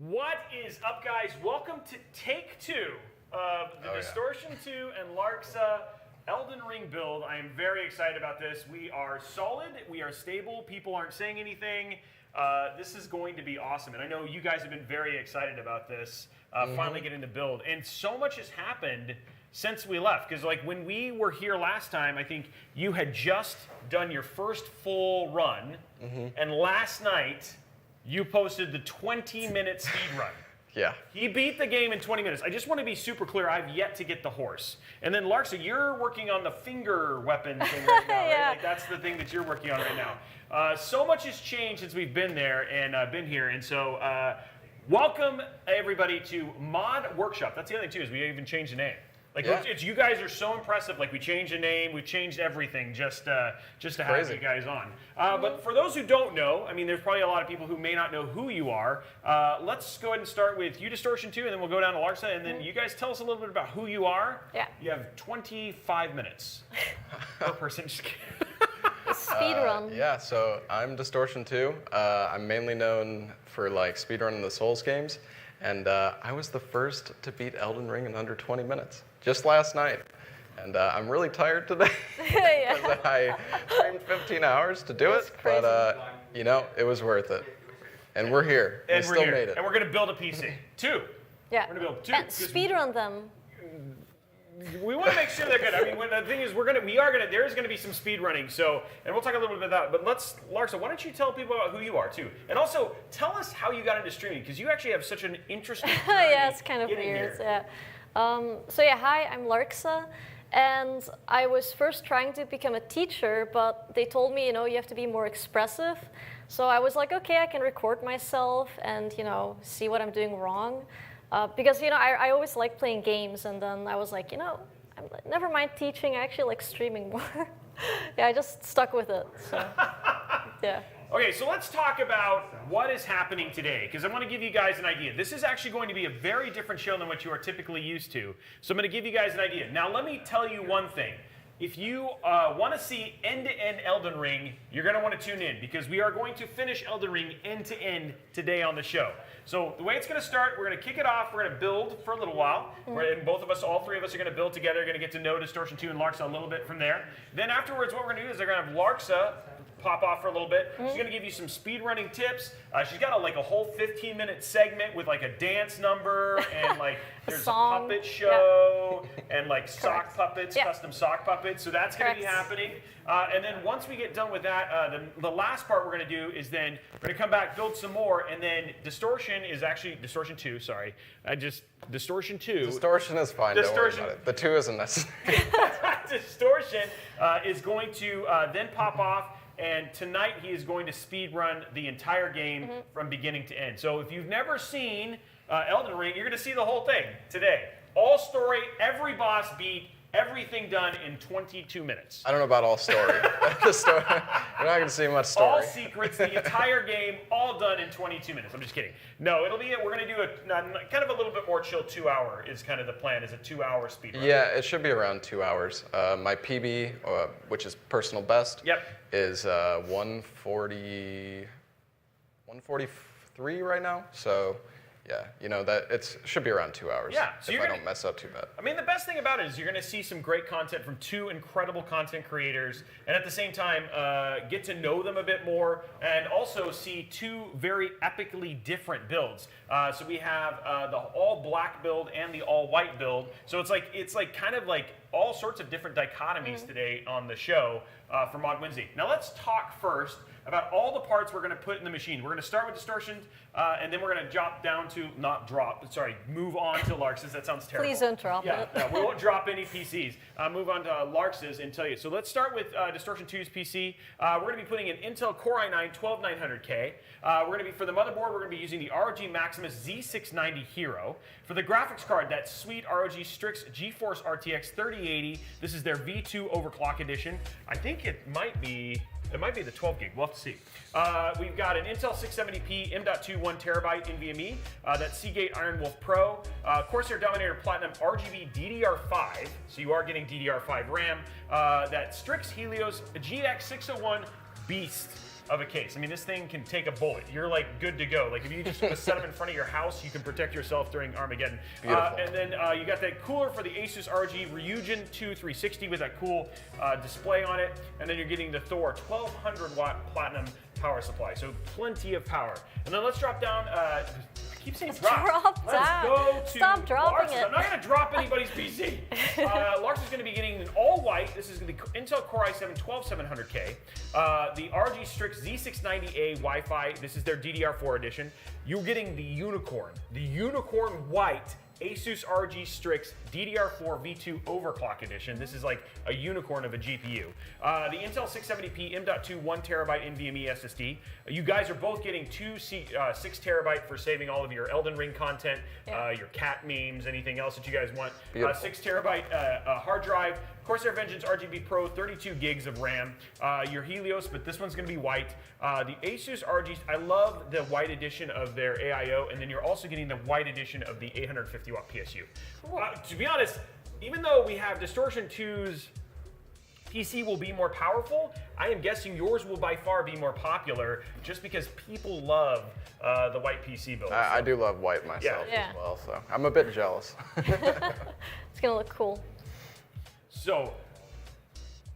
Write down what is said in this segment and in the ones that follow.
What is up, guys? Welcome to take two of the Distortion2 and Larxa Elden Ring build. I am very excited about this. We are solid, we are stable, people aren't saying anything. This is going to be awesome, and I know you guys have been very excited about this, finally getting to build. And so much has happened since we left, because like when we were here last time, I think you had just done your first full run, and last night, you posted the 20-minute speed run. Yeah. He beat the game in 20 minutes. I just want to be super clear, I've yet to get the horse. And then Larxa, you're working on the finger weapon thing right now, right? Like that's the thing that you're working on right now. So much has changed since we've been there and been here. And so welcome everybody to Mod Workshop. That's the other thing too, is we even changed the name. Like it's you guys are so impressive. Like we changed the name, we've changed everything just to have you guys on. But for those who don't know, I mean, there's probably a lot of people who may not know who you are. Let's go ahead and start with you, Distortion2, and then we'll go down to Larxa, and then you guys tell us a little bit about who you are. Yeah. You have 25 minutes per person. Speed run. Yeah, so I'm Distortion2. I'm mainly known for like speedrunning the Souls games, and I was the first to beat Elden Ring in under 20 minutes. Just last night. And I'm really tired today because I trained 15 hours to do it, but you know, it was worth it. And we're here. And we still made it. And we're going to build a PC. Two. Yeah. We're going to build two. And speedrun them. We want to make sure they're good. I mean, the thing is, there is going to be some speed running. So, and we'll talk a little bit about that. But Larxa, why don't you tell people about who you are too, and also tell us how you got into streaming, because you actually have such an interesting journey. Yeah, it's kind of weird. Yeah. So yeah, hi, I'm Larxa, and I was first trying to become a teacher, but they told me, you know, you have to be more expressive. So I was like, okay, I can record myself and, you know, see what I'm doing wrong. Because, you know, I always like playing games, and then I was like, you know, never mind teaching, I actually like streaming more. Yeah, I just stuck with it, so, yeah. Okay, so let's talk about what is happening today, because I want to give you guys an idea. This is actually going to be a very different show than what you are typically used to. So I'm going to give you guys an idea. Now, let me tell you one thing. If you want to see end-to-end Elden Ring, you're going to want to tune in, because we are going to finish Elden Ring end-to-end today on the show. So the way it's going to start, we're going to kick it off. We're going to build for a little while. And both of us, all three of us, are going to build together. We're going to get to know Distortion2 and Larxa a little bit from there. Then afterwards, what we're going to do is they're going to have Larxa pop off for a little bit. She's going to give you some speedrunning tips. She's got a whole 15-minute segment with like a dance number and like there's a puppet show and like sock puppets, custom sock puppets. So that's going to be happening. And then once we get done with that, the last part we're going to do is then we're going to come back, build some more, and then Distortion2, sorry. Distortion2. Distortion is fine, don't worry about it. The 2 isn't necessary. Distortion is going to then pop off. And tonight he is going to speed run the entire game from beginning to end. So if you've never seen Elden Ring, you're going to see the whole thing today. All story, every boss beat, everything done in 22 minutes. I don't know about all story. The story, you're not going to see much story. All secrets, the entire game, all done in 22 minutes. I'm just kidding. No, we're going to do a kind of a little bit more chill 2-hour is kind of the plan, is a 2-hour speed run. Yeah, it should be around 2 hours. My PB, which is personal best, is 143 right now. So yeah, you know, that it should be around 2 hours. Yeah, so if I don't mess up too bad. I mean, the best thing about it is you're going to see some great content from 2 incredible content creators, and at the same time, get to know them a bit more, and also see 2 very epically different builds. So we have the all-black build and the all-white build. So it's like kind of like all sorts of different dichotomies today on the show for Mod Wednesday. Now let's talk first about all the parts we're going to put in the machine. We're going to start with Distortion, and then we're going to move on to Larxa's. That sounds terrible. Please don't drop it. Yeah, we won't drop any PCs. Move on to Larxa's and tell you. So let's start with Distortion2's PC. We're going to be putting an Intel Core i9 12900K. We're going to be, for the motherboard, we're going to be using the ROG Maximus Z690 Hero. For the graphics card, that sweet ROG Strix GeForce RTX 3080. This is their V2 overclock edition. I think it might be the 12 gig. We'll have to see. We've got an Intel 670p M.2 1TB NVMe. That Seagate Iron Wolf Pro. Corsair Dominator Platinum RGB DDR5. So you are getting DDR5 RAM. That Strix Helios GX601 Beast of a case. I mean, this thing can take a bullet. You're like good to go. Like if you just set up in front of your house, you can protect yourself during Armageddon. And then you got that cooler for the ASUS ROG Ryujin 2 360 with that cool display on it. And then you're getting the Thor 1200 watt platinum power supply. So plenty of power. And then let's drop down. I keep saying drop. Let's go to Stop dropping Larxa. it. I'm not going to drop anybody's PC. Larxa's going to be getting an all white. This is going to be Intel Core i7 12700K. The ROG Strix Z690A Wi-Fi. This is their DDR4 edition. You're getting the unicorn white ASUS ROG Strix DDR4 V2 Overclock Edition. This is like a unicorn of a GPU. The Intel 670p M.2 1TB NVMe SSD. You guys are both getting 6 TB for saving all of your Elden Ring content, your cat memes, anything else that you guys want. 6 TB hard drive. Corsair Vengeance RGB Pro, 32 gigs of RAM. Your Helios, but this one's going to be white. The Asus ROG, I love the white edition of their AIO, and then you're also getting the white edition of the 850 watt PSU. Cool. To be honest, even though we have Distortion 2's PC will be more powerful, I am guessing yours will by far be more popular just because people love the white PC build. I do love white myself as well, so I'm a bit jealous. It's gonna look cool. So,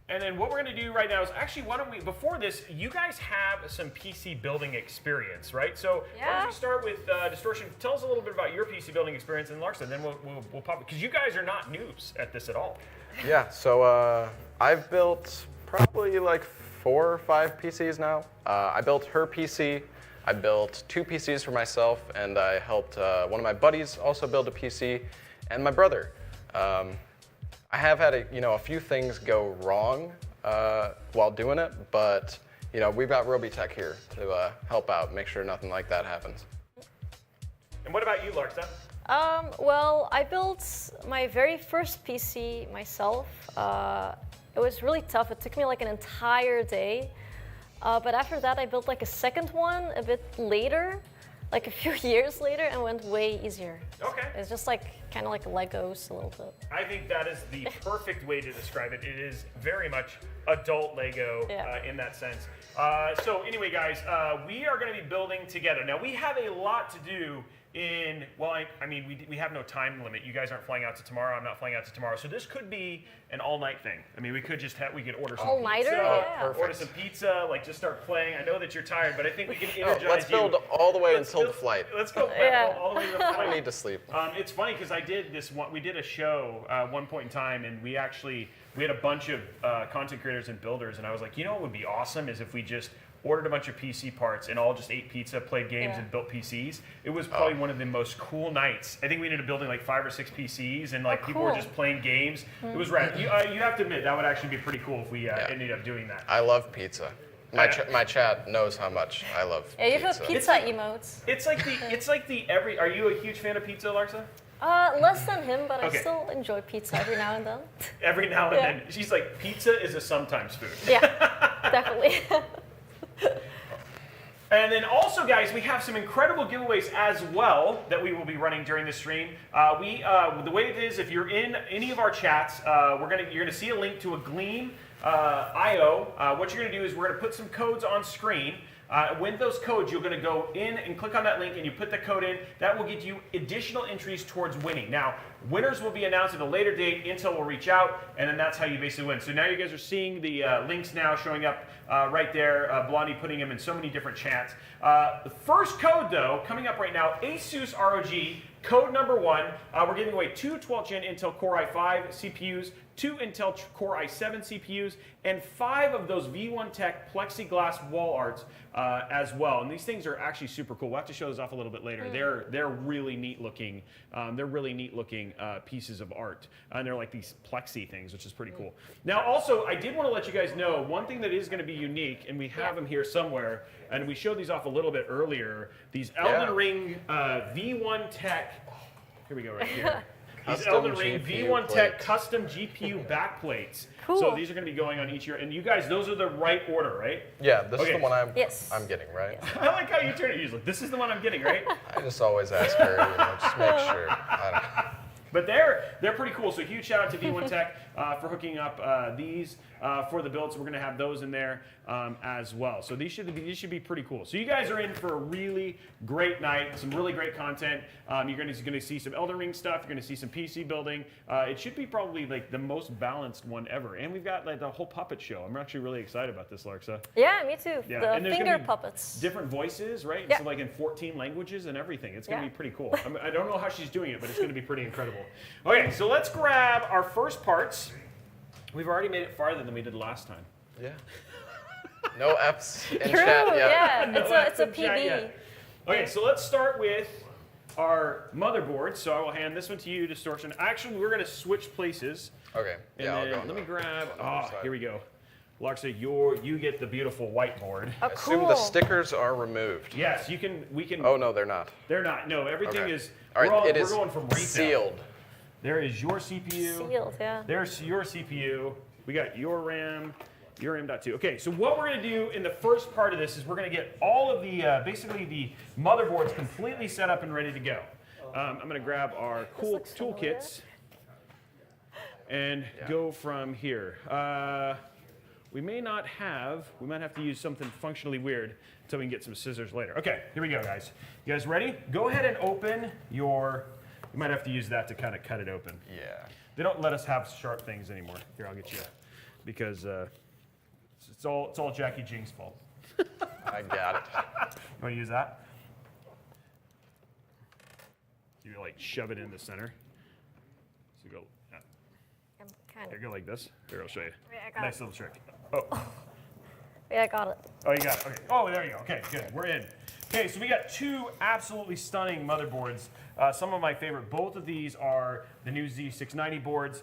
and then what we're going to do right now is actually, why don't we, before this, you guys have some PC building experience, right? So why don't we start with Distortion? Tell us a little bit about your PC building experience in Larxa, and then we'll pop it, because you guys are not noobs at this at all. Yeah, so I've built probably like 4 or 5 PCs now. I built her PC. I built 2 PCs for myself, and I helped one of my buddies also build a PC, and my brother. I have had a few things go wrong while doing it, but we've got Robeytech here to help out, make sure nothing like that happens. And what about you, Larxa? Well, I built my very first PC myself. It was really tough. It took me like an entire day. But after that, I built like a second one a bit later, like a few years later, and went way easier. Okay. It's just like kind of like Legos a little bit. I think that is the perfect way to describe it. It is very much adult Lego in that sense. So anyway, guys, we are going to be building together. Now, we have a lot to do in, well, I mean, we have no time limit. You guys aren't flying out to tomorrow. I'm not flying out to tomorrow. So this could be an all-night thing. I mean, we could just we could order some all-nighter? pizza. Yeah. Order some pizza, like just start playing. I know that you're tired, but I think we can energize you. Let's build all the way until the flight. Let's go all the way to the flight. I need to sleep. It's funny because I did this one. We did a show one point in time, and we had a bunch of content creators and builders, and I was like, what would be awesome is if we just ordered a bunch of PC parts and all just ate pizza, played games, and built PCs. It was probably one of the most cool nights. I think we ended up building like 5 or 6 PCs, and like people were just playing games. It was rad. You have to admit that would actually be pretty cool if we ended up doing that. I love pizza. My chat knows how much I love pizza. Yeah, you have pizza emotes. It's like the every. Are you a huge fan of pizza, Larxa? Less than him, but I still enjoy pizza every now and then. Every now and then. She's like, pizza is a sometimes food. Yeah, definitely. And then also, guys, we have some incredible giveaways as well that we will be running during the stream. The way it is, if you're in any of our chats, you're gonna see a link to a Gleam IO. What you're gonna do is we're gonna put some codes on screen. With those codes, you're going to go in and click on that link, and you put the code in. That will get you additional entries towards winning. Now, winners will be announced at a later date. Intel will reach out, and then that's how you basically win. So now you guys are seeing the links now showing up right there. Blondie putting them in so many different chats. The first code, though, coming up right now, ASUS ROG, code number 1. We're giving away 2 12th Gen Intel Core i5 CPUs, 2 Intel Core i7 CPUs, and 5 of those V1Tech plexiglass wall arts as well. And these things are actually super cool. We'll have to show those off a little bit later. They're really neat looking. Pieces of art, and they're like these plexi things, which is pretty cool. Now, also, I did want to let you guys know one thing that is going to be unique, and we have them here somewhere, and we showed these off a little bit earlier. These Elden Ring V1Tech. Here we go, right here. These Elden Ring V1Tech custom GPU backplates. Cool. So these are going to be going on each year. And you guys, those are the right order, right? Yeah, this is the one I'm getting, right? I like how you turn it. You're like, this is the one I'm getting, right? I just always ask her, just make sure. I don't know. But they're pretty cool. So huge shout out to V1Tech for hooking up these. for the build. So we're going to have those in there as well. So these should be pretty cool. So you guys are in for a really great night, some really great content. You're going to see some Elden Ring stuff. You're going to see some PC building. It should be probably like the most balanced one ever. And we've got like the whole puppet show. I'm actually really excited about this, Larxa. Yeah, me too. Yeah. And The there's finger gonna be puppets. different voices, right? Yeah. So like in 14 languages and everything. It's going to Yeah. be pretty cool. I don't know how she's doing it, but it's going to be pretty incredible. Okay, so let's grab our first parts. We've already made it farther than we did last time. Yeah. No F's in True, chat yet. yeah. No it's a F's in chat PB. yet. Okay, so let's start with our motherboard. So I will hand this one to you, Distortion. Actually, we're going to switch places. Okay. And Yeah, I'll then go. let me grab. on the other side. Here we go. Larxa, you get the beautiful whiteboard. Oh, Assume cool. the stickers are removed. Yes, we can. Oh no, they're not. They're not. No, everything Okay. is. All right, we're it is going from retail. sealed. There is your CPU. Sealed, yeah. There's your CPU. We got your RAM, your M.2. Okay, so what we're going to do in the first part of this is we're going to get all of the, basically the motherboards completely set up and ready to go. I'm going to grab our cool looks familiar. toolkits and go from here. We might have to use something functionally weird until we can get some scissors later. Okay, here we go, guys. You guys ready? Go ahead and open your, you might have to use that to kind of cut it open. Yeah. They don't let us have sharp things anymore. Here, I'll get you, because it's all Jackie Jing's fault. I got it. You want to use that? You like shove it in the center. So go. I'm kind Here, of. go like this. Here, I'll show you. Wait, I got Nice it. little trick. Oh, Yeah, I got it. oh, you got it. Okay. Oh, there you go. Okay, good. We're in. Okay, so we got two absolutely stunning motherboards. Some of my favorite. Both of these are the new Z690 boards.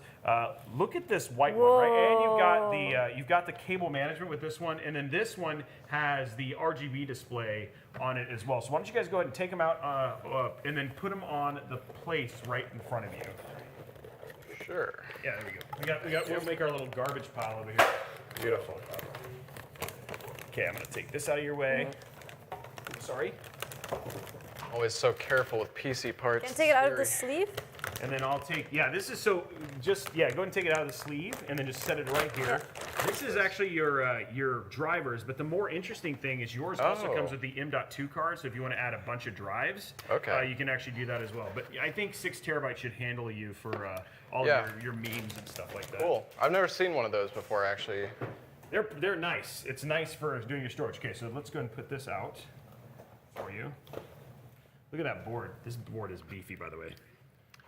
Look at this white one, right? And you've got the cable management with this one, and then this one has the RGB display on it as well. So why don't you guys go ahead and take them out and then put them on the place right in front of you. Sure. Yeah, there we go. We'll make our little garbage pile over here. Beautiful. Okay, I'm gonna take this out of your way. Sorry. Always so careful with PC parts. Can I take it out of the Scary. sleeve? And then I'll take, this is so, go ahead and take it out of the sleeve and then just set it right here. This is actually your drivers, but the more interesting thing is yours also comes with the M.2 card, so if you want to add a bunch of drives, you can actually do that as well. But I think 6 terabytes should handle you for all of your memes and stuff like that. Cool. I've never seen one of those before, actually. They're nice. It's nice for doing your storage. Okay, so let's go ahead and put this out for you. Look at that board. This board is beefy, by the way.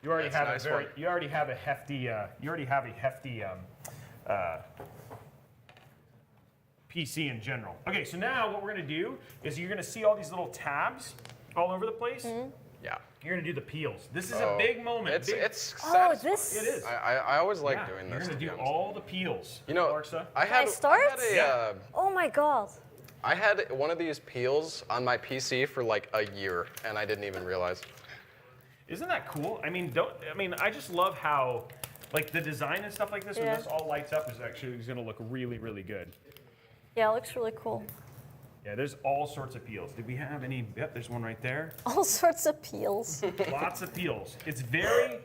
You already have That's a a nice one. You already have a hefty. PC in general. Okay, so now what we're going to do is you're going to see all these little tabs all over the place. Yeah. You're going to do the peels. This is a big moment. It's Oh, satisfying. this. It is. I always like doing You're this. going to to do be honest. all the peels. You know, Larxa. I start? Oh my god. I had one of these peels on my PC for like a year, and I didn't even realize. Isn't that cool? I mean, I just love how, like, the design and stuff like this, when Yeah. this all lights up, is going to look really, really good. Yeah, it looks really cool. Yeah, there's all sorts of peels. Did we have any? Yep, there's one right there. All sorts of peels. Lots of peels. It's very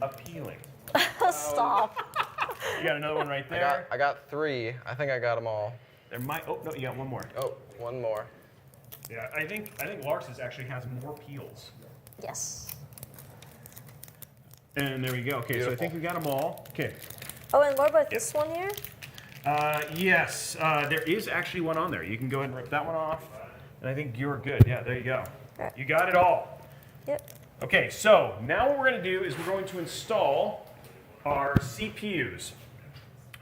appealing. Stop. You got another one right there. I got 3. I think I got them all. There might. Oh no, you got one more. Oh, one more. Yeah, I think Larxa's actually has more peels. Yes. And there we go. Okay, so I Beautiful. think we got them all. Okay. Oh, and what about this one here? Yes, there is actually one on there. You can go ahead and rip that one off. And I think you're good. Yeah, there you go. Okay. You got it all. Yep. Okay, so now what we're going to do is we're going to install our CPUs.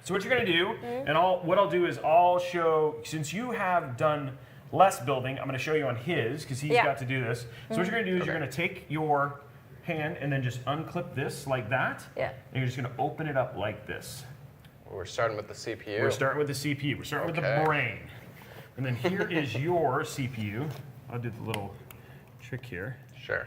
So what you're going to do, and what I'll do is I'll show, since you have done less building, I'm going to show you on his, because he's got to do this. So what you're going to do is you're going to take your hand and then just unclip this like that. Yeah. And you're just going to open it up like this. We're starting with the CPU. We're starting with the CPU. We're starting with the brain. And then here is your CPU. I'll do the little trick here. Sure.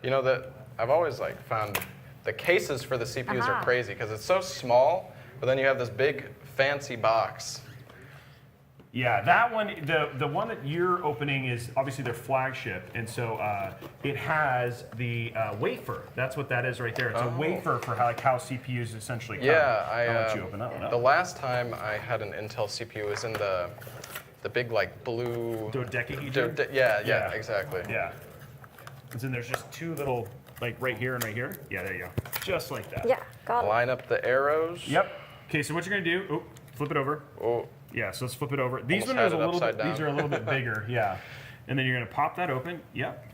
You know that I've always found the cases for the CPUs are crazy because it's so small, but then you have this big fancy box. Yeah, that one, the one that you're opening is obviously their flagship, and so it has the wafer. That's what that is right there. It's a wafer for how CPUs essentially come. Yeah, I'll let you open that one up. The last time I had an Intel CPU was in the big like blue. Dodecahedron? Yeah, exactly. Yeah. And then there's just two little, like right here and right here. Yeah, there you go. Just like that. Yeah, got it. Line up the arrows. Yep. Okay, so what you're gonna do? Flip it over. Oh. Yeah, so let's flip it over. These Almost ones had are it a little bit. upside down. These are a little bit bigger. Yeah. And then you're gonna pop that open. Yep.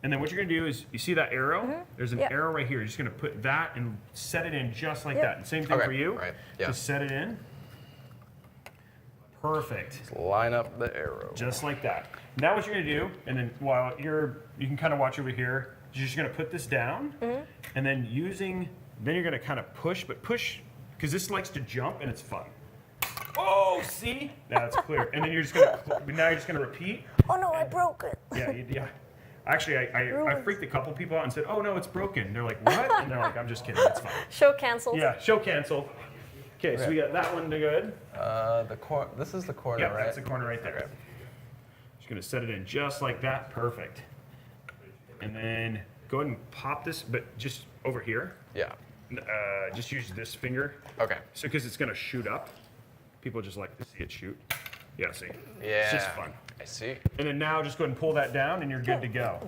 And then what you're gonna do is, you see that arrow? There's an arrow right here. You're just gonna put that and set it in just like that. And same thing for you. Right. Yeah. Just set it in. Perfect. Just line up the arrow. Just like that. Now what you're gonna do, and then while you can kind of watch over here, you're just gonna put this down, and then then you're gonna kind of push, because this likes to jump and it's fun. Oh, see? Now it's clear. And then you're just gonna repeat. Oh no, I broke it. Yeah. Actually, I freaked a couple people out and said, oh no, it's broken. They're like, what? And they're like, I'm just kidding, it's fine. Show canceled. Yeah, show canceled. Okay, so we got that one to good. This is the corner, Yeah, right? that's the corner right there. Just gonna set it in just like that, perfect. And then go ahead and pop this, but just over here. Yeah. Just use this finger. Okay. So, because it's gonna shoot up. People just like to see it shoot. Yeah, see? Yeah. It's just fun. I see. And then now just go ahead and pull that down and you're good to go.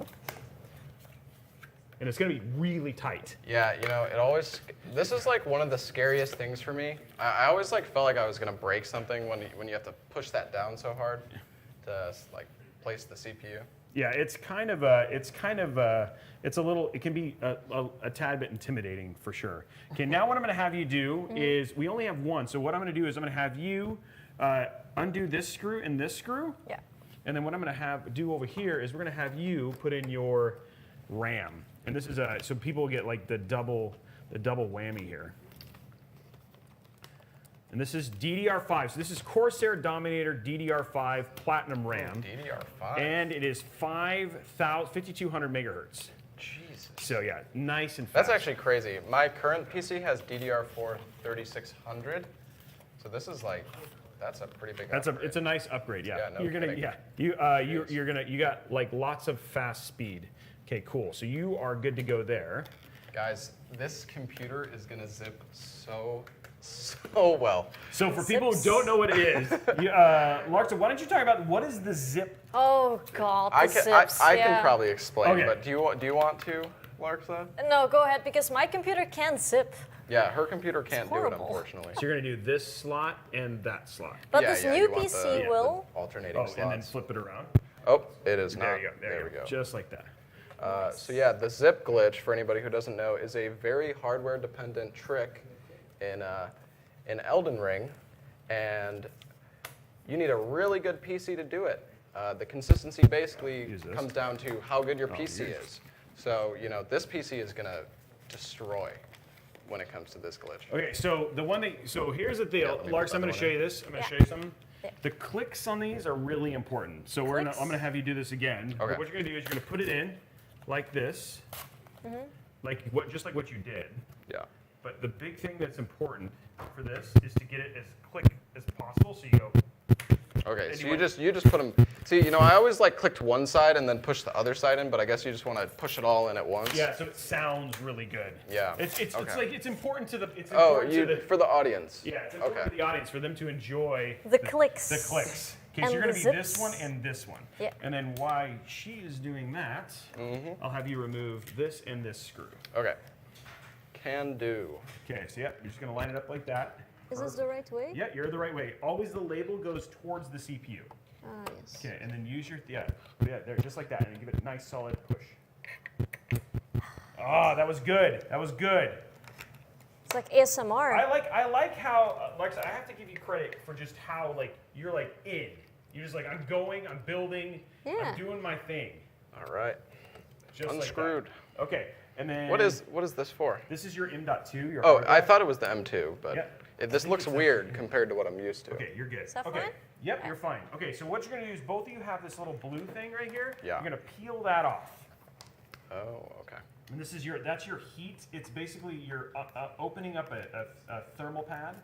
And it's gonna be really tight. Yeah, this is like one of the scariest things for me. I always like felt like I was gonna break something when you have to push that down so hard to like place the CPU. Yeah, it can be a tad bit intimidating for sure. Okay, now what I'm gonna have you do is, we only have one, so what I'm gonna do is I'm gonna have you undo this screw and this screw. Yeah. And then what I'm gonna do over here is we're gonna have you put in your RAM. And this is so people get like the double whammy here. And this is DDR5. So this is Corsair Dominator DDR5 Platinum RAM. DDR5. And it is 5,200 megahertz. Jesus. So yeah, nice and fast. That's actually crazy. My current PC has DDR4 3600. So this is like, that's a pretty big upgrade. It's a nice upgrade, yeah. Yeah, no you're gonna kidding. you got like lots of fast speed. Okay, cool. So you are good to go there. Guys, this computer is gonna zip so well. So for people who don't know what it is, Larxa, why don't you talk about what is the zip? Oh God, the I zips. can probably explain, Okay. but do you want to, Larxa? No, go ahead, because my computer can't zip. Yeah, her computer can't do it, horrible. unfortunately. So you're gonna do this slot and that slot. But Yeah, this yeah, new you want PC the will. alternating Oh, slots. and then flip it around. Oh, it is There not. you go. There we go. Just like that. So yeah, the zip glitch, for anybody who doesn't know, is a very hardware-dependent trick in Elden Ring, and you need a really good PC to do it. The consistency basically Use this. comes down to how good your PC use is. So this PC is gonna destroy when it comes to this glitch. Okay, so so here's the deal, Yeah, let me put Larks. I'm that going to one show in. you this. I'm going to Yeah. show you something. Yeah. The clicks on these are really important. So I'm Clicks? going to have you do this again. But Okay. what you're going to do is you're going to put it in like this, just like what you did. Yeah. But the big thing that's important for this is to get it as quick as possible. So you go. Okay, And so you you just put them. See, I always like clicked one side and then pushed the other side in, but I guess you just want to push it all in at once. Yeah, so it sounds really good. Yeah. It's Okay. like it's important to the. It's Oh, important for the audience. Yeah, it's important Okay. to the audience for them to enjoy The clicks. The clicks. Okay, And so you're going the to be this zips. one and this one. Yeah. And then while she is doing that, I'll have you remove this and this screw. Okay. Can do. Okay, so yeah, you're just going to line it up like that. Is this the right way? Yeah, you're the right way. Always the label goes towards the CPU. Ah, yes. Okay, and then use your, there, just like that, and then give it a nice solid push. Oh, that was good. That was good. It's like ASMR. I like how, Larxa, I have to give you credit for just how, like, you're, like, in. You're just like, I'm going, I'm building, Yeah. I'm doing my thing. All right. Just like that. Unscrewed. Okay, and then. What is this for? This is your M.2. Your Oh, hard I drive. thought it was the M2, but Yeah. this think looks it's weird compared to what I'm used to. Okay, you're good. Is that okay. fine? Yep, you're fine. Okay, so what you're gonna do is both of you have this little blue thing right here. Yeah. You're gonna peel that off. Oh, okay. And this is that's your heat. It's basically you're opening up a thermal pad,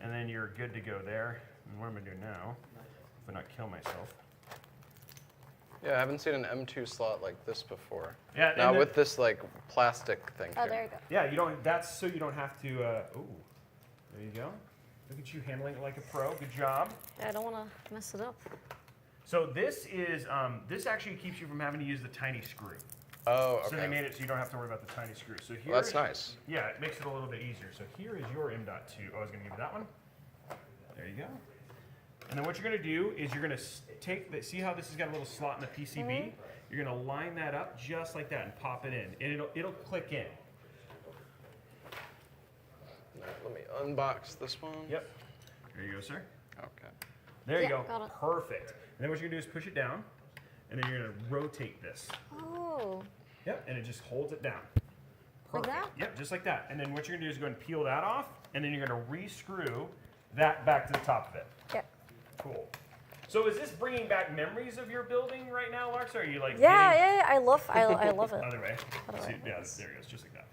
and then you're good to go there. And what am I doing now? If I not kill myself. Yeah, I haven't seen an M2 slot like this before. Yeah. Now with this like plastic thing Oh, here. there you go. Yeah, you don't. That's so you don't have to. Ooh, there you go. Look at you handling it like a pro. Good job. Yeah, I don't want to mess it up. So this is this actually keeps you from having to use the tiny screw. Oh, okay. So they made it so you don't have to worry about the tiny screw. So here. Well, that's nice. Yeah, it makes it a little bit easier. So here is your M.2. Oh, I was going to give you that one. There you go. And then what you're going to do is you're going to take the, see how this has got a little slot in the PCB? Mm-hmm. You're going to line that up just like that and pop it in, and it'll click in. Right, let me unbox this one. Yep. There you go, sir. Okay. There you go. Got it. Perfect. And then what you're going to do is push it down, and then you're going to rotate this. Oh. Yep, and it just holds it down. Like Perfect. that? Yep, just like that. And then what you're going to do is go and peel that off, and then you're going to re-screw that back to the top of it. Yeah. Cool. So is this bringing back memories of your building right now, Larxa? Or are you like Yeah, I love it. Other way. Other See, way. yeah, there it goes, just like that.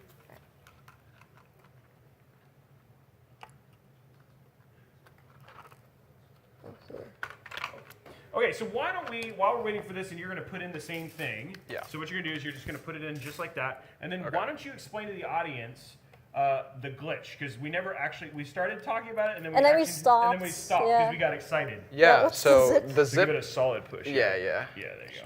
Okay, so why don't we, while we're waiting for this, and you're going to put in the same thing. Yeah. So what you're going to do is you're just going to put it in just like that, and then Okay. why don't you explain to the audience the glitch, because we never actually, we started talking about it, and then we, And then we actually, stopped, and then we stopped because yeah. we got excited. Yeah, what's so the zip? the So give zip. it a solid push. Yeah. Yeah, there you go.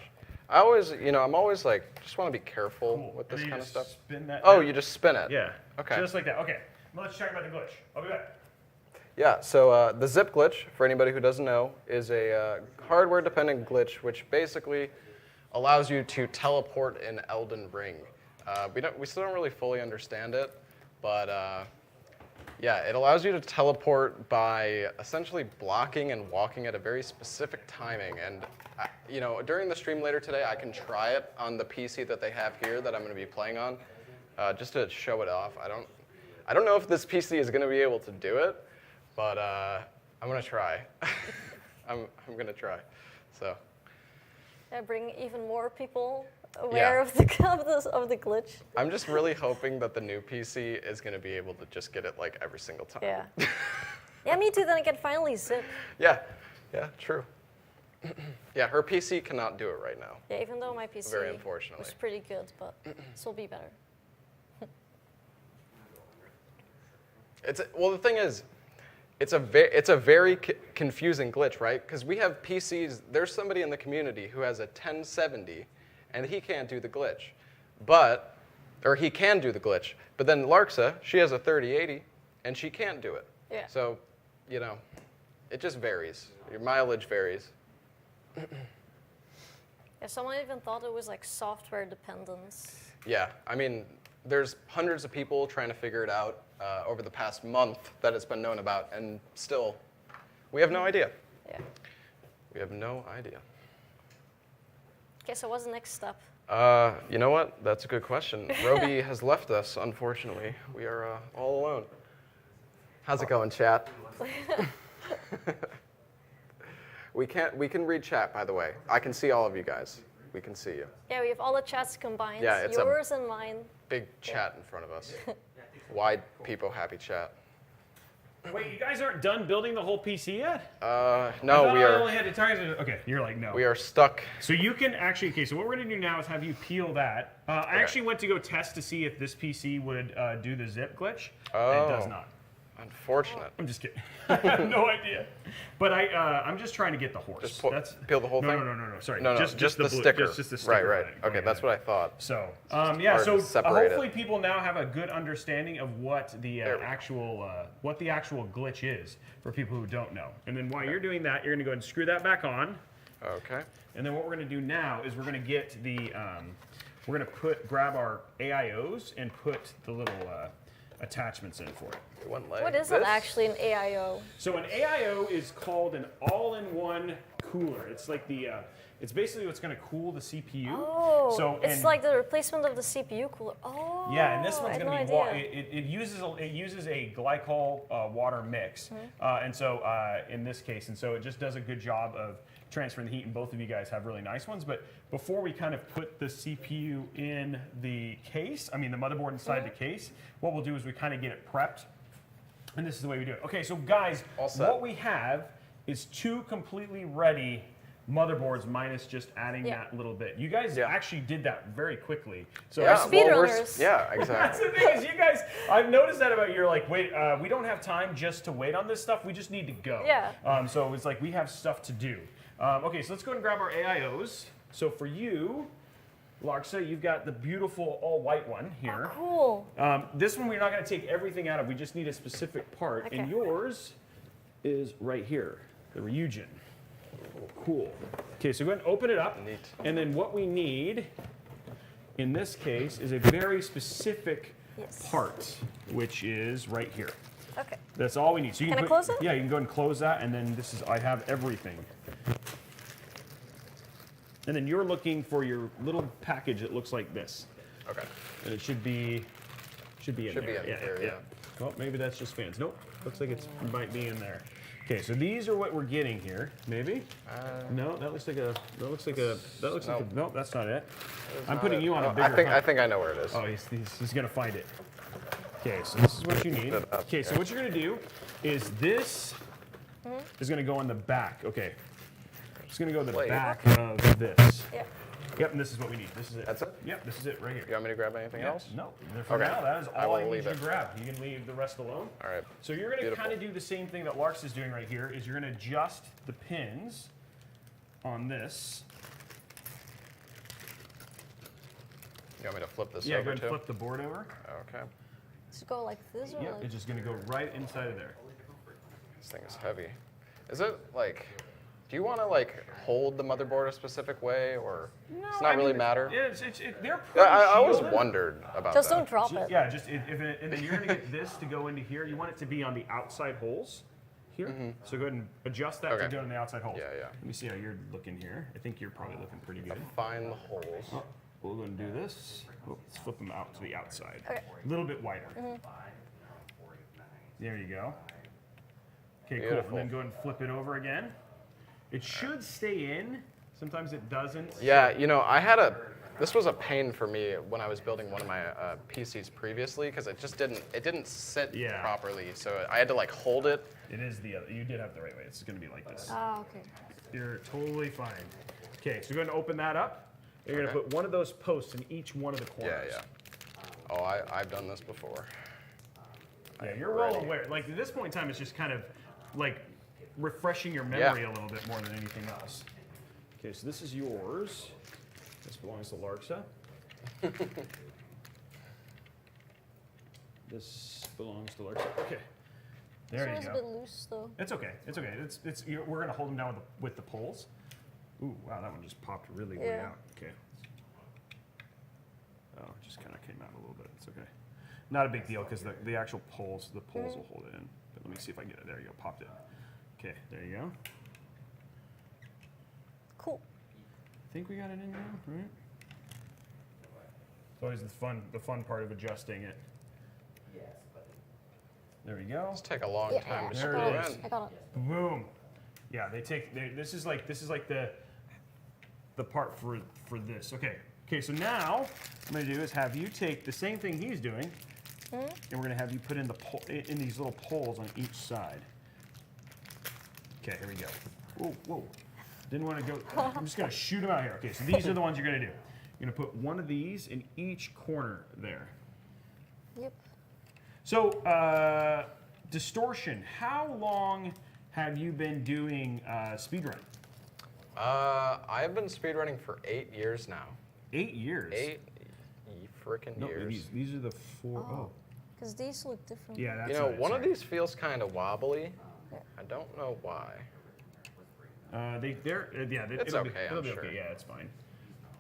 I always, I'm always like, just want to be careful Cool. with And this then you kind of just stuff. Spin that Oh, down. you just spin it. Yeah. Okay. Just like that. Okay. Well, let's talk about the glitch. I'll be back. Yeah, so the zip glitch, for anybody who doesn't know, is a hardware-dependent glitch which basically allows you to teleport in Elden Ring. We still don't really fully understand it, but yeah, it allows you to teleport by essentially blocking and walking at a very specific timing. And during the stream later today, I can try it on the PC that they have here that I'm going to be playing on, just to show it off. I don't know if this PC is going to be able to do it. But I'm gonna try. I'm gonna try. So. Yeah, bring even more people aware of the glitch. I'm just really hoping that the new PC is gonna be able to just get it like every single time. Yeah. Yeah, me too. Then I can finally zip. Yeah, true. Yeah, her PC cannot do it right now. Yeah, even though my PC Very unfortunately. was pretty good, but this will be better. Well, the thing is, it's a very confusing glitch, right? Because we have PCs. There's somebody in the community who has a 1070, and he can't do the glitch, or he can do the glitch. But then Larxa, she has a 3080, and she can't do it. Yeah. So, it just varies. Your mileage varies. Yeah, someone even thought it was like software dependence. Yeah, I mean, there's hundreds of people trying to figure it out over the past month that it's been known about, and still, we have no idea. Yeah. We have no idea. Okay, so what's the next step? You know what? That's a good question. Roby has left us, unfortunately. We are all alone. How's it going, chat? We can read chat, by the way. I can see all of you guys. We can see you. Yeah, we have all the chats combined. Yeah, it's yours and mine. Big chat in front of us. Wide people happy chat. Wait, you guys aren't done building the whole PC yet? No, I we only are. had to target. Okay, you're like no. We are stuck. So you can actually. Okay, so what we're gonna do now is have you peel that. I actually went to go test to see if this PC would do the zip glitch. Oh. It does not. Unfortunate. I'm just kidding. I have no idea. But I'm just trying to get the horse. Just that's peel the whole no, thing? No. Sorry. No, just the blue- sticker. Just the sticker. Right. on it. Okay, Going that's in. what I thought. So hard so to separate hopefully it. people now have a good understanding of what the actual glitch is for people who don't know. And then while you're doing that, you're gonna go ahead and screw that back on. Okay. And then what we're gonna do now is we're gonna get the we're gonna grab our AIOs and put the little attachments in for it. One leg. What is it actually in AIO? So an AIO is called an all-in-one cooler. It's like it's basically what's going to cool the CPU. Oh, so it's like the replacement of the CPU cooler. Oh, yeah, and this I one's had going to no be idea. it uses a glycol water mix, and so in this case, and so it just does a good job of transferring the heat. And both of you guys have really nice ones. But before we kind of put the CPU in the case, the motherboard inside the case, what we'll do is we kind of get it prepped. And this is the way we do it. Okay, so guys, All set. what we have is 2 completely ready motherboards minus just adding that little bit. You guys actually did that very quickly. So Speedrunners. Yeah, exactly. that's the thing is you guys, I've noticed that about you're like, wait, we don't have time just to wait on this stuff. We just need to go. Yeah. So it's like we have stuff to do. Okay, so let's go ahead and grab our AIOs. So for you, Larxa, you've got the beautiful all-white one here. Oh, cool. This one we're not going to take everything out of. We just need a specific part. Okay. And yours is right here, the Ryujin. Cool. Okay, so go ahead and open it up. Neat. And then what we need, in this case, is a very specific part, which is right here. Okay. That's all we need. So you Can I close it? Yeah, you can go ahead and close that, and then this is, I have everything. And then you're looking for your little package that looks like this. Okay. And it should be in there. Yeah. Well, maybe that's just fans. Nope. Looks like it might be in there. Okay, so these are what we're getting here. Maybe? No, that looks like a. No, that's not it. I'm putting you on a bigger. I think I know where it is. Oh, he's gonna find it. Okay, so this is what you need. Okay, so what you're gonna do is this is gonna go in the back. Okay, it's gonna go in the back of this. Yeah. Yep, and this is what we need. This is it. That's it? Yep, this is it right here. You want me to grab anything else? No, for Okay. now, that is I all will I need leave you to it. grab. You can leave the rest alone. All right. So you're going to Beautiful. kind of do the same thing that Larxa is doing right here, is you're going to adjust the pins on this. You want me to flip this Yeah, go over ahead too? and flip the board over. Okay. Just go like this or Yep, like. it's just going to go right inside of there. This thing is heavy. Is it like? Do you want to like hold the motherboard a specific way, or does not really matter? They're pretty Yeah, I always shielded. wondered about Just that. don't drop it. Yeah, just and then you're going to get this to go into here. You want it to be on the outside holes here. So go ahead and adjust that to Okay. go in the outside holes. Yeah. Let me see how you're looking here. I think you're probably looking pretty good. Find the holes. Oh, we'll go and do this. Oh, let's flip them out to the outside. Okay. A little bit wider. There you go. Okay, cool. Beautiful. And then go ahead and flip it over again. It should stay in. Sometimes it doesn't. Yeah, this was a pain for me when I was building one of my PCs previously because it just didn't sit properly. So I had to like hold it. It is the other. You did have the right way. It's going to be like this. Oh, okay. You're totally fine. Okay, so go ahead and open that up. You're going to put one of those posts in each one of the corners. Yeah. Oh, I've done this before. Yeah, you're well aware. Like at this point in time, it's just kind of like refreshing your memory a little bit more than anything else. Okay, so this is yours. This belongs to Larxa. This belongs to Larxa. Okay, there This you one's go. a bit loose though. It's okay. It's okay. We're gonna hold them down with the poles. Ooh, wow, that one just popped really way out. Okay. Oh, it just kind of came out a little bit. It's okay. Not a big deal because the actual poles, will hold it in. But let me see if I can get it. There you go. Popped it. Okay, there you go. Cool. I think we got it in now, right? It's always the fun part of adjusting it. There we go. It's take a long time to There screw it is. in. I got it. Boom. Yeah, this is like the part for this. Okay. Okay, so now what I'm gonna do is have you take the same thing he's doing, and we're gonna have you put in in these little poles on each side. Okay, here we go. Whoa. Didn't want to go. I'm just gonna shoot them out here. Okay, so these are the ones you're gonna do. You're gonna put one of these in each corner there. Yep. So, Distortion, how long have you been doing speedrunning? I've been speedrunning for 8 years now. 8 years? 8 freaking No, years. these are the four. Oh. Because these look different. Yeah, that's You know, right, one of sorry. these feels kind of wobbly. I don't know why. It's it'll be okay, I'm okay. sure. Yeah, it's fine.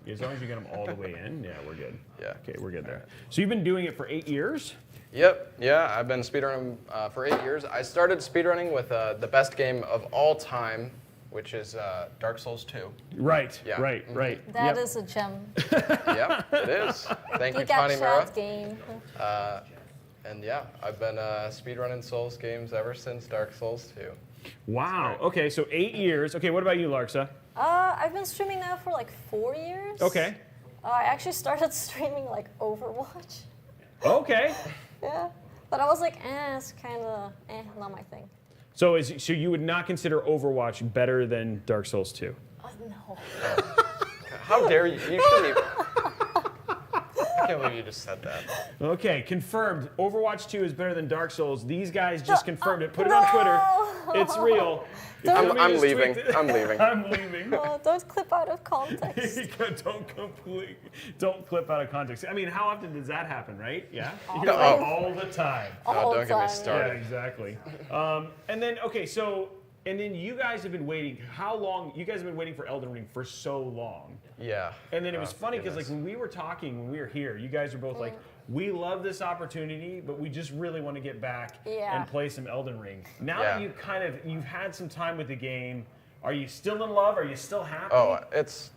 As long as you get them all the way in, yeah, we're good. Yeah. Okay, we're good there. So you've been doing it for 8 years? Yep, yeah, I've been speedrunning for 8 years. I started speedrunning with the best game of all time, which is Dark Souls 2. Right, Yeah. right. That is a gem. Yep, it is. Thank you, You got Tani Mira. shot game. And yeah, I've been speedrunning Souls games ever since Dark Souls 2. Wow. Okay, so 8 years. Okay, what about you, Larxa? I've been streaming now for like 4 years. Okay. I actually started streaming like Overwatch. Okay. Yeah. But I was like, it's kind of not my thing. So you would not consider Overwatch better than Dark Souls 2? Oh, no. How dare you? You shouldn't even. I can't believe you just said that. Okay, confirmed. Overwatch 2 is better than Dark Souls. These guys just confirmed it. Put it on Twitter. It's real. I'm leaving. I'm leaving. I'm leaving. Oh, don't clip out of context. Don't clip out of context. I mean, how often does that happen, right? Yeah? All All the time. Oh, don't get me Yeah, started. exactly. And then, okay, and then you guys have been waiting. How long? You guys have been waiting for Elden Ring for so long. Yeah. And then it was funny because, goodness. like, when we were talking, when we were here, you guys were both like, we love this opportunity, but we just really want to get back and play some Elden Ring. Now that you've had some time with the game, are you still in love? Are you still happy? Oh, it's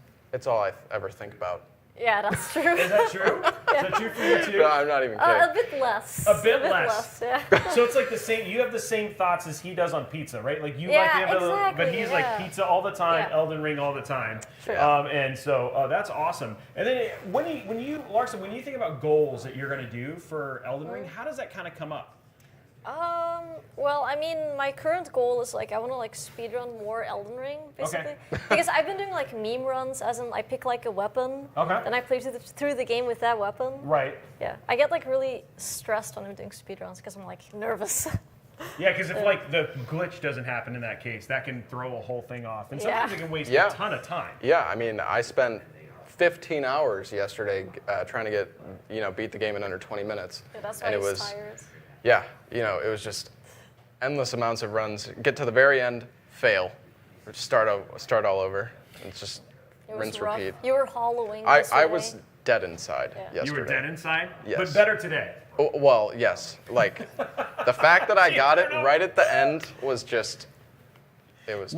all I ever think about. Yeah, that's true. Is that true? Is that true for you too? No, I'm not even kidding. A bit less. A bit less. Yeah. So it's like the same. You have the same thoughts as he does on pizza, right? Like you Yeah, like the exactly, but he's like pizza all the time, Yeah. Elden Ring all the time. True. And so that's awesome. And then Larxa, when you think about goals that you're going to do for Elden Ring, how does that kind of come up? Well, I mean, my current goal is like I want to like speedrun more Elden Ring, basically, because I've been doing like meme runs, as in I pick like a weapon, and I play through the game with that weapon. Right. Yeah, I get like really stressed when I'm doing speedruns because I'm like nervous. Yeah, because if like the glitch doesn't happen in that case, that can throw a whole thing off, and sometimes it can waste a ton of time. Yeah, I mean, I spent 15 hours yesterday trying to beat the game in under 20 minutes. Yeah, that's why and it he's was tired. Yeah, it was just endless amounts of runs. Get to the very end, fail, or start all over. It's just rinse, rough. repeat. You were hollowing. I was dead inside yesterday. You were dead inside? Yes. But better today. Oh, well, yes. Like the fact that I got it right at the end was just. It was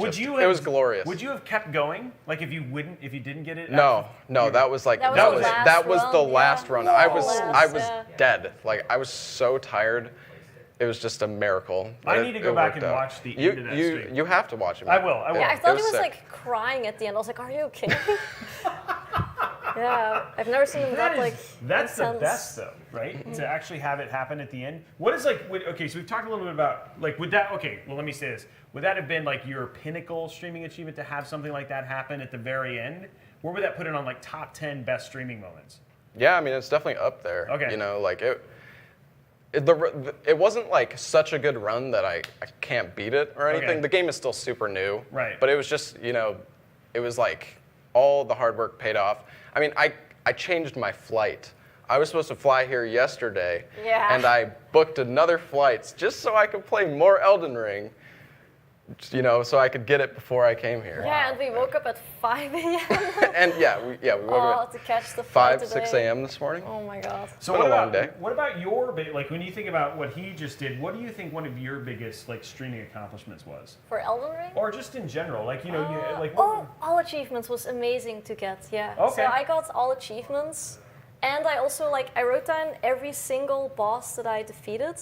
glorious. Would you have kept going? Like if you didn't get it? No, that was like That was the the last last run. run. I Yeah. was dead. Like I was so tired. It was just a miracle. I need to go back and watch the end of that stream. You have to watch it. I will. Yeah, I thought he was sick. like crying at the end. I was like, "Are you okay?" Yeah, I've never seen him that like. That's the intense. best though, right? To actually have it happen at the end. What is like? Okay, so we've talked a little bit about like would that? Okay, well let me say this. Would that have been like your pinnacle streaming achievement to have something like that happen at the very end? Where would that put it on like top 10 best streaming moments? Yeah, I mean it's definitely up there. Okay. Like it wasn't like such a good run that I can't beat it or anything. Okay. The game is still super new. Right. But it was just it was like all the hard work paid off. I mean I changed my flight. I was supposed to fly here yesterday. Yeah. And I booked another flight just so I could play more Elden Ring. So I could get it before I came here. Yeah, and we woke up at 5 a.m. And we woke up to catch the at flight 6 today. a.m. this morning. Oh my god. So It's been a long day. What about your like when you think about what he just did? What do you think one of your biggest like streaming accomplishments was, For Elden Ring? or just in general? Like you like. All achievements was amazing to get. Yeah. Okay. So I got all achievements, and I also I wrote down every single boss that I defeated.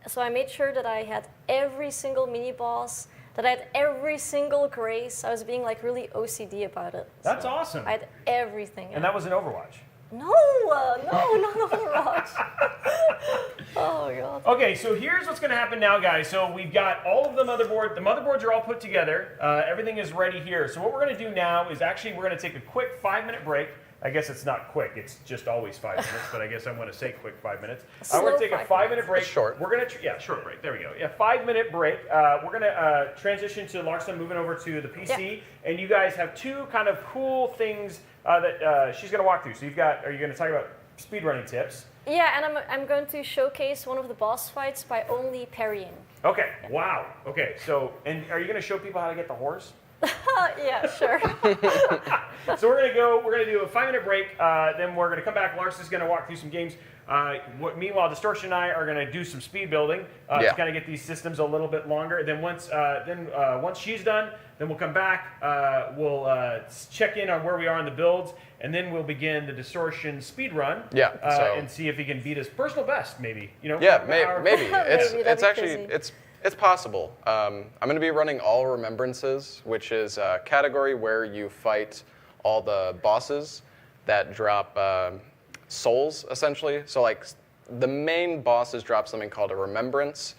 So I made sure that I had every single mini boss. That I had every single grace. I was being like really OCD about it. That's So awesome. I had everything. And that was in Overwatch. No, not Overwatch. Oh god. Okay, so here's what's going to happen now, guys. So we've got all of the motherboard. The motherboards are all put together. Everything is ready here. So what we're going to do now is actually we're going to take a quick 5-minute break. I guess it's not quick. It's just always 5 minutes, but I guess I want to say quick 5 minutes. We're going to take a 5-minute break. Short. We're going to short break. There we go. Yeah, 5-minute break. We're going to transition to Larxa, moving over to the PC, and you guys have two kind of cool things that she's going to walk through. So are you going to talk about speedrunning tips? Yeah, and I'm going to showcase one of the boss fights by only parrying. Okay. Wow. Okay. So, and are you going to show people how to get the horse? Yeah, sure. So we're gonna do a 5-minute break. Then we're gonna come back. Larsa's gonna walk through some games. Meanwhile, Distortion and I are gonna do some speed building to kind of get these systems a little bit longer. Then once she's done, then we'll come back. We'll check in on where we are on the builds, and then we'll begin the Distortion speed run. Yeah. And see if he can beat his personal best, maybe. Yeah, maybe. It's that'd be actually crazy. it's possible. I'm going to be running all remembrances, which is a category where you fight all the bosses that drop souls, essentially. So like the main bosses drop something called a remembrance,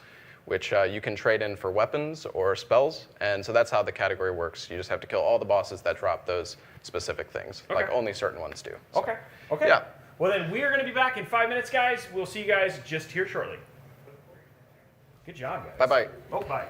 which you can trade in for weapons or spells. And so that's how the category works. You just have to kill all the bosses that drop those specific things. Okay. Like only certain ones do. So, Okay. Okay. Yeah. Well, then we are going to be back in 5 minutes, guys. We'll see you guys just here shortly. Good job, guys. Bye-bye. Oh, bye.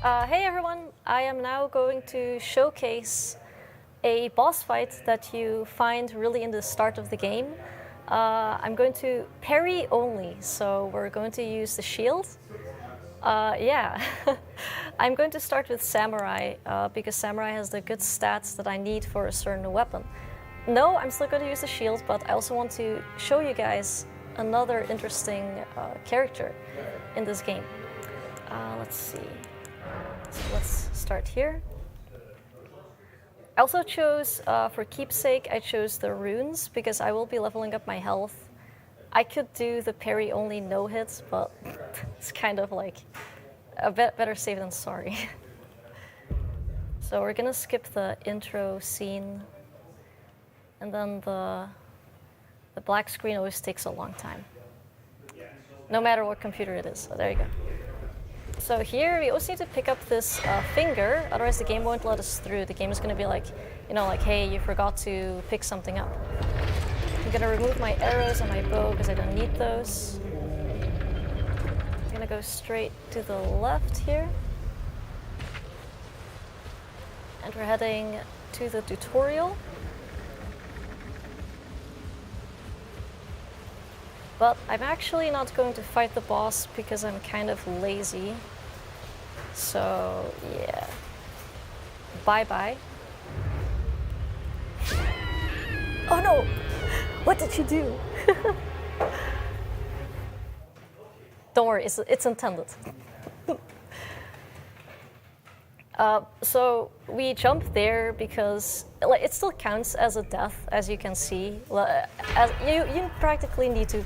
Hey everyone, I am now going to showcase a boss fight that you find really in the start of the game. I'm going to parry only, so we're going to use the shield. Yeah, I'm going to start with Samurai because Samurai has the good stats that I need for a certain weapon. No, I'm still going to use the shield, but I also want to show you guys another interesting character in this game. Let's see. So let's start here. I also chose, for keepsake, I chose the runes because I will be leveling up my health. I could do the parry only no hits, but it's kind of like a bit better safe than sorry. So we're gonna skip the intro scene, and then the black screen always takes a long time, no matter what computer it is. So there you go. So here we also need to pick up this finger, otherwise the game won't let us through. The game is going to be like, you know, like, hey, you forgot to pick something up. I'm going to remove my arrows and my bow because I don't need those. I'm going to go straight to the left here. And we're heading to the tutorial. But I'm actually not going to fight the boss because I'm kind of lazy. So, yeah. Bye-bye. Oh no! What did you do? Don't worry, it's intended. So we jump there because it still counts as a death, as you can see. You practically need to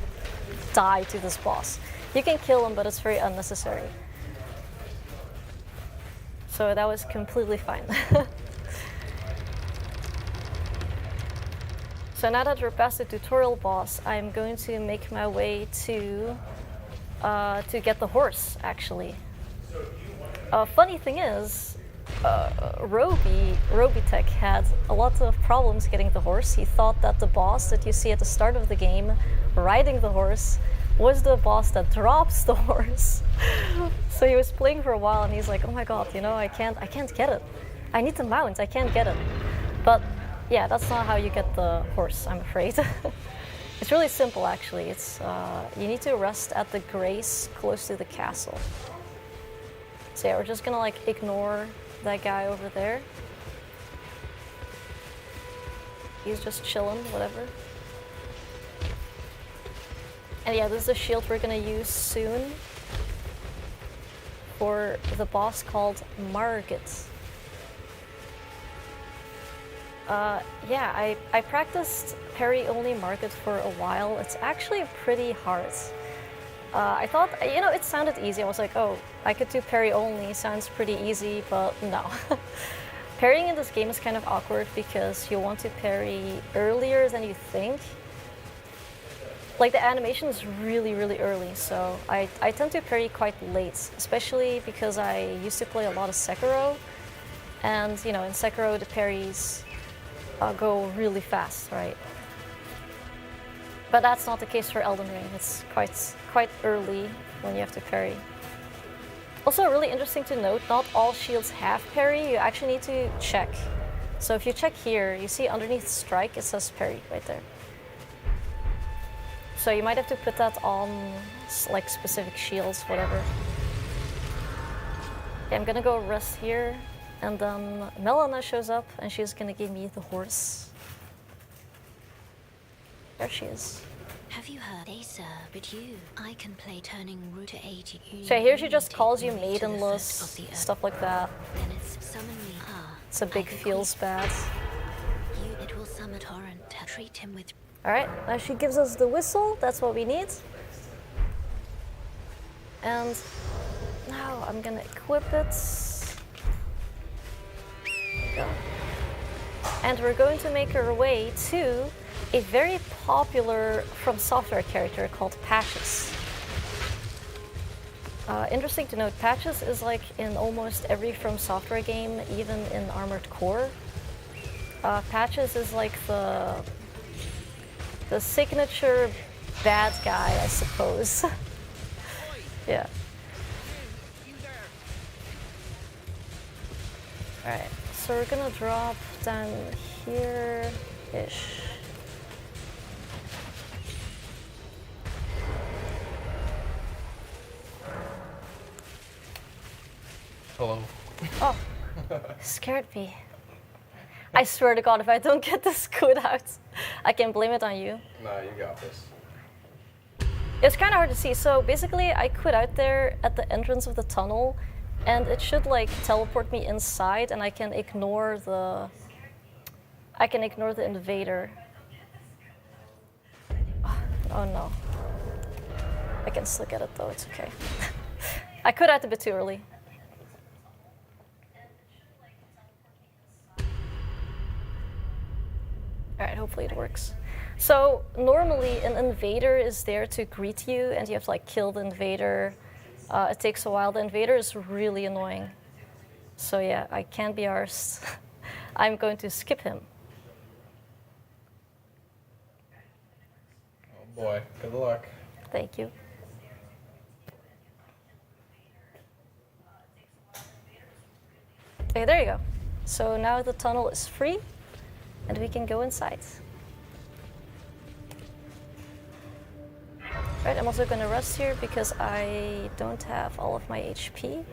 die to this boss. You can kill him, but it's very unnecessary. So that was completely fine. So now that we're past the tutorial boss, I'm going to make my way to get the horse, actually. Funny thing is, Robeytech had a lot of problems getting the horse. He thought that the boss that you see at the start of the game, riding the horse, was the boss that drops the horse. So he was playing for a while and he's like, oh my god, you know, I can't get it. I need to mount, I can't get it. But yeah, that's not how you get the horse, I'm afraid. It's really simple actually. It's you need to rest at the grace close to the castle. So yeah, we're just gonna like ignore that guy over there. He's just chilling, whatever. And yeah, this is the shield we're gonna use soon for the boss called Margit. Yeah, I practiced parry only Margit for a while. It's actually pretty hard. I thought, you know, it sounded easy. I was like, oh, I could do parry only, sounds pretty easy, but no. Parrying in this game is kind of awkward because you want to parry earlier than you think. Like the animation is really, really early, so I tend to parry quite late, especially because I used to play a lot of Sekiro, and you know, in Sekiro the parries go really fast, right? But that's not the case for Elden Ring. It's quite early when you have to parry. Also, really interesting to note, not all shields have parry. You actually need to check. So if you check here, you see underneath strike, it says parry right there. So you might have to put that on like specific shields, whatever. Yeah, I'm gonna go rest here, and then Melana shows up and she's gonna give me the horse. There she is. Have you heard, sir? But I can play turning root to 80. So here she just calls you maidenless, stuff like that. Then it's summon me. It's a big feels bad. It will summon torrent. Treat him with. Alright, now she gives us the whistle, that's what we need. And now I'm gonna equip it. There we go. And we're going to make our way to a very popular From Software character called Pegasus. Interesting to note, Pegasus is like in almost every From Software game, even in Armored Core. Pegasus is like the signature bad guy, I suppose. Yeah. Alright, so we're gonna drop down here-ish. Hello. Oh, scared me. I swear to God, if I don't get this good out, I can blame it on you. Nah, you got this. It's kind of hard to see. So basically, I quit out there at the entrance of the tunnel, and it should like teleport me inside, and I can ignore the invader. Oh no. I can still get it though. It's okay. I quit out a bit too early. Alright, hopefully it works. So normally an invader is there to greet you and you have to like kill the invader. It takes a while. The invader is really annoying. So yeah, I can't be arsed. I'm going to skip him. Oh boy, good luck. Thank you. Okay, there you go. So now the tunnel is free. And we can go inside. Right, I'm also gonna rest here because I don't have all of my HP.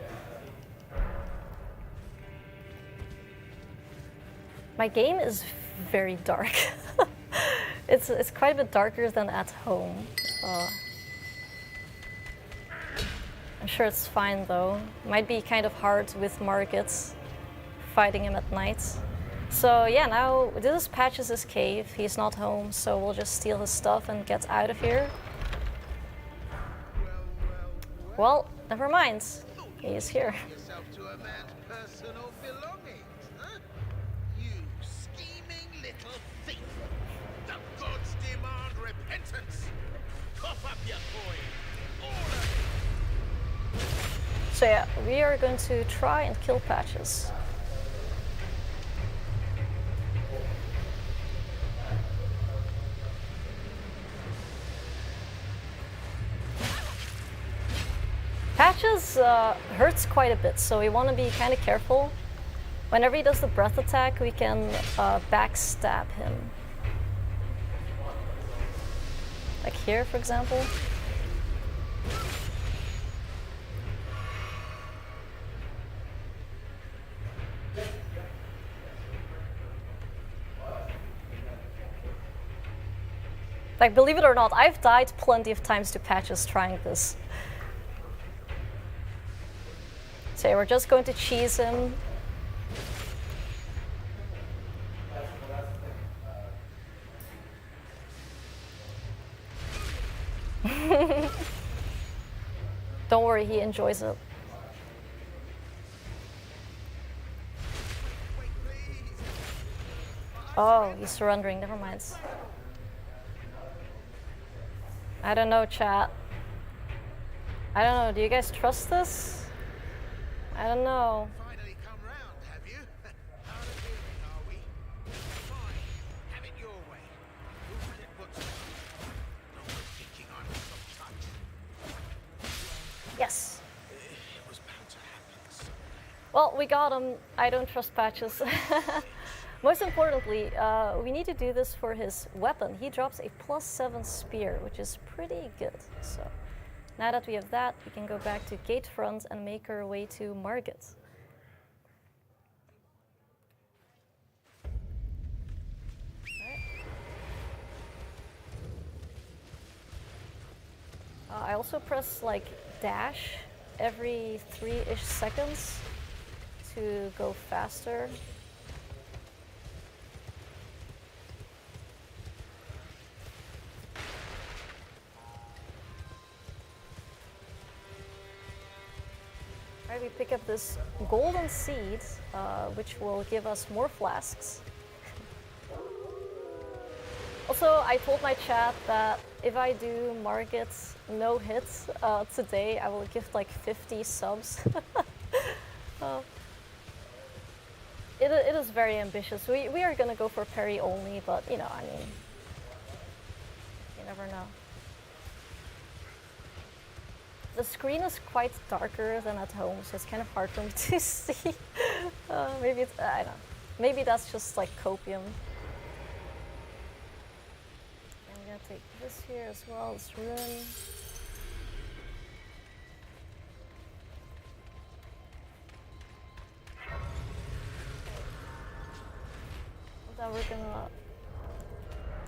My game is very dark. It's quite a bit darker than at home. I'm sure it's fine though. Might be kind of hard with Margit, fighting him at night. So yeah, now this is Patches' cave. He's not home, so we'll just steal his stuff and get out of here. Well, never mind. He is here. Yourself to a man's personal belongings, huh? You scheming little thief! The gods demand repentance. Cough up your coin, all of it. So yeah, we are going to try and kill Patches. Patches hurts quite a bit, so we want to be kind of careful. Whenever he does the breath attack, we can backstab him. Like here, for example. Like, believe it or not, I've died plenty of times to Patches trying this. So we're just going to cheese him. Don't worry, he enjoys it. Oh, he's surrendering, never mind. I don't know, chat. I don't know, do you guys trust this? I don't know. Finally come round, have you? Hard of hearing, are we? Fine, have it your way. Who will it put to? No one thinking I'm some touch. Yes. It was bound to happen someday. Well, we got him. I don't trust Patches. Most importantly, we need to do this for his weapon. He drops a +7 spear, which is pretty good. So now that we have that, we can go back to gate front and make our way to Margit. I also press like dash every 3-ish seconds to go faster. Right, we pick up this golden seed, which will give us more flasks. Also, I told my chat that if I do Margit's no hits today, I will gift like 50 subs. It is very ambitious. We are gonna go for parry only, but you know, I mean, you never know. The screen is quite darker than at home, so it's kind of hard for me to see. Maybe it's, I don't know. Maybe that's just like copium. I'm gonna take this here as well, this rune. Then we're gonna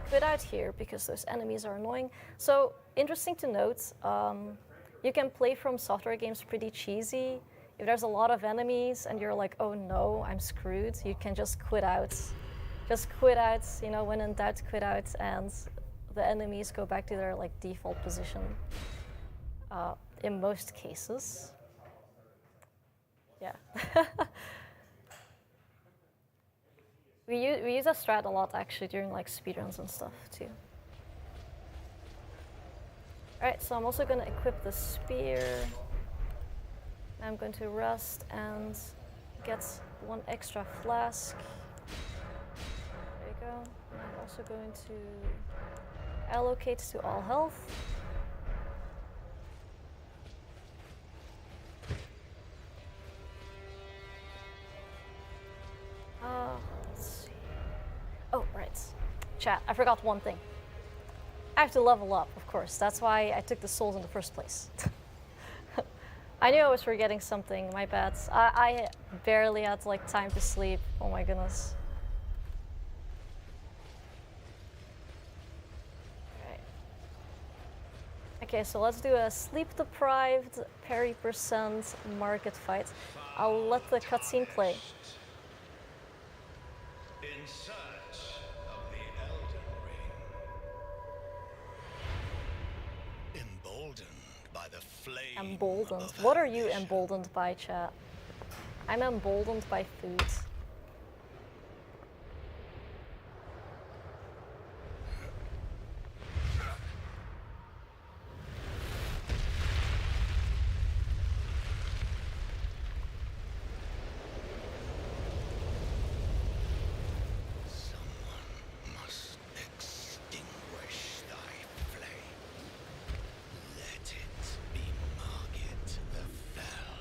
quit out here because those enemies are annoying. So, interesting to note, you can play from software games pretty cheesy. If there's a lot of enemies and you're like, oh no, I'm screwed, you can just quit out. Just quit out, you know, when in doubt, quit out, and the enemies go back to their like default position in most cases. Yeah. We use a strat a lot actually during like speedruns and stuff too. Alright, so I'm also gonna equip the spear. I'm going to rest and get 1 extra flask. There you go. And I'm also going to allocate to all health. Let's see. Oh, right. Chat, I forgot one thing. I have to level up, of course. That's why I took the souls in the first place. I knew I was forgetting something, my bad. I barely had like time to sleep. Oh my goodness. Right. Okay, so let's do a sleep-deprived parry percent market fight. I'll let the cutscene play. In search of the Elden Ring. Emboldened by the flame. Emboldened. of What are you ambition. emboldened by, chat? I'm emboldened by food. Someone must extinguish thy flame. Let it be Margit the Fell.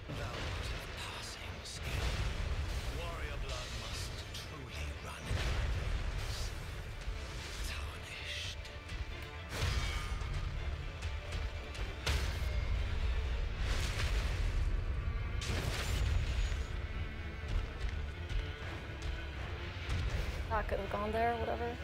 Thou art of passing skill. Warrior blood must truly run in thy veins. Tarnished. I could have gone there, whatever.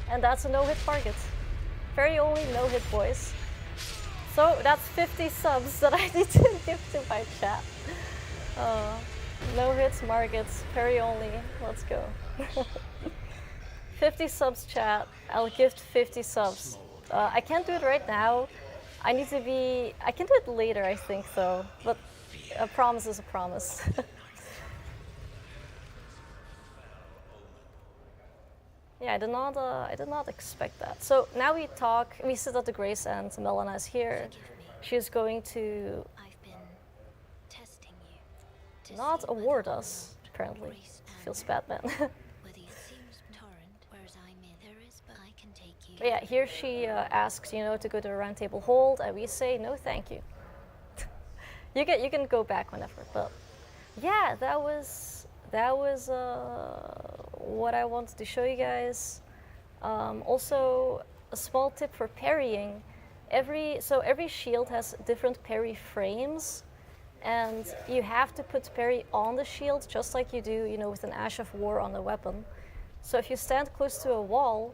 And that's a no-hit target. Very only no-hit, boys. So that's 50 subs that I need to give to my chat. No hits, markets, parry only. Let's go. 50 subs, chat. I'll gift 50 subs. I can't do it right now. I can do it later, I think, though. But a promise is a promise. Yeah, I did not expect that. So now we sit at the Grace and Melana is here. She's going to I've been testing you. To not see whether award you us, apparently. grace and Feels bad, man. whether it seems torrent, whereas I'm in. There is, but I can take you. But yeah, here she asks, to go to a round table hold, and we say no, thank you. You can go back whenever, but yeah, that was what I wanted to show you guys. Also, a small tip for parrying. Every shield has different parry frames, and you have to put parry on the shield just like you do, with an Ash of War on the weapon. So if you stand close to a wall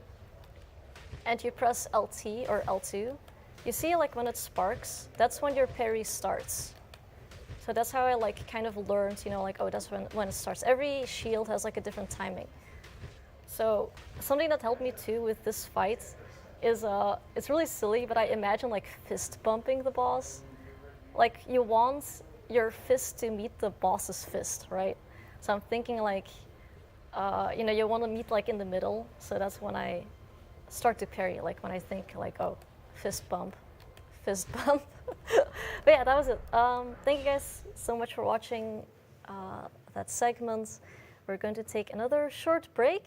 and you press LT or L2, you see like when it sparks, that's when your parry starts. So that's how I kind of learned, that's when it starts. Every shield has like a different timing. So something that helped me too with this fight is, it's really silly, but I imagine like fist bumping the boss. Like you want your fist to meet the boss's fist, right? So I'm thinking like, you want to meet like in the middle. So that's when I start to parry, like when I think like, oh, fist bump. But yeah, that was it. Thank you guys so much for watching that segment. We're going to take another short break.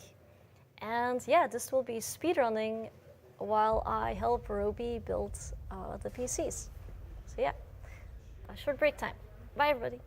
And yeah, this will be speedrunning while I help Robey build the PCs. So yeah, a short break time. Bye everybody.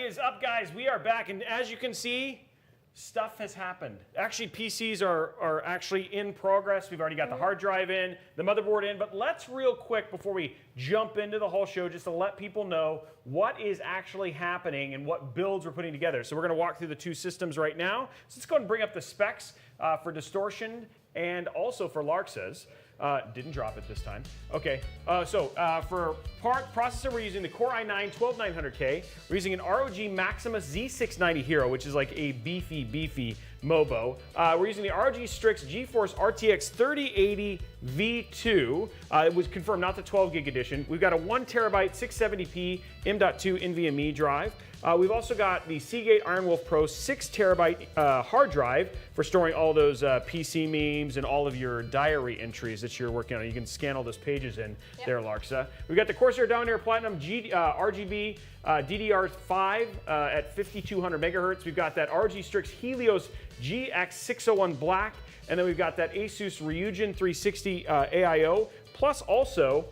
is up, guys? We are back, and as you can see, stuff has happened. Actually, PCs are actually in progress. We've already got the hard drive in, the motherboard in, but let's real quick before we jump into the whole show, just to let people know what is actually happening and what builds we're putting together. So we're going to walk through the two systems right now. So let's go ahead and bring up the specs for Distortion and also for Larxa's. Didn't drop it this time. Okay, for processor, we're using the Core i9-12900K. We're using an ROG Maximus Z690 Hero, which is like a beefy MOBO. We're using the ROG Strix GeForce RTX 3080 V2. It was confirmed, not the 12 gig edition. We've got a 1TB 670p M.2 NVMe drive. We've also got the Seagate Ironwolf Pro 6TB hard drive for storing all those PC memes and all of your diary entries that you're working on. You can scan all those pages in there, Larxa. We've got the Corsair Dominator Platinum RGB DDR5 at 5200 megahertz. We've got that ROG Strix Helios GX601 Black, and then we've got that ASUS ROG 360 AIO, plus also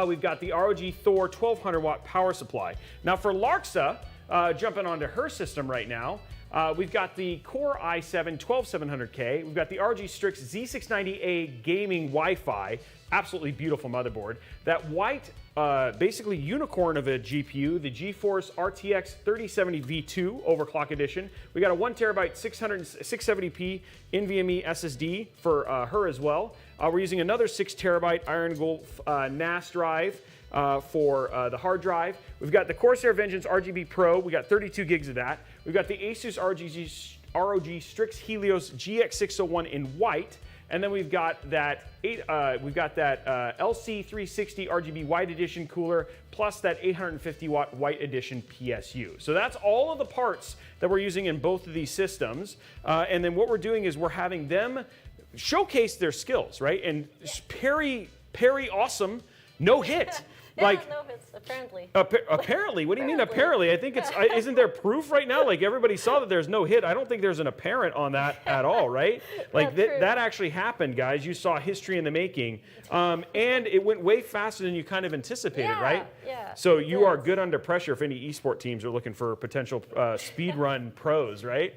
we've got the ROG Thor 1200 watt power supply. Now for Larxa, jumping onto her system right now, we've got the Core i7-12700K. We've got the ROG Strix Z690A gaming Wi-Fi, absolutely beautiful motherboard. That white, basically unicorn of a GPU, the GeForce RTX 3070 V2 overclock edition. We got a 1TB 670p NVMe SSD for her as well. We're using another 6TB Iron Gulf NAS drive for the hard drive. We've got the Corsair Vengeance RGB Pro. We got 32 gigs of that. We've got the ASUS ROG Strix Helios GX601 in white. And then we've got that LC360 RGB White Edition cooler, plus that 850 watt White Edition PSU. So that's all of the parts that we're using in both of these systems. And then what we're doing is we're having them showcase their skills, right? And parry awesome, no hit. No hits, apparently. Apparently? What do you mean apparently? I think it's, isn't there proof right now? Like everybody saw that there's no hit. I don't think there's an apparent on that at all, right? Like that actually happened, guys. You saw history in the making. And it went way faster than you kind of anticipated, right? Yeah. So you are good under pressure if any esport teams are looking for potential speed run pros, right?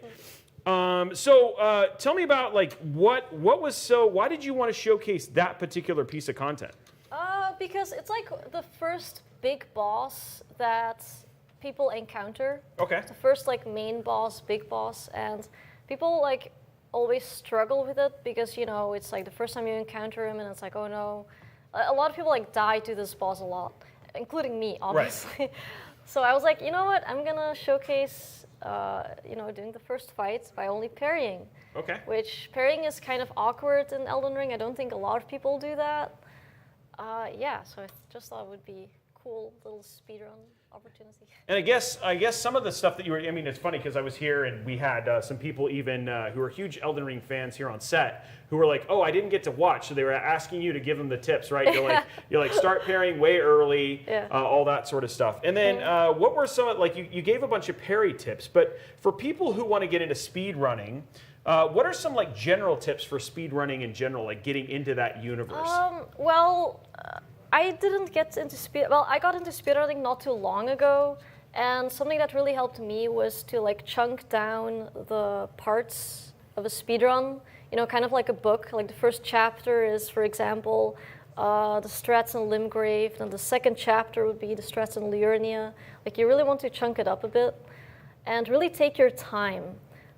Tell me about like what was why did you want to showcase that particular piece of content? Because it's like the first big boss that people encounter. Okay. It's the first like main boss, big boss, and people like always struggle with it because it's like the first time you encounter him and it's like, oh no. A lot of people like die to this boss a lot, including me, obviously. Right. So I was like, you know what? I'm gonna showcase doing the first fight by only parrying. Okay. Which parrying is kind of awkward in Elden Ring. I don't think a lot of people do that. So I just thought it would be cool little speedrun opportunity. And I guess some of the stuff that it's funny because I was here and we had some people even who are huge Elden Ring fans here on set who were like, oh, I didn't get to watch. So they were asking you to give them the tips, right? You're like start pairing way early, all that sort of stuff. And then what were some, like you gave a bunch of parry tips, but for people who want to get into speed running, what are some like general tips for speed running in general, like getting into that universe? I didn't get into I got into speedrunning not too long ago, and something that really helped me was to like chunk down the parts of a speedrun, kind of like a book. Like the first chapter is, for example, the strats in Limgrave, and the second chapter would be the strats in Liurnia. Like you really want to chunk it up a bit and really take your time.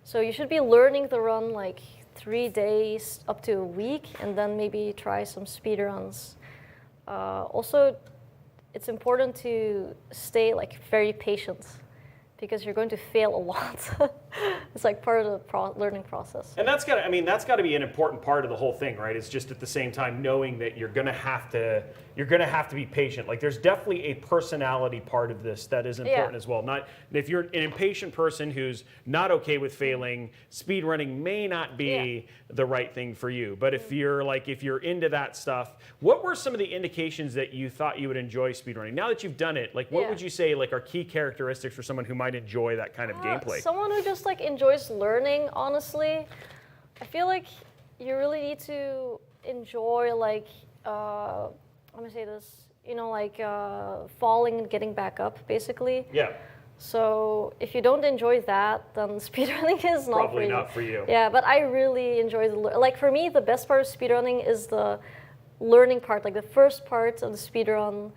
So you should be learning the run like 3 days up to a week, and then maybe try some speedruns. Also, it's important to stay like very patient because you're going to fail a lot. It's like part of the learning process. And that's got to be an important part of the whole thing, right? It's just at the same time knowing that you're gonna have to be patient. Like there's definitely a personality part of this that is important as well. Not if you're an impatient person who's not okay with failing, speedrunning may not be the right thing for you. But if you're into that stuff, what were some of the indications that you thought you would enjoy speedrunning? Now that you've done it, like what would you say like are key characteristics for someone who might enjoy that kind of gameplay? Someone who just like enjoys learning, honestly. I feel like you really need to enjoy like let me say this, falling and getting back up, basically. Yeah. So if you don't enjoy that, then speedrunning is not Probably for you. not for you. Yeah, but I really enjoy like for me, the best part of speedrunning is the learning part, like the first part of the speedrun.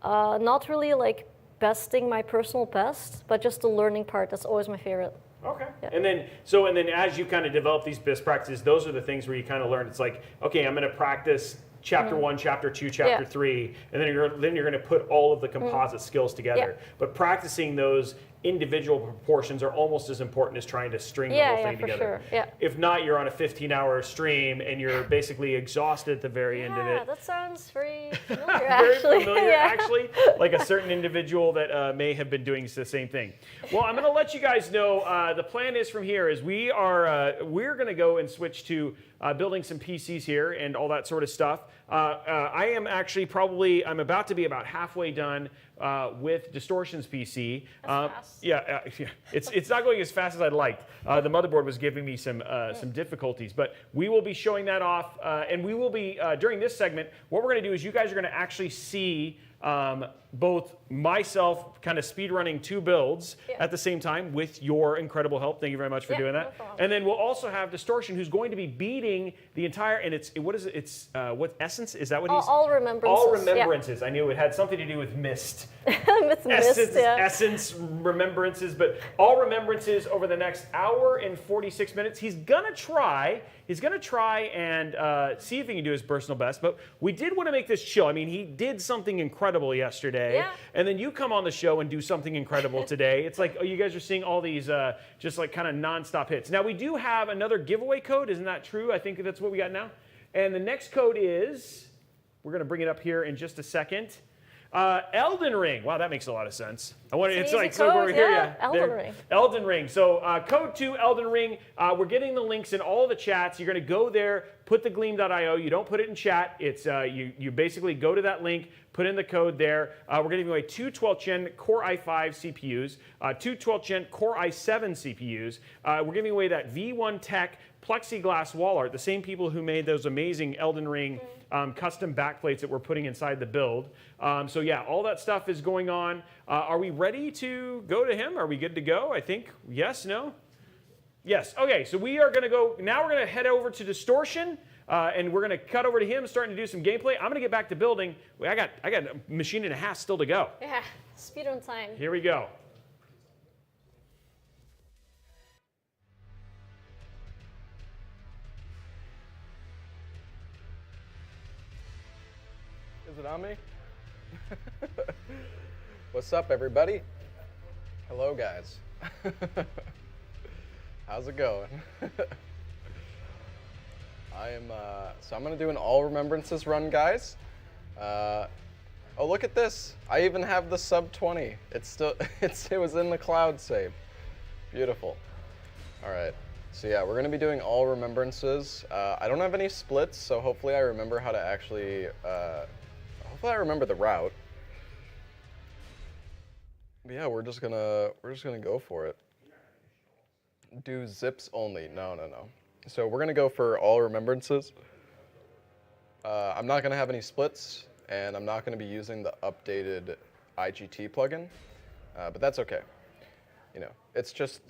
Not really like besting my personal best, but just the learning part. That's always my favorite. Okay. Yeah. And then as you kind of develop these best practices, those are the things where you kind of learn. It's like, okay, I'm going to practice chapter 1, chapter 2, chapter 3, and then you're going to put all of the composite skills together. Yeah. But practicing those individual proportions are almost as important as trying to string the whole thing together. Sure. Yeah. If not, you're on a 15-hour stream and you're basically exhausted at the very end of it. Yeah, that sounds very familiar, Very actually. familiar, Yeah. actually, like a certain individual that may have been doing the same thing. Well, I'm going to let you guys know the plan is from here is we're going to go and switch to building some PCs here and all that sort of stuff. I am actually I'm about to be about halfway done with Distortion's PC. That's fast. Yeah, it's not going as fast as I'd liked. The motherboard was giving me some difficulties, but we will be showing that off, and we will be during this segment. What we're going to do is you guys are going to actually see both myself kind of speedrunning 2 builds at the same time with your incredible help. Thank you very much for doing that. No problem. And then we'll also have Distortion, who's going to be beating the entire, and what is it? It's what Essence? Is that what he's? All remembrances. All remembrances. I knew it had something to do with Mist. With Mist, Essence remembrances, but all remembrances over the next hour and 46 minutes. He's gonna try and see if he can do his personal best. But we did want to make this chill. I mean, he did something incredible yesterday, and then you come on the show and do something incredible today. It's like, oh, you guys are seeing all these just like kind of nonstop hits. Now we do have another giveaway code. Isn't that true? I think that's what we got now. And the next code is, we're gonna bring it up here in just a second. Elden Ring. Wow, that makes a lot of sense. It's like so over here, yeah. Elden Ring. Elden Ring. So code 2 Elden Ring. We're getting the links in all the chats. You're going to go there, put the gleam.io. You don't put it in chat. It's you basically go to that link, put in the code there. We're giving away 2 12th Gen Core i5 CPUs, 2 12th Gen Core i7 CPUs. We're giving away that V1 Tech plexiglass wall art, the same people who made those amazing Elden Ring custom backplates that we're putting inside the build. So yeah, all that stuff is going on. Are we ready to go to him? Are we good to go? I think yes, no? Yes, okay, so we are gonna go, now we're gonna head over to Distortion, and we're gonna cut over to him, starting to do some gameplay. I'm gonna get back to building. I got a machine and a half still to go. Yeah, speedrun time. Here we go. Is it on me? What's up, everybody? Hello, guys. How's it going? So I'm gonna do an all remembrances run, guys. Oh, look at this. I even have the sub 20. It was in the cloud save. Beautiful. All right. So yeah, we're gonna be doing all remembrances. I don't have any splits, so hopefully I remember how to actually, hopefully I remember the route. But yeah, we're just gonna go for it. Do zips only. No. So we're gonna go for all remembrances. I'm not gonna have any splits, and I'm not gonna be using the updated IGT plugin, but that's okay. You know, it's just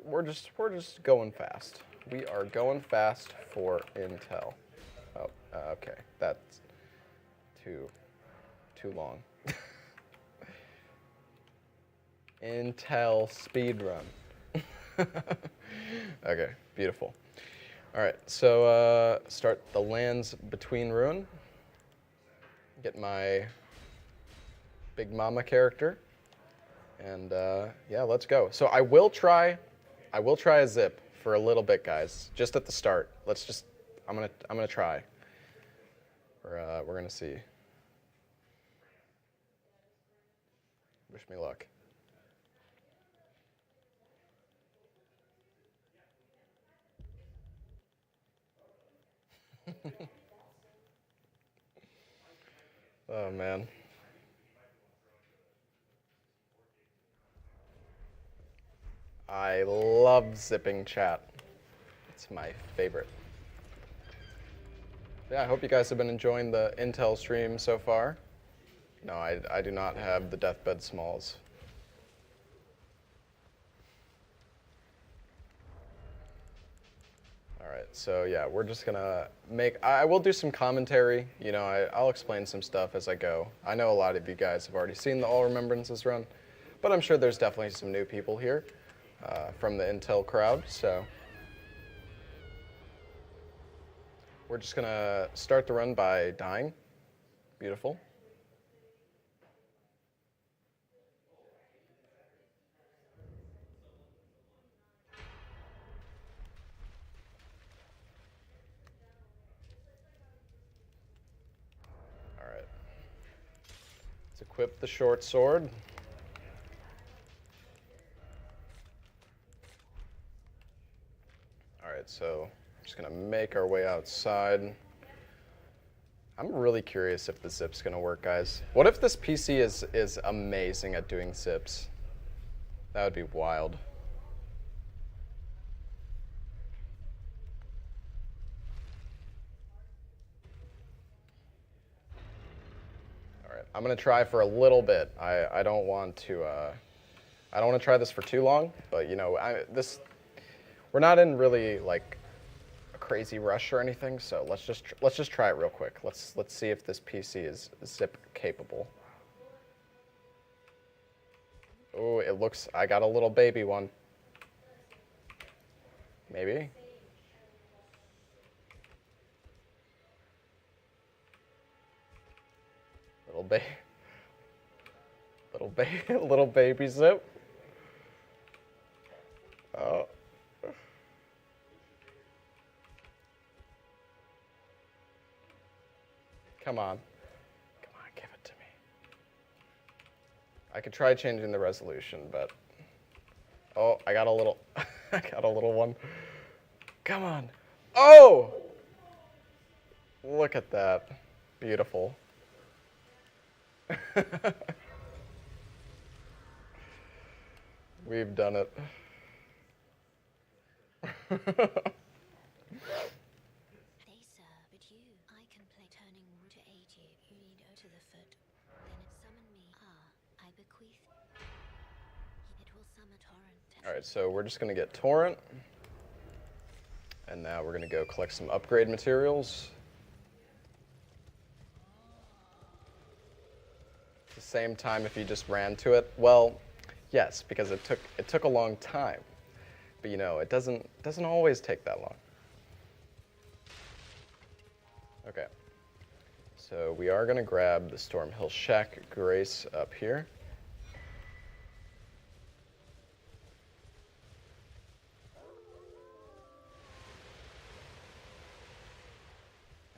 we're just going fast. We are going fast for Intel. Oh, okay, that's too long. Intel speedrun. Okay, beautiful. All right, so start the lands between ruin. Get my big mama character, and yeah, let's go. So I will try a zip for a little bit, guys, just at the start. I'm gonna try. We're gonna see. Wish me luck. Oh man. I love zipping chat. It's my favorite. Yeah, I hope you guys have been enjoying the Intel stream so far. No, I do not have the deathbed smalls. Alright, so yeah, we're just gonna I will do some commentary, you know, I'll explain some stuff as I go. I know a lot of you guys have already seen the All Remembrances run, but I'm sure there's definitely some new people here from the Intel crowd, so. We're just gonna start the run by dying. Beautiful. All right. Let's equip the short sword. All right, so just gonna make our way outside. I'm really curious if the zip's gonna work, guys. What if this PC is amazing at doing zips? That would be wild. All right, I'm gonna try for a little bit. I don't want to try this for too long, but you know, we're not in really like a crazy rush or anything, so let's just try it real quick. Let's see if this PC is zip capable. Oh, it looks, I got a little baby one. Maybe. Little baby zip. Oh. Come on. Come on, give it to me. I could try changing the resolution, but oh, I got a little I got a little one. Come on. Oh! Look at that. Beautiful. We've done it. They sir, but you. I can play turning root to aid you. You need O to the foot. Then it summon me. I bequeath. It will summon torrent. Alright, so we're just gonna get torrent. And now we're gonna go collect some upgrade materials. At the same time if you just ran to it, well, yes, because it took a long time. But you know, it doesn't always take that long. Okay. So we are gonna grab the Stormhill Shack Grace up here.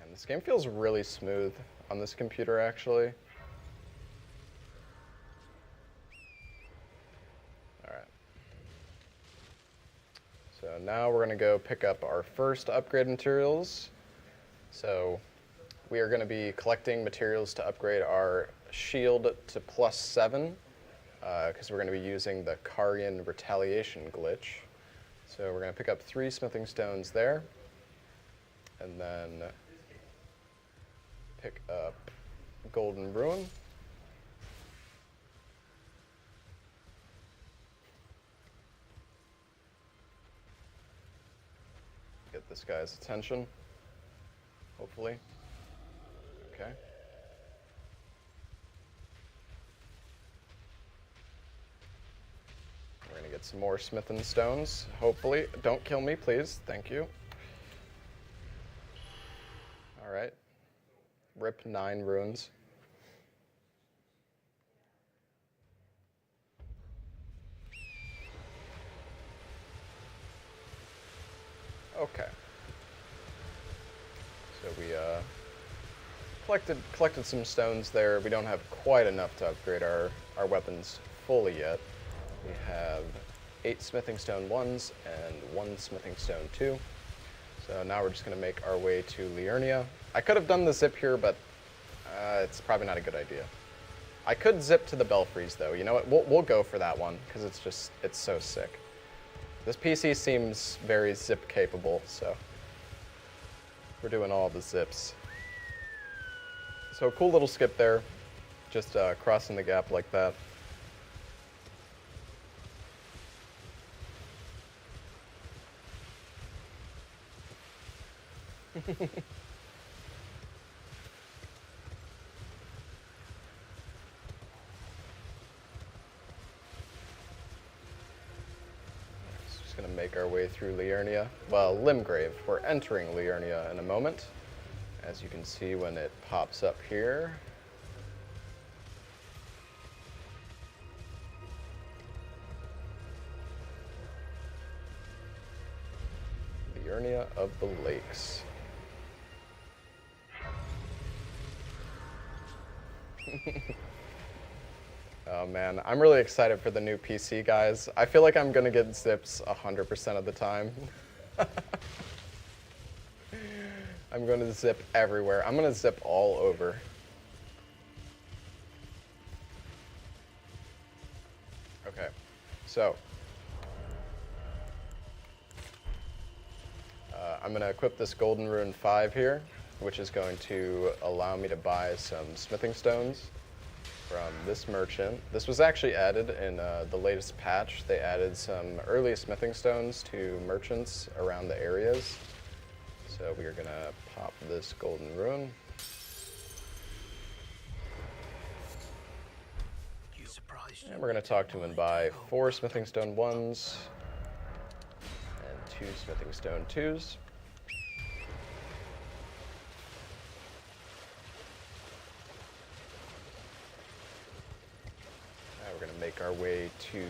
And this game feels really smooth on this computer actually. So now we're going to go pick up our first upgrade materials. So we are going to be collecting materials to upgrade our shield to +7 because we're going to be using the Carian Retaliation glitch. So we're going to pick up 3 smithing stones there and then pick up Golden Ruin. Get this guy's attention, hopefully. Okay. We're gonna get some more smithing stones, hopefully. Don't kill me, please. Thank you. All right. Rip 9 runes. Okay. So we collected some stones there. We don't have quite enough to upgrade our weapons fully yet. We have 8 smithing stone 1s and 1 smithing stone 2. So now we're just going to make our way to Liurnia. I could have done the zip here, but it's probably not a good idea. I could zip to the belfries though. You know what? We'll go for that one because it's so sick. This PC seems very zip capable, so we're doing all the zips. So cool little skip there, just crossing the gap like that. Just gonna make our way through Liurnia. Well, Limgrave. We're entering Liurnia in a moment. As you can see when it pops up here. Liurnia of the Lakes. Oh man, I'm really excited for the new PC, guys. I feel like I'm gonna get zips 100% of the time. I'm gonna zip everywhere. I'm gonna zip all over. Okay, so. I'm gonna equip this Golden Rune 5 here, which is going to allow me to buy some smithing stones from this merchant. This was actually added in the latest patch. They added some early smithing stones to merchants around the areas. So we are gonna pop this Golden Rune. And we're gonna talk to him and buy 4 smithing stone 1s and 2 smithing stone 2s. We're going to make our way to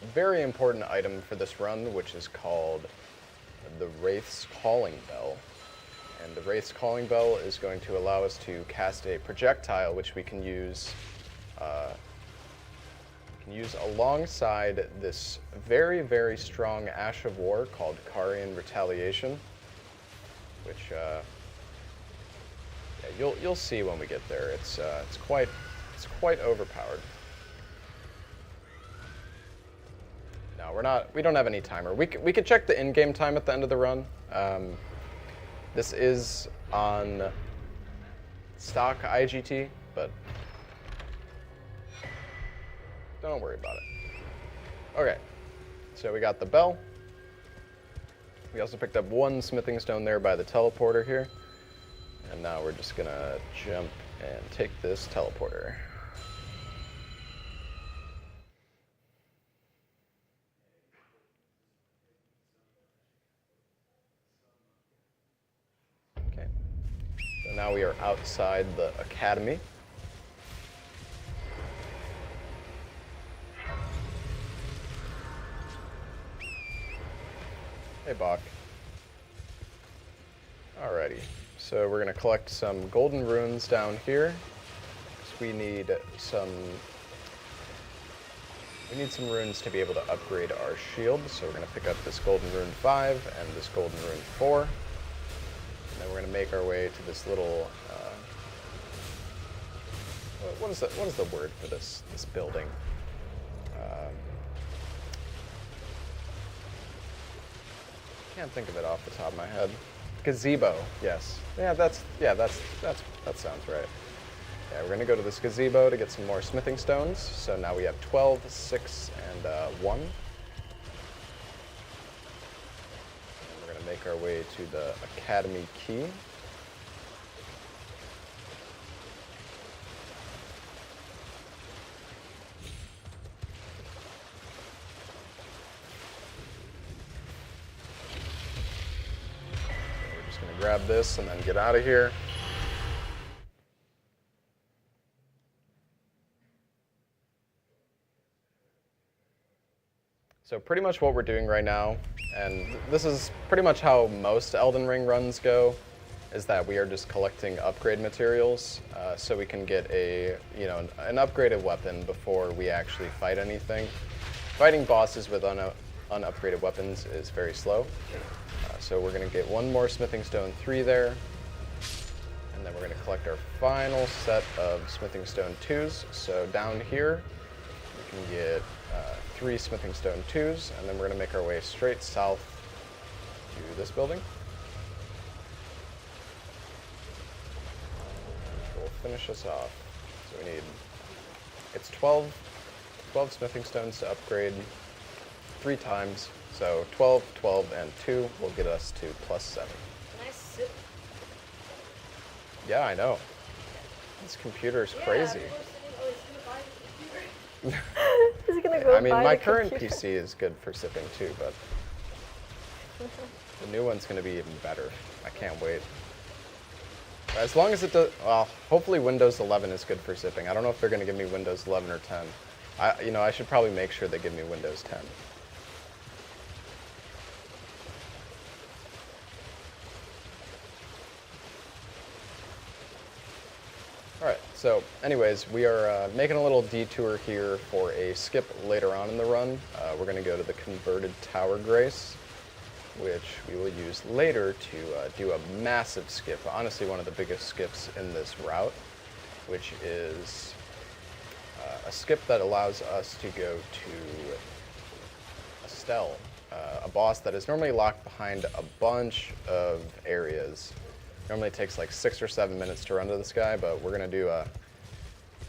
a very important item for this run, which is called the Wraith's Calling Bell. And the Wraith's Calling Bell is going to allow us to cast a projectile, which we can use alongside this very, very strong Ash of War called Carian Retaliation, which yeah, you'll see when we get there. It's quite overpowered. No, we don't have any timer. We could check the in-game time at the end of the run. This is on stock IGT, but don't worry about it. Okay, so we got the bell. We also picked up 1 smithing stone there by the teleporter here. And now we're just gonna jump and take this teleporter. Okay, so now we are outside the academy. Hey, Bach. Alrighty, so we're gonna collect some golden runes down here. We need some runes to be able to upgrade our shield. So we're gonna pick up this golden rune 5 and this golden rune 4. And then we're gonna make our way to this little, what is the word for this building? Can't think of it off the top of my head. Gazebo, yes. That sounds right. Yeah, we're gonna go to this gazebo to get some more smithing stones. So now we have 12, 6, and 1. And we're gonna make our way to the academy key. Grab this and then get out of here. So pretty much what we're doing right now, and this is pretty much how most Elden Ring runs go, is that we are just collecting upgrade materials so we can get an upgraded weapon before we actually fight anything. Fighting bosses with unupgraded weapons is very slow. So we're going to get 1 more smithing stone 3 there, and then we're going to collect our final set of smithing stone 2s. So down here we can get 3 smithing stone 2s, and then we're going to make our way straight south to this building. Which will finish us off. So we need, it's 12 smithing stones to upgrade 3 times. So 12, 12, and 2 will get us to +7. Nice sip. Yeah, I know. This computer's crazy. He's gonna go I mean, buy my the current computer. PC is good for sipping too, but the new one's gonna be even better. I can't wait. As long as it does, well, hopefully Windows 11 is good for zipping. I don't know if they're gonna give me Windows 11 or 10. I should probably make sure they give me Windows 10. Alright, so anyways, we are making a little detour here for a skip later on in the run. We're going to go to the converted Tower Grace, which we will use later to do a massive skip, honestly one of the biggest skips in this route, which is a skip that allows us to go to Estelle, a boss that is normally locked behind a bunch of areas. Normally it takes like 6 or 7 minutes to run to this guy, but we're gonna do a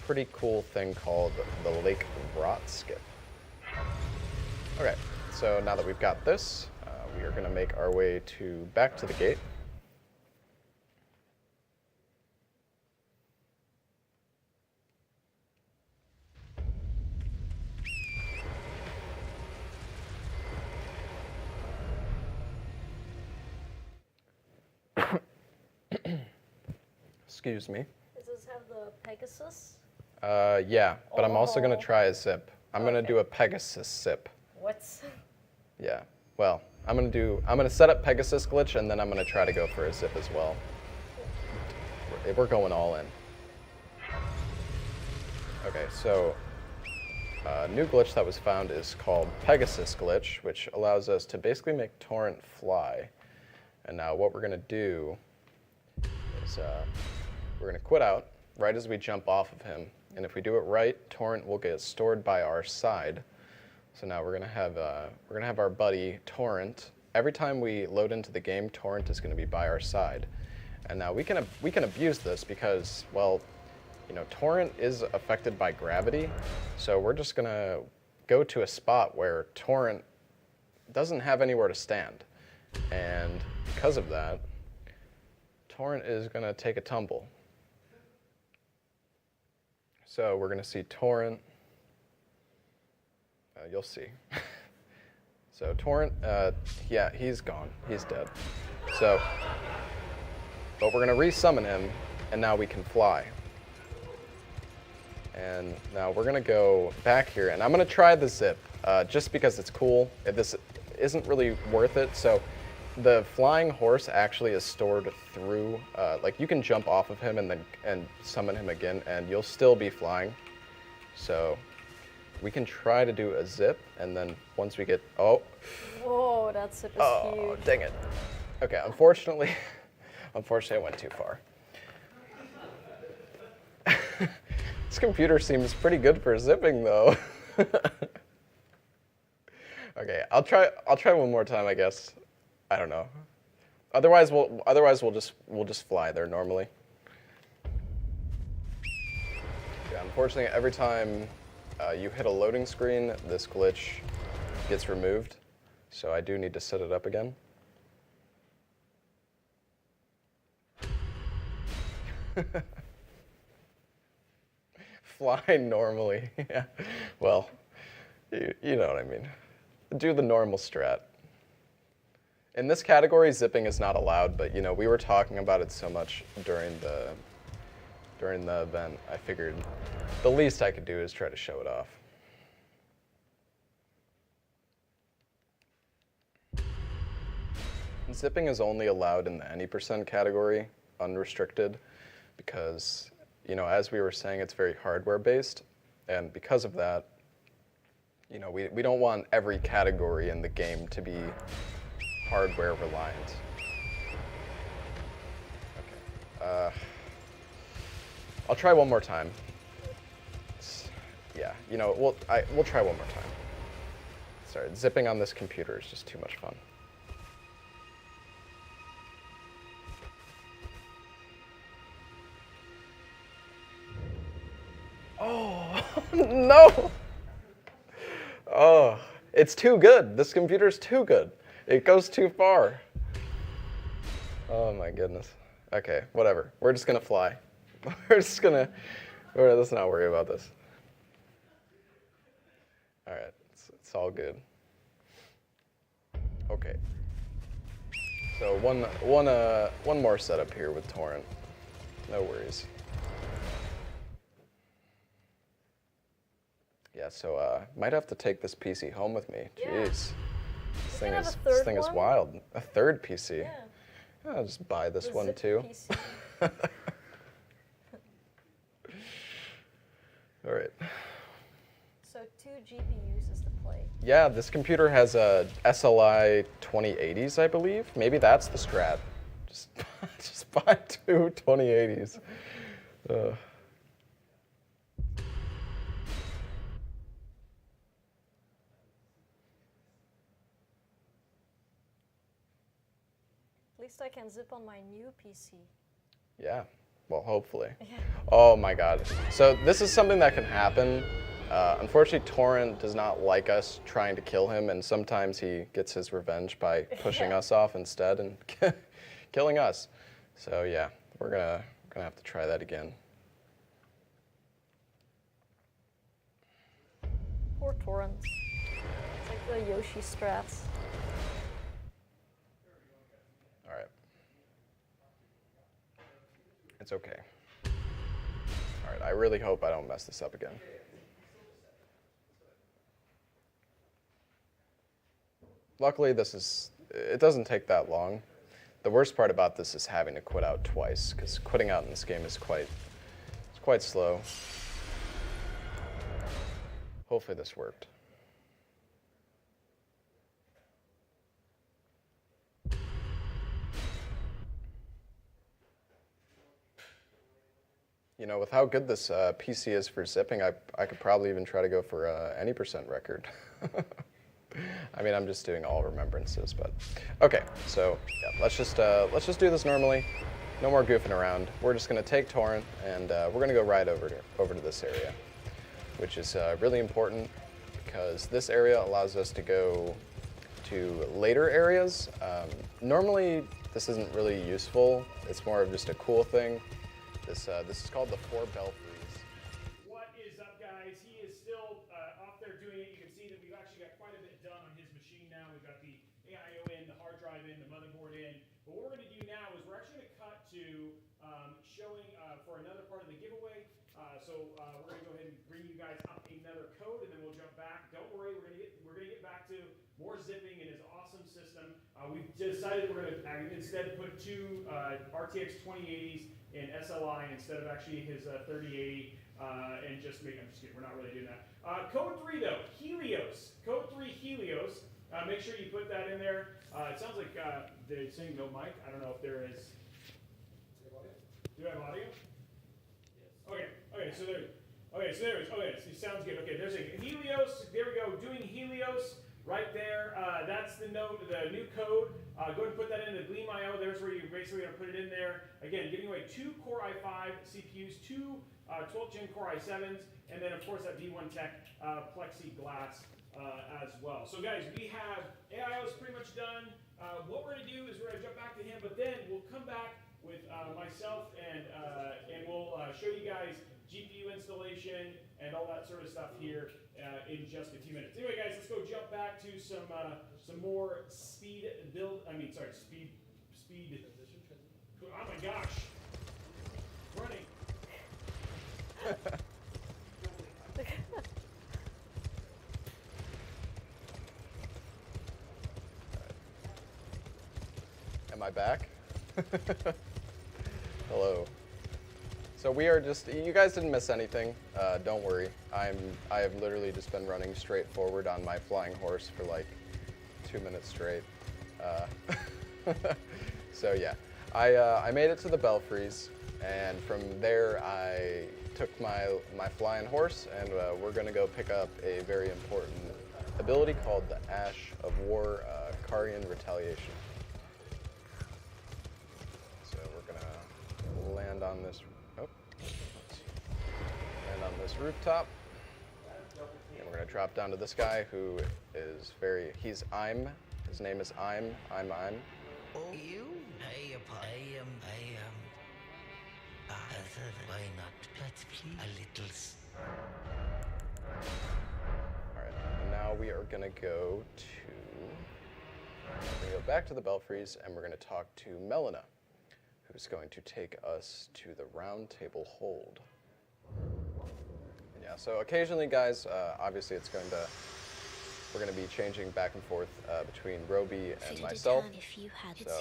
pretty cool thing called the Lake Rot skip. Okay, so now that we've got this, we are gonna make our way back to the gate. Excuse me. Does this have the Pegasus? Yeah, but I'm also gonna Oh. try a zip. I'm gonna Okay. do a Pegasus zip. What? Yeah. Well, I'm gonna set up Pegasus Glitch and then I'm gonna try to go for a zip as well. We're going all in. Okay, so new glitch that was found is called Pegasus Glitch, which allows us to basically make Torrent fly. And now what we're gonna do is we're gonna quit out right as we jump off of him. And if we do it right, Torrent will get stored by our side. So now we're gonna have our buddy Torrent. Every time we load into the game, Torrent is gonna be by our side. And now we can abuse this because, well, Torrent is affected by gravity. So we're just gonna go to a spot where Torrent doesn't have anywhere to stand. And because of that, Torrent is gonna take a tumble. So we're gonna see Torrent. You'll see. So Torrent, yeah, he's gone. He's dead. So, but we're gonna resummon him, and now we can fly. And now we're gonna go back here, and I'm gonna try the zip, just because it's cool. This isn't really worth it. So, the flying horse actually is stored through. Like you can jump off of him and summon him again, and you'll still be flying. So. We can try to do a zip, and then once we get, Whoa, that zip is huge. Dang it. Okay, unfortunately I went too far. This computer seems pretty good for zipping, though. Okay, I'll try one more time, I guess. I don't know. Otherwise we'll just fly there normally. Yeah, unfortunately, every time you hit a loading screen, this glitch gets removed, so I do need to set it up again. Fly normally, yeah. Well, you know what I mean. Do the normal strat. In this category, zipping is not allowed, but we were talking about it so much during the event, I figured the least I could do is try to show it off. Zipping is only allowed in the any % category, unrestricted, because, as we were saying, it's very hardware based, and because of that, we don't want every category in the game to be hardware reliant. Okay. I'll try one more time. Yeah, we'll try one more time. Sorry, zipping on this computer is just too much fun. Oh, no! Oh, it's too good. This computer's too good. It goes too far. Oh my goodness. Okay, whatever. We're just gonna fly. Let's not worry about this. All right, it's all good. Okay. So one more setup here with Torrent. No worries. Yeah, so might have to take this PC home with me. Yeah. Jeez. This third thing is one? wild. A third PC. Yeah. I'll just buy this The one zip too. PC. All right. So 2 GPUs is the play. Yeah, this computer has a SLI 2080s, I believe. Maybe that's the strat. Just buy 2 2080s. At least I can zip on my new PC. Yeah, well, hopefully. Oh my God. So this is something that can happen. Unfortunately, Torrent does not like us trying to kill him, and sometimes he gets his revenge by pushing us off instead and killing us. So yeah, we're gonna have to try that again. Poor Torrent. It's like the Yoshi strats. All right. It's okay. All right, I really hope I don't mess this up again. Luckily, it doesn't take that long. The worst part about this is having to quit out twice, because quitting out in this game is quite slow. Hopefully this worked. You know, with how good this PC is for zipping, I could probably even try to go for any % record. I mean, I'm just doing all remembrances, but okay. So yeah, let's just do this normally. No more goofing around. We're just gonna take Torrent and we're gonna go right over to this area, which is really important because this area allows us to go to later areas. Normally, this isn't really useful. It's more of just a cool thing. This is called the 4 Belfries. What is up, guys? He is still off there doing it. You can see that we've actually got quite a bit done on his machine now. We've got the AIO in, the hard drive in, the motherboard in. But what we're going to do now is we're actually going to cut to showing for another part of the giveaway. So we're going to go ahead and bring you guys up another code, and then we'll jump back. Don't worry, we're going to get back to more zipping in his awesome system. We've decided we're going to instead put 2 RTX 2080s in SLI instead of actually his 3080, and I'm just kidding, we're not really doing that. Code 3 though, Helios. Code 3 Helios. Make sure you put that in there. It sounds like they're saying no mic. I don't know if there is. Do you have audio? Yes. Okay, so there is. Okay, so it sounds good. Okay, there's a Helios. There we go. Doing Helios. Right there, that's the new code. Go ahead and put that in the Gleam IO. There's where you're basically going to put it in there. Again, giving away 2 Core i5 CPUs, 2 12th Gen Core i7s, and then of course that V1 Tech plexiglass as well. So guys, we have AIO's pretty much done. What we're going to do is we're going to jump back to him, but then we'll come back with myself and we'll show you guys GPU installation and all that sort of stuff here in just a few minutes. Anyway, guys, let's go jump back to some more speed build. Speed. Oh my gosh, running. Am I back? Hello. So we are just, you guys didn't miss anything. Don't worry. I have literally just been running straight forward on my flying horse for like 2 minutes straight. So yeah, I made it to the Belfries, and from there I took my flying horse, and we're gonna go pick up a very important ability called the Ash of War, Karian Retaliation. So we're gonna land on this. And on this rooftop, and we're gonna drop down to this guy who is his name is I'm. Oh, you? Why not? Let's please. A little. Alright, and now we are gonna go back to the Belfries, and we're gonna talk to Melina, who's going to take us to the Round Table Hold. Yeah, so occasionally, guys, obviously we're going to be changing back and forth between Roby and myself. So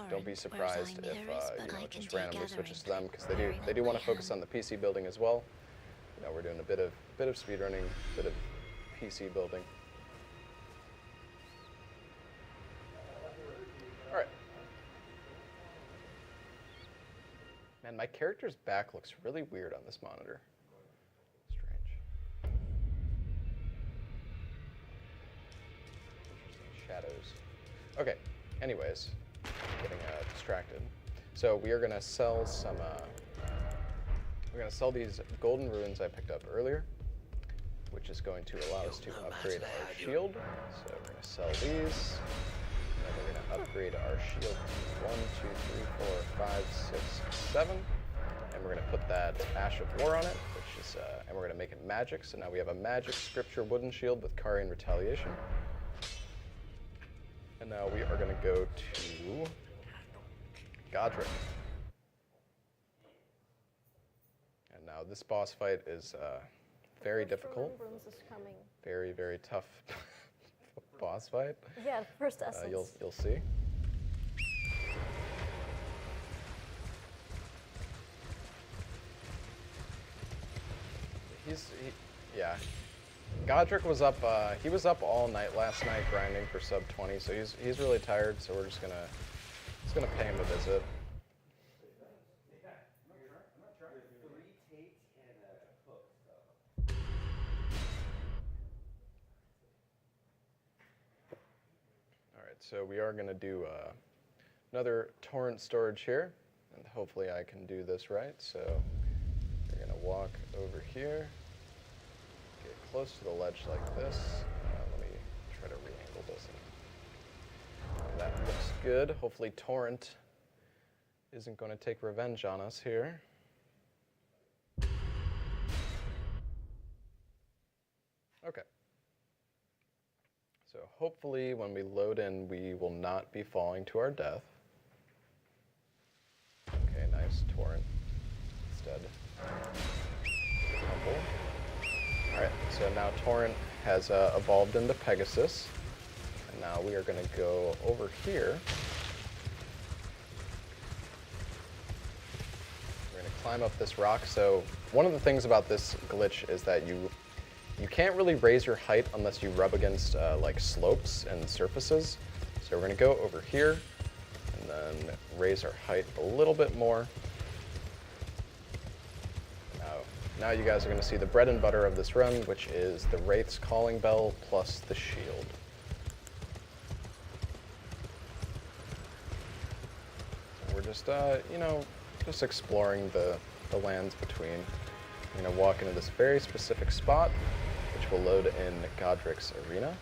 don't be surprised if it just randomly switches to them, because they do want to focus on the PC building as well. You know, we're doing a bit of speedrunning, a bit of PC building. All right. Man, my character's back looks really weird on this monitor. Shadows. Okay, anyways, getting distracted. So we are gonna sell some, we're gonna sell these golden runes I picked up earlier, which is going to allow us to upgrade our shield. So we're gonna sell these, and then we're gonna upgrade our shield to 1, 2, 3, 4, 5, 6, 7. And we're gonna put that Ash of War on it, which is, and we're gonna make it magic. So now we have a magic scripture wooden shield with Karian Retaliation. And now we are going to go to Godric. And now this boss fight is very difficult. Very, very tough boss fight. Yeah, first essence. You'll see. Yeah. Godric was up. He was up all night last night grinding for sub 20, so he's really tired. So we're just gonna pay him a visit. All right, so we are gonna do another torrent storage here, and hopefully I can do this right. So we're gonna walk over here. Close to the ledge like this. Let me try to re-angle this. That looks good. Hopefully Torrent isn't going to take revenge on us here. Okay. So hopefully when we load in, we will not be falling to our death. Okay, nice. Torrent instead. Tumble. Alright, so now Torrent has evolved into Pegasus, and now we are going to go over here. We're going to climb up this rock. So one of the things about this glitch is that you can't really raise your height unless you rub against like slopes and surfaces. So we're going to go over here and then raise our height a little bit more. Now you guys are going to see the bread and butter of this run, which is the Wraith's Calling Bell plus the shield. So we're just, you know, just exploring the lands between. We're going to walk into this very specific spot, which will load in Godric's arena.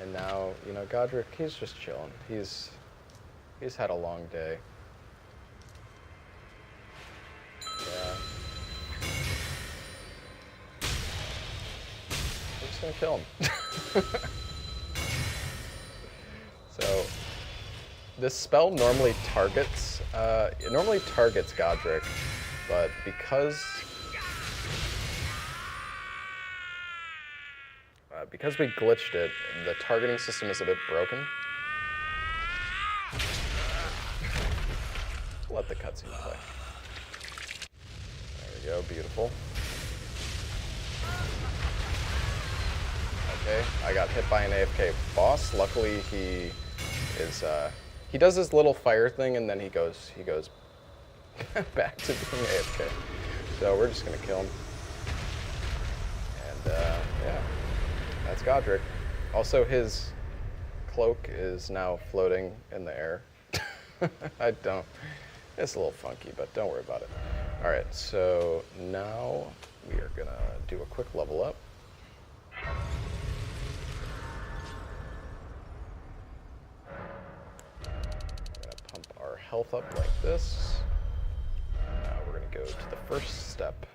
And now, you know, Godric, he's just chilling. He's had a long day. Yeah. We're just gonna kill him. So this spell normally targets Godric, but because we glitched it, the targeting system is a bit broken. Let the cutscene play. There we go, beautiful. Okay, I got hit by an AFK boss. Luckily, he does his little fire thing, and then he goes back to being AFK. So we're just gonna kill him. And yeah, that's Godric. Also, his cloak is now floating in the air. It's a little funky, but don't worry about it. All right, so now we are gonna do a quick level up. health up like this. Now we're going to go to the first step.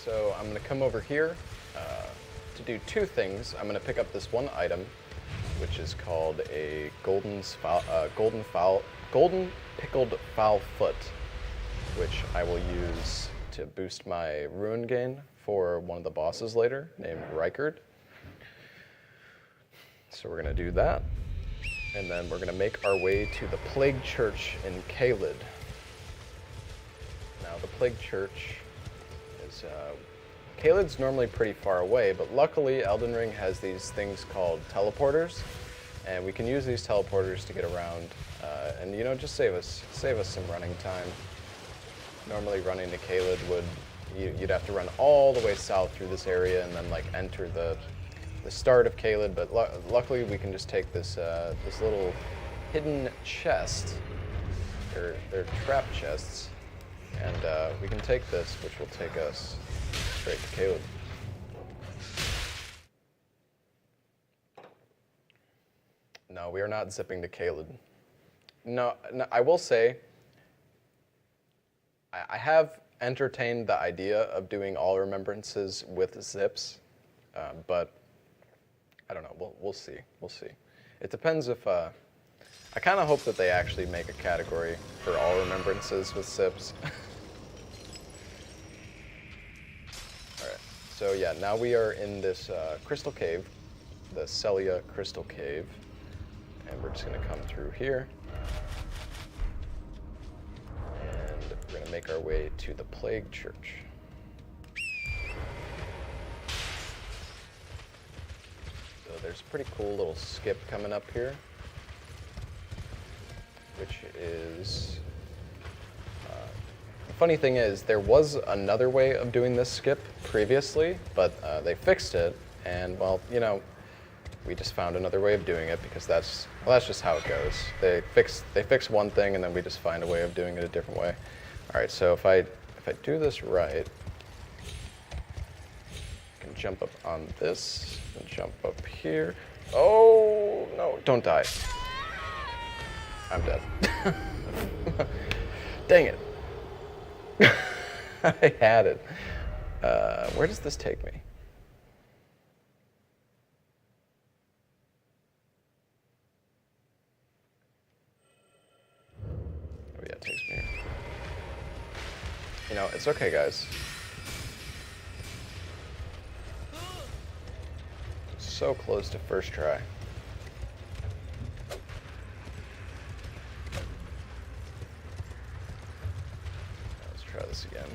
So I'm going to come over here to do two things. I'm going to pick up this one item, which is called a golden pickled foul foot, which I will use to boost my ruin gain for one of the bosses later, named Rykard. So we're going to do that, and then we're going to make our way to the Plague Church in Caelid. Now the Plague Church is Caelid's normally pretty far away, but luckily Elden Ring has these things called teleporters, and we can use these teleporters to get around, and you know, just save us some running time. Normally running to Caelid you'd have to run all the way south through this area and then like enter the start of Caelid, but luckily we can just take this this little hidden chest. They're trap chests, and we can take this, which will take us straight to Caelid. No, we are not zipping to Caelid. No, I will say, I have entertained the idea of doing all remembrances with zips, but I don't know. We'll see. We'll see. It depends if. I kind of hope that they actually make a category for all remembrances with zips. All right. So yeah, now we are in this crystal cave, the Celia Crystal Cave, and we're just gonna come through here. We're going to make our way to the Plague Church. So there's a pretty cool little skip coming up here, which is... the funny thing is, there was another way of doing this skip previously, but they fixed it, and well, you know, we just found another way of doing it because that's just how it goes. They fix one thing, and then we just find a way of doing it a different way. All right, so if I do this right, I can jump up on this and jump up here. Oh, no, don't die. I'm dead. Dang it. I had it. Where does this take me? Oh yeah, it takes me here. You know, it's okay, guys. So close to first try. Let's try this again.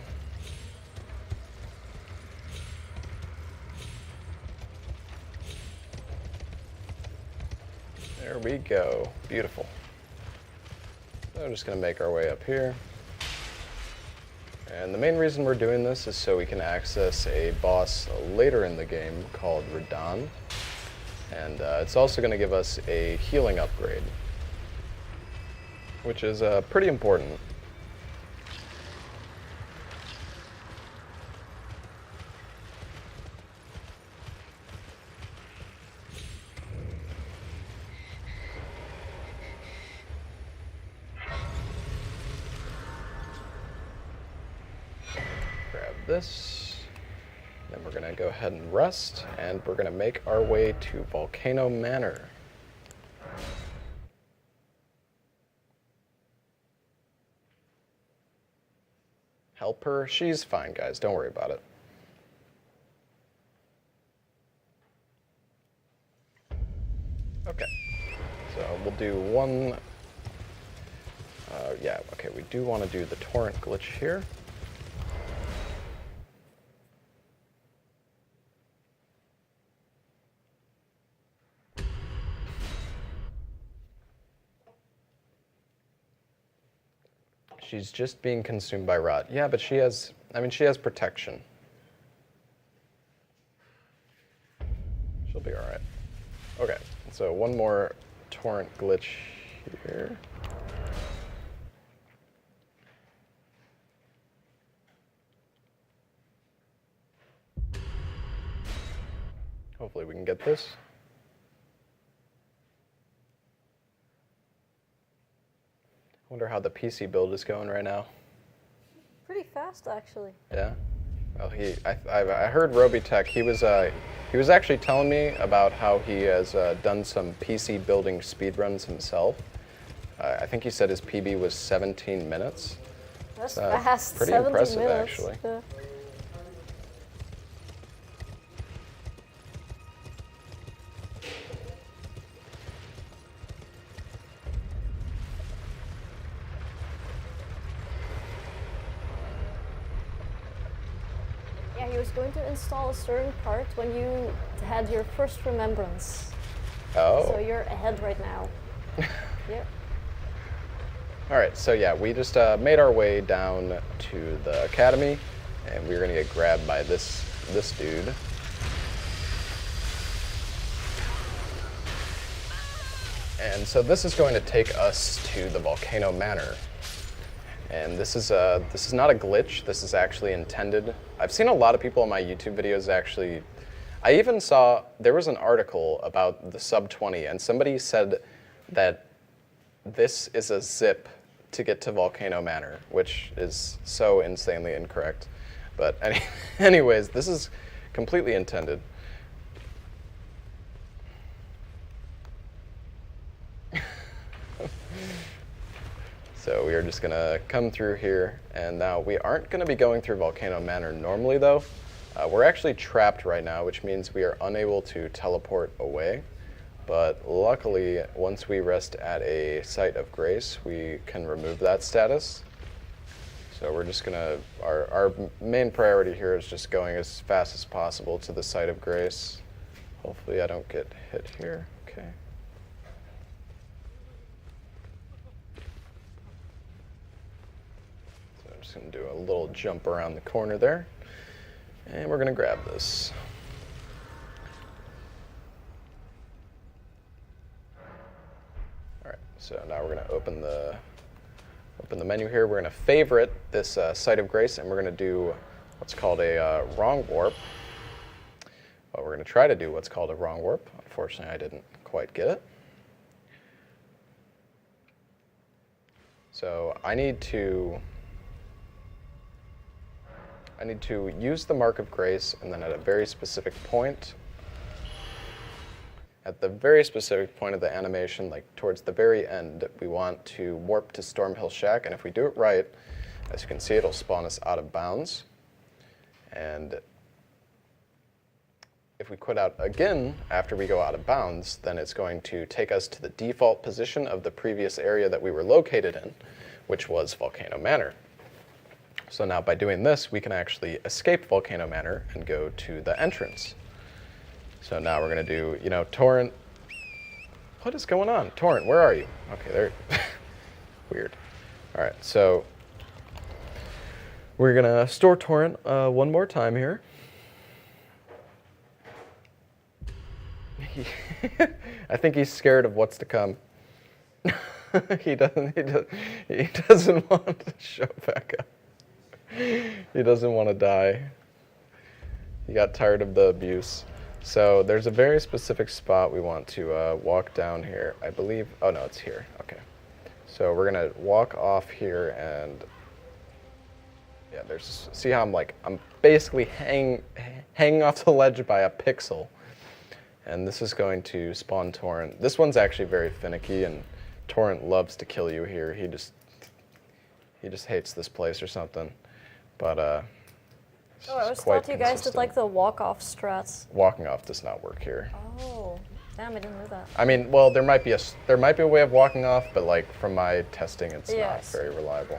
There we go. Beautiful. So we're just going to make our way up here. And the main reason we're doing this is so we can access a boss later in the game called Radahn. And it's also going to give us a healing upgrade, which is pretty important. This, then we're going to go ahead and rest, and we're going to make our way to Volcano Manor. Help her? She's fine, guys. Don't worry about it. Okay, so we'll do one. Yeah, okay, we do want to do the torrent glitch here. She's just being consumed by rot. Yeah, but she has, I mean, she has protection. She'll be all right. Okay, so one more torrent glitch here. Hopefully we can get this. I wonder how the PC build is going right now. Pretty fast, actually. Yeah. Well, I heard Robeytech. He was actually telling me about how he has done some PC building speedruns himself. I think he said his PB was 17 minutes. That's fast. Pretty 17 impressive, minutes. actually. Yeah. Yeah, he was going to install a certain part when you had your first remembrance. Oh. So you're ahead right now. Yeah. All right, so yeah, we just made our way down to the academy, and we're gonna get grabbed by this dude. And so this is going to take us to the Volcano Manor. And this is not a glitch. This is actually intended. I've seen a lot of people in my YouTube videos actually. I even saw there was an article about the sub 20, and somebody said that this is a zip to get to Volcano Manor, which is so insanely incorrect. But anyways, this is completely intended. So we are just gonna come through here, and now we aren't gonna be going through Volcano Manor normally though. We're actually trapped right now, which means we are unable to teleport away. But luckily, once we rest at a site of grace, we can remove that status. So we're just gonna, our main priority here is just going as fast as possible to the site of grace. Hopefully I don't get hit here, okay. So I'm just gonna do a little jump around the corner there, and we're gonna grab this. So now we're going to open the menu here. We're going to favorite this site of grace, and we're going to do what's called a wrong warp. Well, we're going to try to do what's called a wrong warp. Unfortunately, I didn't quite get it. So I need to use the mark of grace, and then at a very specific point, at the very specific point of the animation, like towards the very end, we want to warp to Stormhill Shack, and if we do it right, as you can see, it'll spawn us out of bounds. And if we quit out again after we go out of bounds, then it's going to take us to the default position of the previous area that we were located in, which was Volcano Manor. So now by doing this, we can actually escape Volcano Manor and go to the entrance. So now we're gonna do, Torrent. What is going on? Torrent, where are you? Okay, there. Weird. All right, so we're gonna store Torrent one more time here. I think he's scared of what's to come. He doesn't want to show back up. He doesn't want to die. He got tired of the abuse. So there's a very specific spot we want to walk down here. I believe, oh no, it's here, okay. So we're gonna walk off here and, yeah, see how I'm basically hanging off the ledge by a pixel. And this is going to spawn Torrent. This one's actually very finicky, and Torrent loves to kill you here. He just hates this place or something. But I always thought you guys did like the walk-off strats. Walking off does not work here. Oh, damn! I didn't know that. I mean, well, there might be a way of walking off, but like from my testing, it's not very reliable.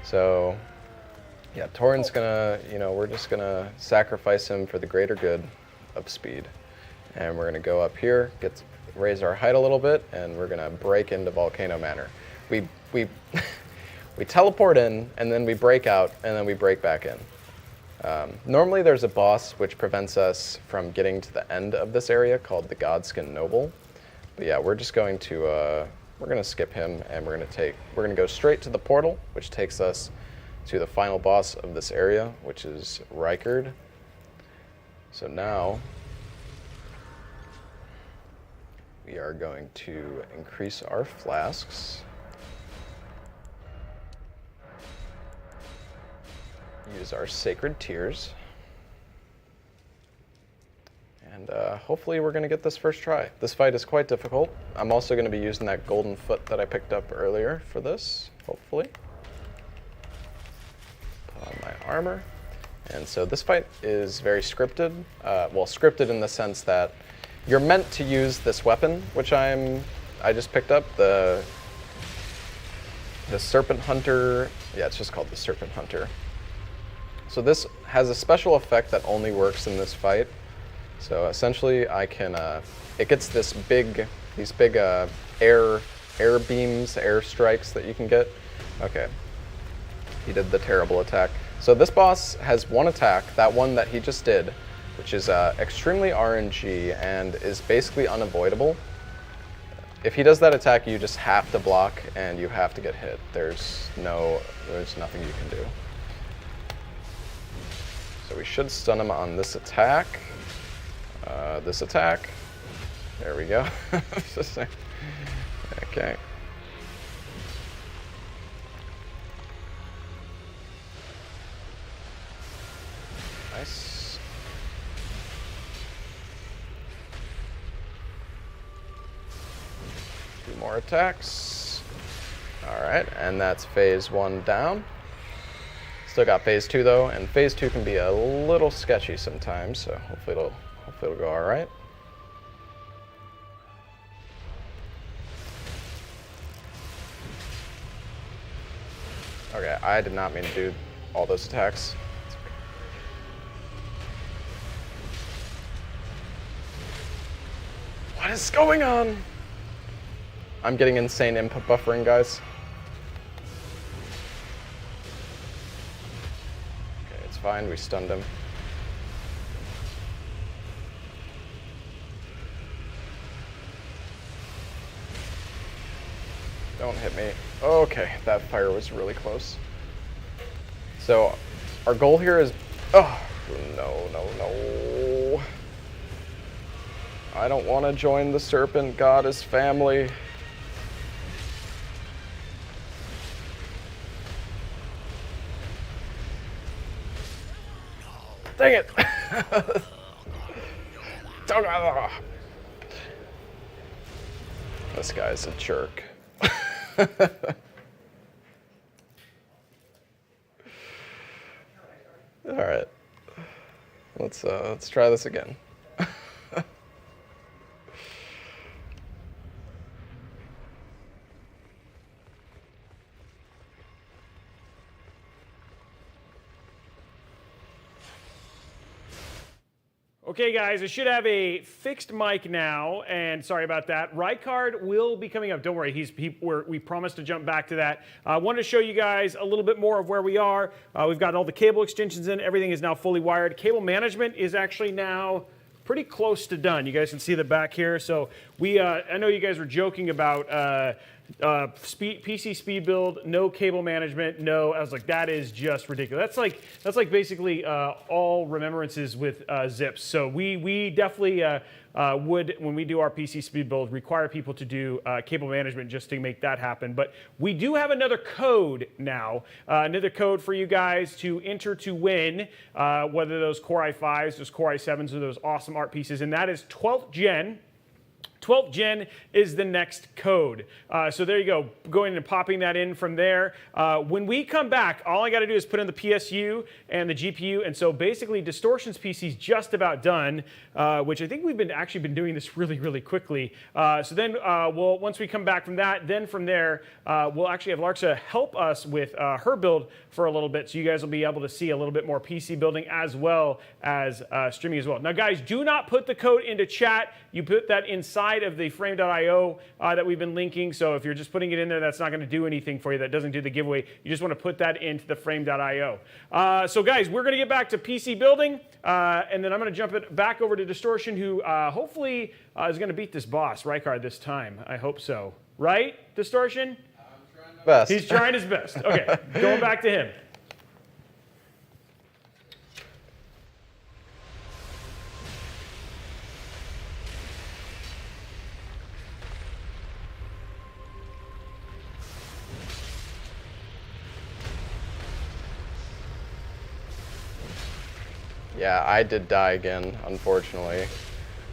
So, yeah, Torrent's gonna, we're just gonna sacrifice him for the greater good of speed, and we're gonna go up here, raise our height a little bit, and we're gonna break into Volcano Manor. We teleport in, and then we break out, and then we break back in. Normally there's a boss which prevents us from getting to the end of this area called the Godskin Noble. But yeah, we're just going to, we're gonna skip him, and we're gonna go straight to the portal, which takes us to the final boss of this area, which is Rykard. So now, we are going to increase our flasks. Use our sacred tears. And hopefully we're going to get this first try. This fight is quite difficult. I'm also going to be using that golden foot that I picked up earlier for this, hopefully. Put on my armor. And so this fight is very scripted. Well, scripted in the sense that you're meant to use this weapon, which I just picked up, the Serpent Hunter. Yeah, it's just called the Serpent Hunter. So this has a special effect that only works in this fight. So essentially, I can. It gets these big air beams, air strikes that you can get. Okay, he did the terrible attack. So this boss has one attack, that one that he just did, which is extremely RNG and is basically unavoidable. If he does that attack, you just have to block and you have to get hit. There's nothing you can do. So we should stun him on this attack. This attack. There we go. Okay. Nice. Two more attacks. All right, and that's phase 1 down. Still got phase 2 though, and phase 2 can be a little sketchy sometimes, so hopefully it'll go all right. Okay, I did not mean to do all those attacks. What is going on? I'm getting insane input buffering, guys. Okay, it's fine, we stunned him. Don't hit me. Okay, that fire was really close. So, our goal here is... Oh, no. I don't want to join the Serpent Goddess family. Dang it! This guy's a jerk. All right, let's try this again. Okay, guys, I should have a fixed mic now, and sorry about that. Rykard will be coming up. Don't worry, we promised to jump back to that. I wanted to show you guys a little bit more of where we are. We've got all the cable extensions in. Everything is now fully wired. Cable management is actually now pretty close to done. You guys can see the back here. So I know you guys were joking about PC speed build, no cable management, no. I was like, that is just ridiculous. That's like basically all remembrances with zips. So we definitely would, when we do our PC speed build, require people to do cable management just to make that happen. But we do have another code now, another code for you guys to enter to win, whether those Core i5s, those Core i7s, or those awesome art pieces, and that is 12th Gen. 12th Gen is the next code. So there you go, going and popping that in from there. When we come back, all I gotta do is put in the PSU and the GPU, and so basically Distortion's PC is just about done, which I think we've actually been doing this really, really quickly. So then once we come back from that, then from there, we'll actually have Larxa help us with her build for a little bit, so you guys will be able to see a little bit more PC building as well as streaming as well. Now guys, do not put the code into chat. You put that inside of the frame.io that we've been linking. So if you're just putting it in there, that's not going to do anything for you. That doesn't do the giveaway. You just want to put that into the frame.io. So guys, we're going to get back to PC building, and then I'm going to jump it back over to Distortion, who hopefully is going to beat this boss, Rykard, this time. I hope so. Right, Distortion? I'm trying my best. He's trying his best. Okay, going back to him. Yeah, I did die again, unfortunately.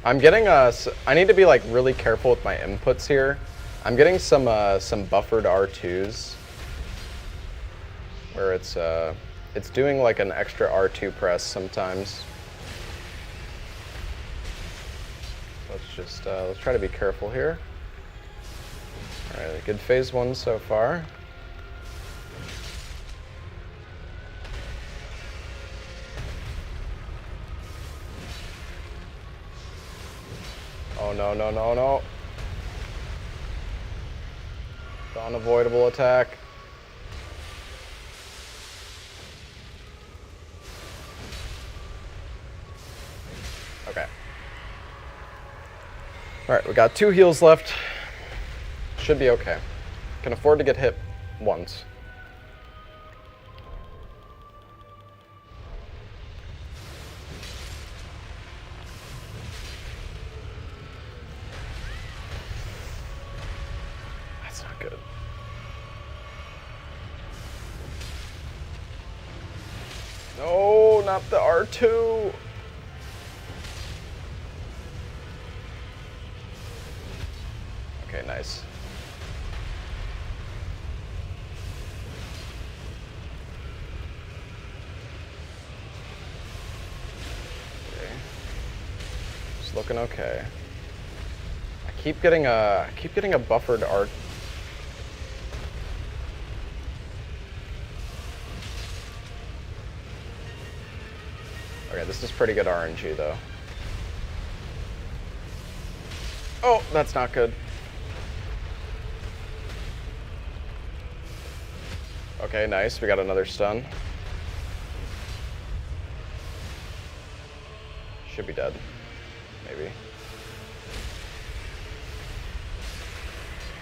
I'm getting I need to be like really careful with my inputs here. I'm getting some buffered R2s where it's doing like an extra R2 press sometimes. Let's try to be careful here. All right, good phase 1 so far. Oh no, no, no, no. The unavoidable attack. Okay. Alright, we got 2 heals left. Should be okay. Can afford to get hit once. That's not good. No, not the R2. Okay, nice. Okay. It's looking okay. I keep getting a buffered art. Okay, this is pretty good RNG though. Oh, that's not good. Okay, nice. We got another stun. Should be dead. Maybe.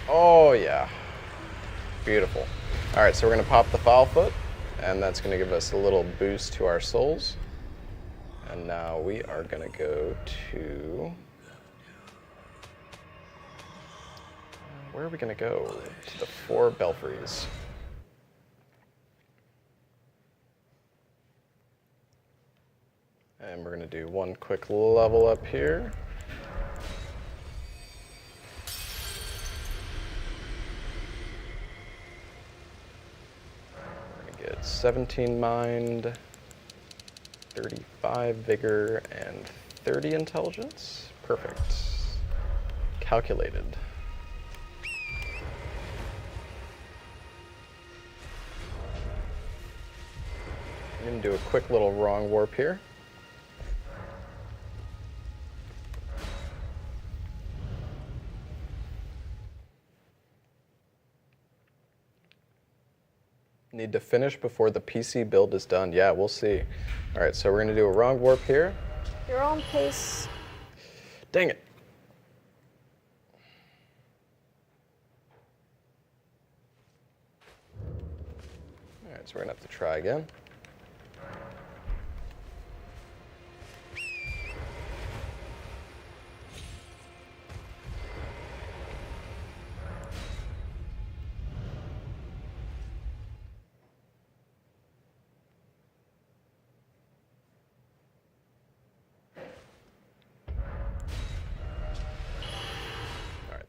Oh, yeah. Beautiful. All right, so we're going to pop the foul foot, and that's going to give us a little boost to our souls. And now we are going to go to... Where are we going to go? To the 4 belfries. And we're going to do one quick level up here. We're going to get 17 mind, 35 vigor, and 30 intelligence. Perfect. Calculated. I'm going to do a quick little wrong warp here. Need to finish before the PC build is done. Yeah, we'll see. All right, so we're gonna do a wrong warp here. Your own pace. Dang it. All right, so we're gonna have to try again.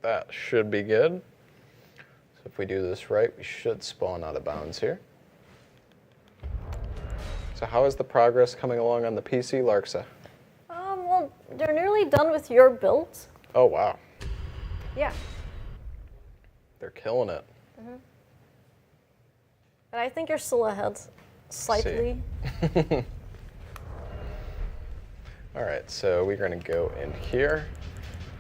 That should be good. So if we do this right, we should spawn out of bounds here. So how is the progress coming along on the PC, Larxa? Well, they're nearly done with your build. Oh, wow. Yeah. They're killing it. Mm-hmm. But I think you're still ahead, slightly. All right, so we're gonna go in here.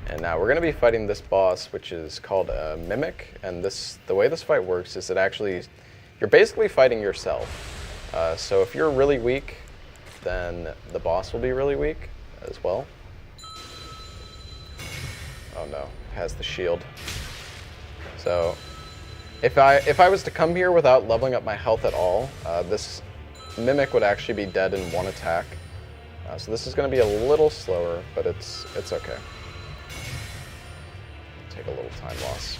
And now we're going to be fighting this boss, which is called a Mimic. And the way this fight works is you're basically fighting yourself. So if you're really weak, then the boss will be really weak as well. Oh no, has the shield. So if I was to come here without leveling up my health at all, this Mimic would actually be dead in 1 attack. So this is going to be a little slower, but it's okay. Take a little time loss.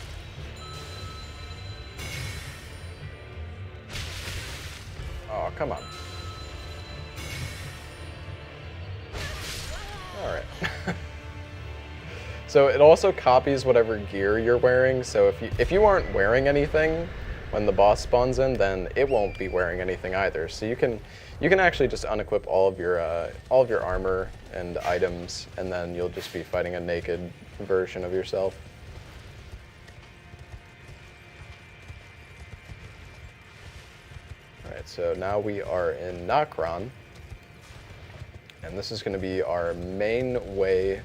Oh, come on. All right. So it also copies whatever gear you're wearing. So if you aren't wearing anything when the boss spawns in, then it won't be wearing anything either. So you can actually just unequip all of your armor and items, and then you'll just be fighting a naked version of yourself. All right, so now we are in Nokron, and this is going to be our main way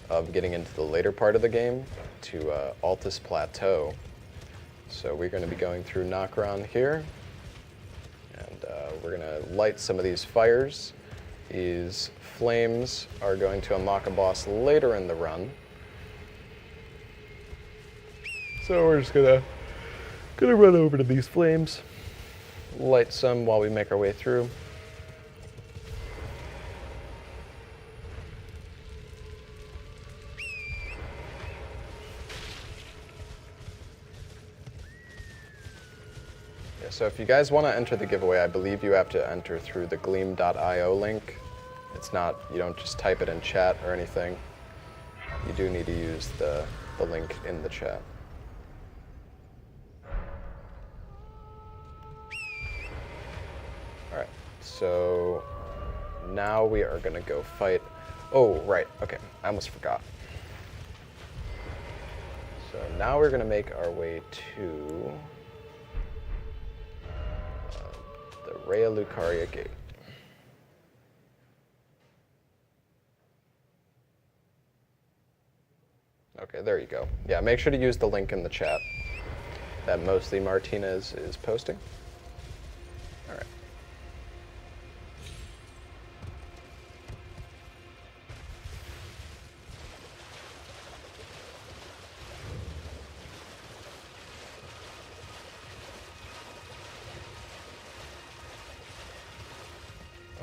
of getting into the later part of the game to Altus Plateau. So we're going to be going through Nokron here, and we're going to light some of these fires. These flames are going to unlock a boss later in the run. So we're just gonna run over to these flames, light some while we make our way through. So if you guys want to enter the giveaway, I believe you have to enter through the gleam.io link. It's not, you don't just type it in chat or anything. You do need to use the link in the chat. All right, so now we are gonna go fight. Oh, right, okay, I almost forgot. So now we're gonna make our way to the Rhea Lucaria Gate. Okay, there you go. Yeah, make sure to use the link in the chat that Mostly Martinez is posting. All right.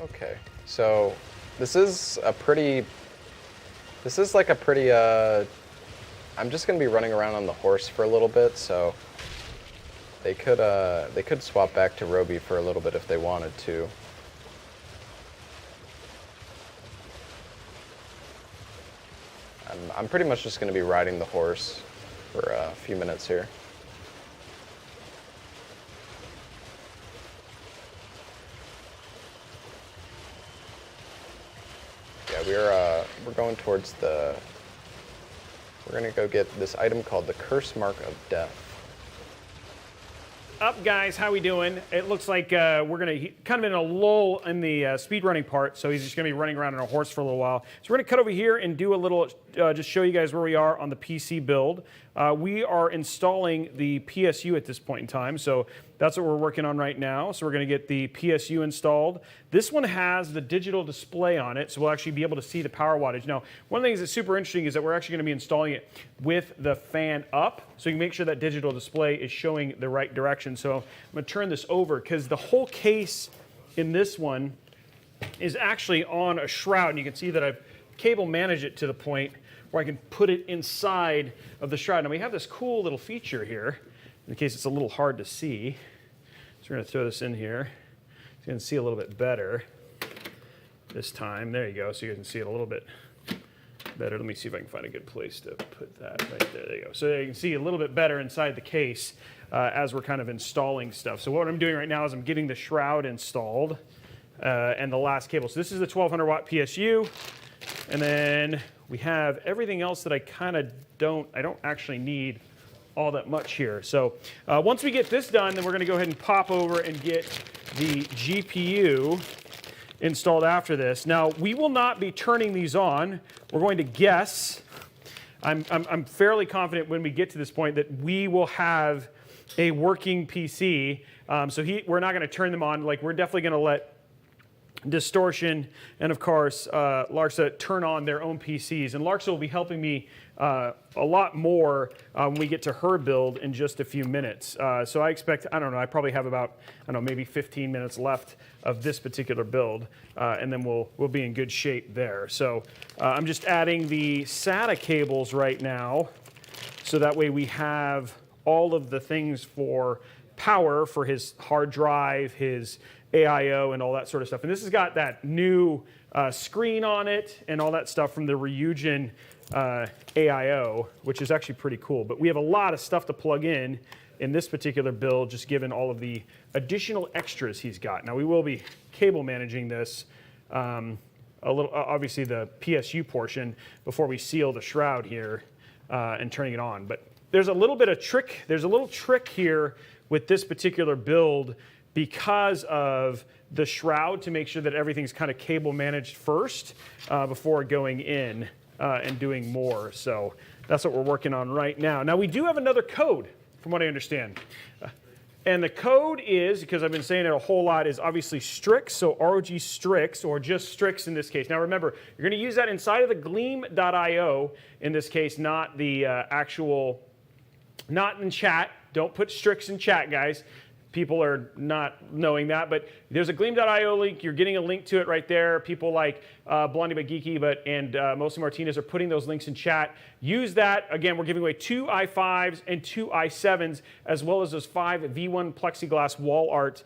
Okay, so this is like a pretty, I'm just gonna be running around on the horse for a little bit, so they could swap back to Roby for a little bit if they wanted to. I'm pretty much just gonna be riding the horse for a few minutes here. We're going towards we're gonna go get this item called the Curse Mark of Death. Up, guys, how we doing? It looks like we're gonna kind of in a lull in the speedrunning part, so he's just gonna be running around on a horse for a little while. So we're gonna cut over here and do a little, just show you guys where we are on the PC build. We are installing the PSU at this point in time, so that's what we're working on right now. So we're gonna get the PSU installed. This one has the digital display on it, so we'll actually be able to see the power wattage. Now, one of the things that's super interesting is that we're actually gonna be installing it with the fan up, so you can make sure that digital display is showing the right direction. So I'm gonna turn this over, because the whole case in this one is actually on a shroud, and you can see that I've cable managed it to the point where I can put it inside of the shroud. Now we have this cool little feature here, in case it's a little hard to see. So we're gonna throw this in here. So you can see a little bit better this time. There you go, so you can see it a little bit better. Let me see if I can find a good place to put that right there. There you go. So you can see a little bit better inside the case as we're kind of installing stuff. So what I'm doing right now is I'm getting the shroud installed and the last cable. So this is the 1200 watt PSU, and then we have everything else that I don't actually need all that much here. So once we get this done, then we're gonna go ahead and pop over and get the GPU installed after this. Now, we will not be turning these on. We're going to guess. I'm fairly confident when we get to this point that we will have a working PC. We're not gonna turn them on. Like, we're definitely gonna let Distortion and, of course, Larxa turn on their own PCs. And Larxa will be helping me a lot more when we get to her build in just a few minutes. So I expect, I don't know, I probably have about, maybe 15 minutes left of this particular build, and then we'll be in good shape there. So I'm just adding the SATA cables right now, so that way we have all of the things for power for his hard drive, his AIO, and all that sort of stuff. And this has got that new screen on it and all that stuff from the Ryujin AIO, which is actually pretty cool. But we have a lot of stuff to plug in this particular build, just given all of the additional extras he's got. Now we will be cable managing this, a little, obviously the PSU portion, before we seal the shroud here and turning it on. But there's a little bit of trick. There's a little trick here with this particular build because of the shroud, to make sure that everything's kind of cable managed first before going in and doing more. So that's what we're working on right now. Now we do have another code, from what I understand. And the code is, because I've been saying it a whole lot, is obviously Strix, so ROG Strix, or just Strix in this case. Now remember, you're going to use that inside of the Gleam.io in this case, not the actual, not in chat. Don't put Strix in chat, guys. People are not knowing that, but there's a Gleam.io link. You're getting a link to it right there. People like Blondie but Geeky and Mostly Martinez are putting those links in chat. Use that. Again, we're giving away 2 i5s and 2 i7s, as well as those 5 V1 plexiglass wall art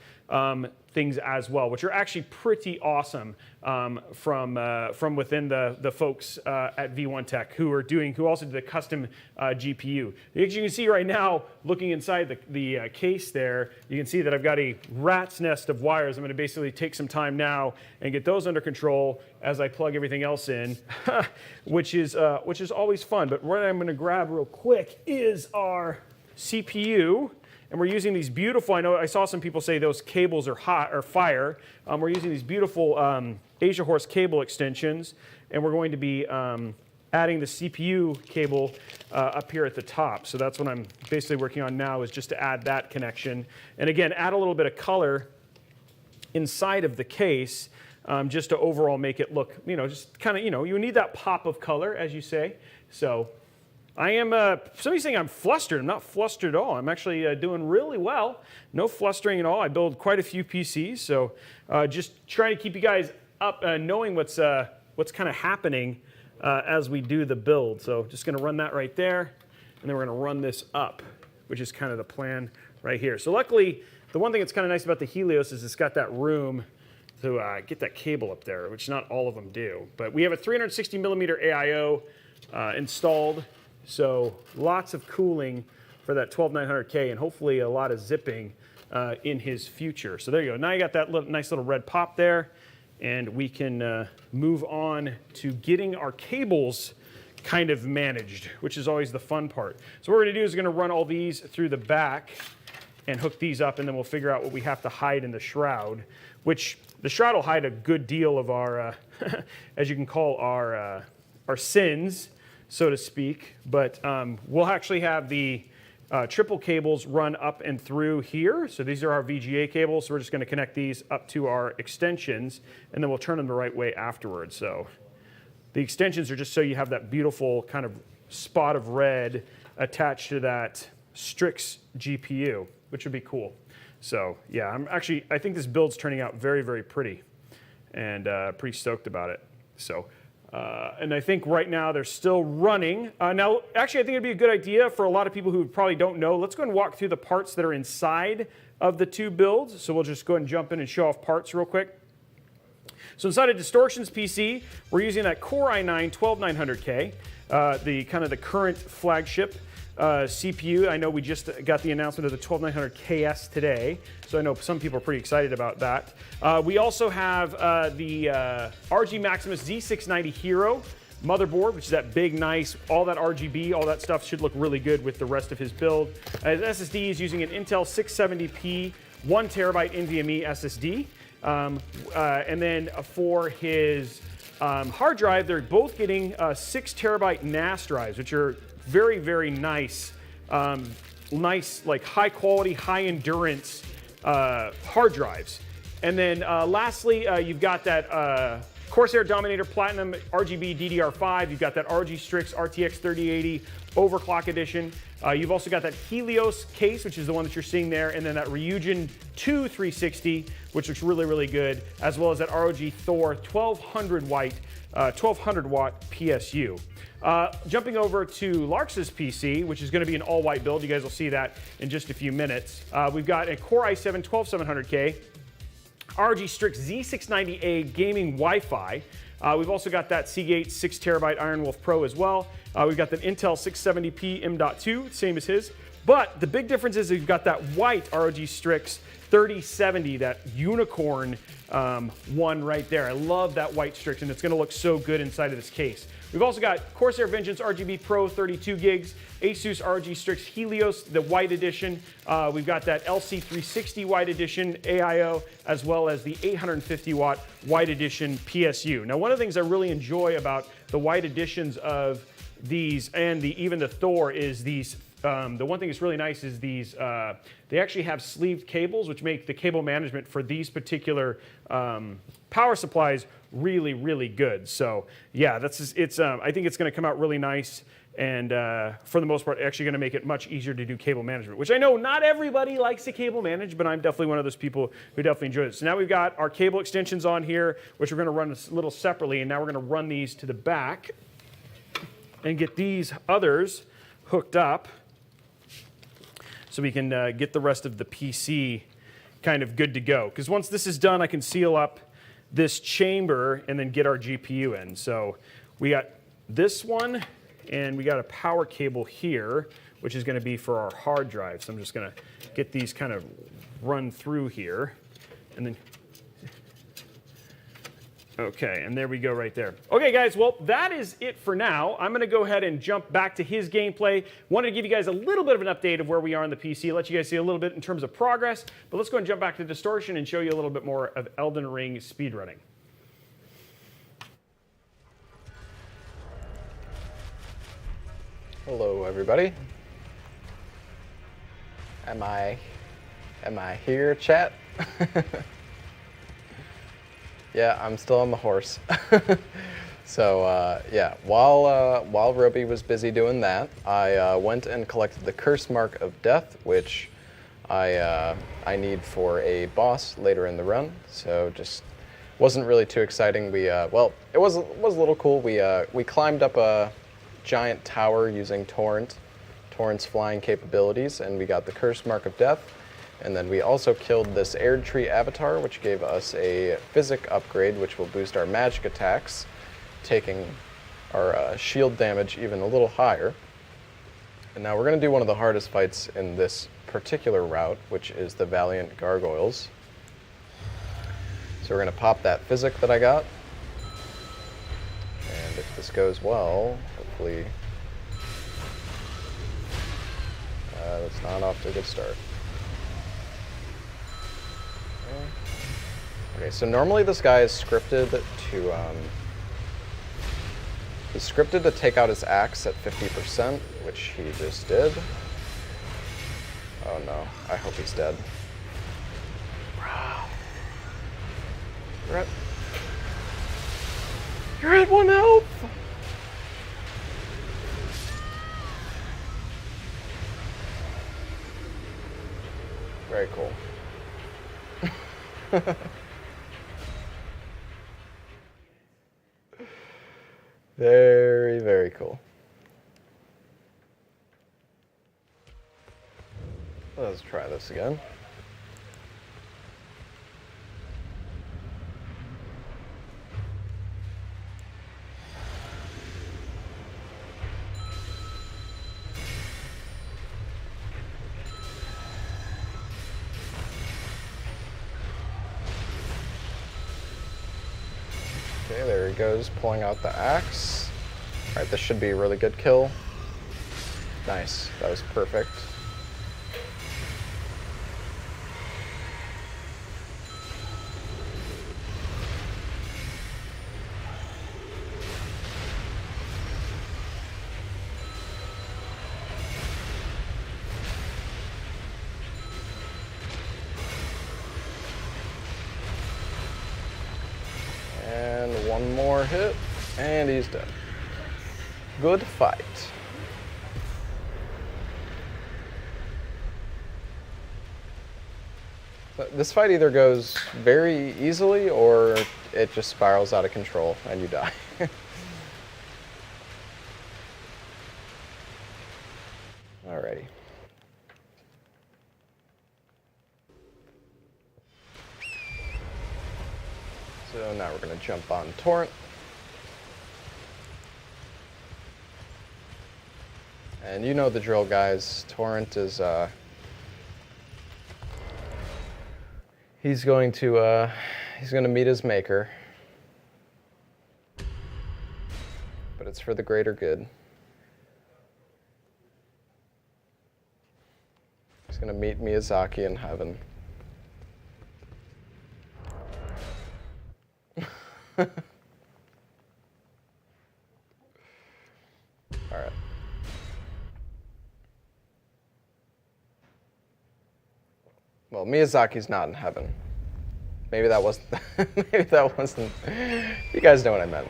things as well, which are actually pretty awesome from within the folks at V1 Tech who also did the custom GPU. As you can see right now, looking inside the case there, you can see that I've got a rat's nest of wires. I'm going to basically take some time now and get those under control as I plug everything else in, which is always fun. But what I'm going to grab real quick is our CPU. And we're using these beautiful, I saw some people say those cables are hot or fire. We're using these beautiful Asia Horse cable extensions, and we're going to be adding the CPU cable up here at the top. So that's what I'm basically working on now, is just to add that connection. And again, add a little bit of color inside of the case, just to overall make it look, just kind of, you need that pop of color, as you say. So I am, somebody's saying I'm flustered. I'm not flustered at all. I'm actually doing really well. No flustering at all. I build quite a few PCs, so just trying to keep you guys up, knowing what's kind of happening as we do the build. So just going to run that right there, and then we're going to run this up, which is kind of the plan right here. So luckily, the one thing that's kind of nice about the Helios is it's got that room to get that cable up there, which not all of them do. But we have a 360 millimeter AIO installed. So lots of cooling for that 12900K, and hopefully a lot of zipping in his future. So there you go. Now you got that nice little red pop there, and we can move on to getting our cables kind of managed, which is always the fun part. So what we're going to do is we're going to run all these through the back and hook these up, and then we'll figure out what we have to hide in the shroud, which the shroud will hide a good deal of our, as you can call, our sins, so to speak. But we'll actually have the triple cables run up and through here. So these are our VGA cables. So we're just going to connect these up to our extensions, and then we'll turn them the right way afterwards. So the extensions are just so you have that beautiful kind of spot of red attached to that Strix GPU, which would be cool. So yeah, I think this build's turning out very, very pretty, and pretty stoked about it. So. And I think right now they're still running. Now, actually, I think it'd be a good idea for a lot of people who probably don't know. Let's go ahead and walk through the parts that are inside of the two builds. So we'll just go ahead and jump in and show off parts real quick. So inside of Distortion's PC, we're using that Core i9 12900K, the kind of the current flagship CPU. I know we just got the announcement of the 12900KS today, so I know some people are pretty excited about that. We also have the RG Maximus Z690 Hero motherboard, which is that big, nice, all that RGB, all that stuff should look really good with the rest of his build. His SSD is using an Intel 670p 1 terabyte NVMe SSD. And then for his hard drive, they're both getting 6 terabyte NAS drives, which are very, very nice, nice, like high quality, high endurance hard drives. And then lastly, you've got that Corsair Dominator Platinum RGB DDR5. You've got that ROG Strix RTX 3080 Overclock Edition. You've also got that Helios case, which is the one that you're seeing there, and then that Ryujin 2 360, which looks really, really good, as well as that ROG Thor 1200 watt PSU. Jumping over to Larxa's PC, which is going to be an all-white build. You guys will see that in just a few minutes. We've got a Core i7 12700K, ROG Strix Z690A gaming Wi-Fi. We've also got that Seagate 6TB Iron Wolf Pro as well. We've got the Intel 670p M.2, same as his. But the big difference is we've got that white ROG Strix 3070, that unicorn one right there. I love that white Strix, and it's going to look so good inside of this case. We've also got Corsair Vengeance RGB Pro 32 gigs, ASUS ROG Strix Helios, the white edition. We've got that LC360 white edition AIO, as well as the 850 watt white edition PSU. Now, one of the things I really enjoy about the white editions of these and even the Thor is these. The one thing that's really nice is these. They actually have sleeved cables, which make the cable management for these particular power supplies really, really good. So yeah, I think it's going to come out really nice, and for the most part, actually going to make it much easier to do cable management, which I know not everybody likes to cable manage, but I'm definitely one of those people who definitely enjoy it. So now we've got our cable extensions on here, which we're going to run a little separately, and now we're going to run these to the back and get these others hooked up, so we can get the rest of the PC kind of good to go. Because once this is done, I can seal up this chamber and then get our GPU in. So we got this one, and we got a power cable here, which is going to be for our hard drive. So I'm just going to get these kind of run through here, and then okay, and there we go right there. Okay, guys, well, that is it for now. I'm going to go ahead and jump back to his gameplay. Wanted to give you guys a little bit of an update of where we are on the PC, let you guys see a little bit in terms of progress, but let's go and jump back to Distortion and show you a little bit more of Elden Ring speedrunning. Hello, everybody. Am I here, chat? Yeah, I'm still on the horse. So yeah, while Roby was busy doing that, I went and collected the Curse Mark of Death, which I need for a boss later in the run. So just wasn't really too exciting. Well, it was a little cool. We climbed up a giant tower using Torrent's flying capabilities, and we got the Curse Mark of Death. And then we also killed this Erd Tree avatar, which gave us a physic upgrade, which will boost our magic attacks, taking our shield damage even a little higher. And now we're going to do one of the hardest fights in this particular route, which is the Valiant Gargoyles. So we're going to pop that physic that I got. And if this goes well, hopefully that's not off to a good start. Okay, so normally this guy is scripted to take out his axe at 50%, which he just did. Oh no, I hope he's dead. Wow. You're at 1 health! Very cool. Very, very cool. Let's try this again. Okay, there he goes, pulling out the axe. All right, this should be a really good kill. Nice, that was perfect. And One more hit, and he's dead. Good fight. This fight either goes very easily or it just spirals out of control and you die. Alrighty. So now we're going to jump on Torrent. And you know the drill, guys. Torrent is he's going to meet his maker. But it's for the greater good. He's going to meet Miyazaki in heaven. All right. Well, Miyazaki's not in heaven. Maybe that wasn't. Maybe that wasn't. You guys know what I meant.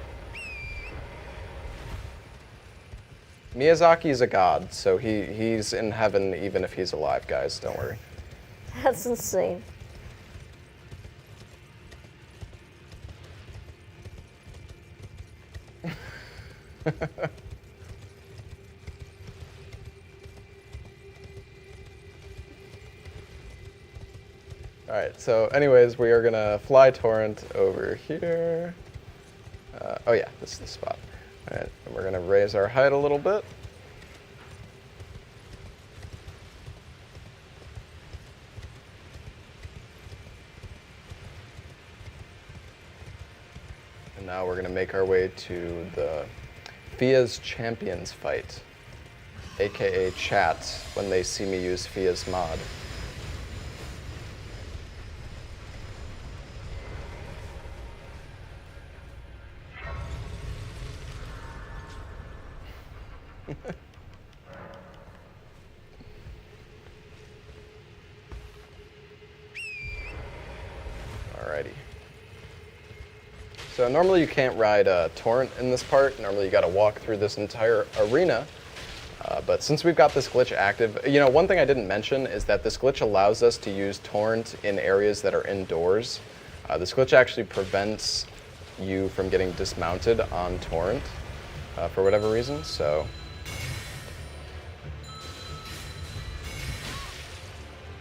Miyazaki is a god, so he's in heaven even if he's alive, guys. Don't worry. That's insane. Alright, so anyways, we are going to fly Torrent over here. Oh yeah, this is the spot. Alright, and we're going to raise our height a little bit. And now we're going to make our way to the Fia's Champions fight, aka chat, when they see me use Fia's mod. Alrighty. So normally you can't ride a Torrent in this part. Normally you gotta walk through this entire arena. But since we've got this glitch active, you know, one thing I didn't mention is that this glitch allows us to use Torrent in areas that are indoors. This glitch actually prevents you from getting dismounted on Torrent for whatever reason, so.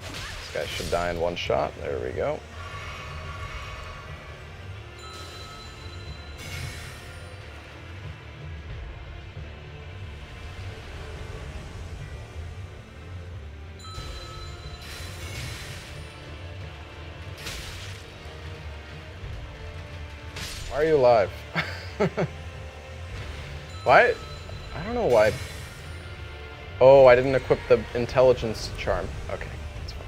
This guy should die in one shot. There we go. Why are you alive? Why? I don't know why. Oh, I didn't equip the intelligence charm. Okay, that's fine.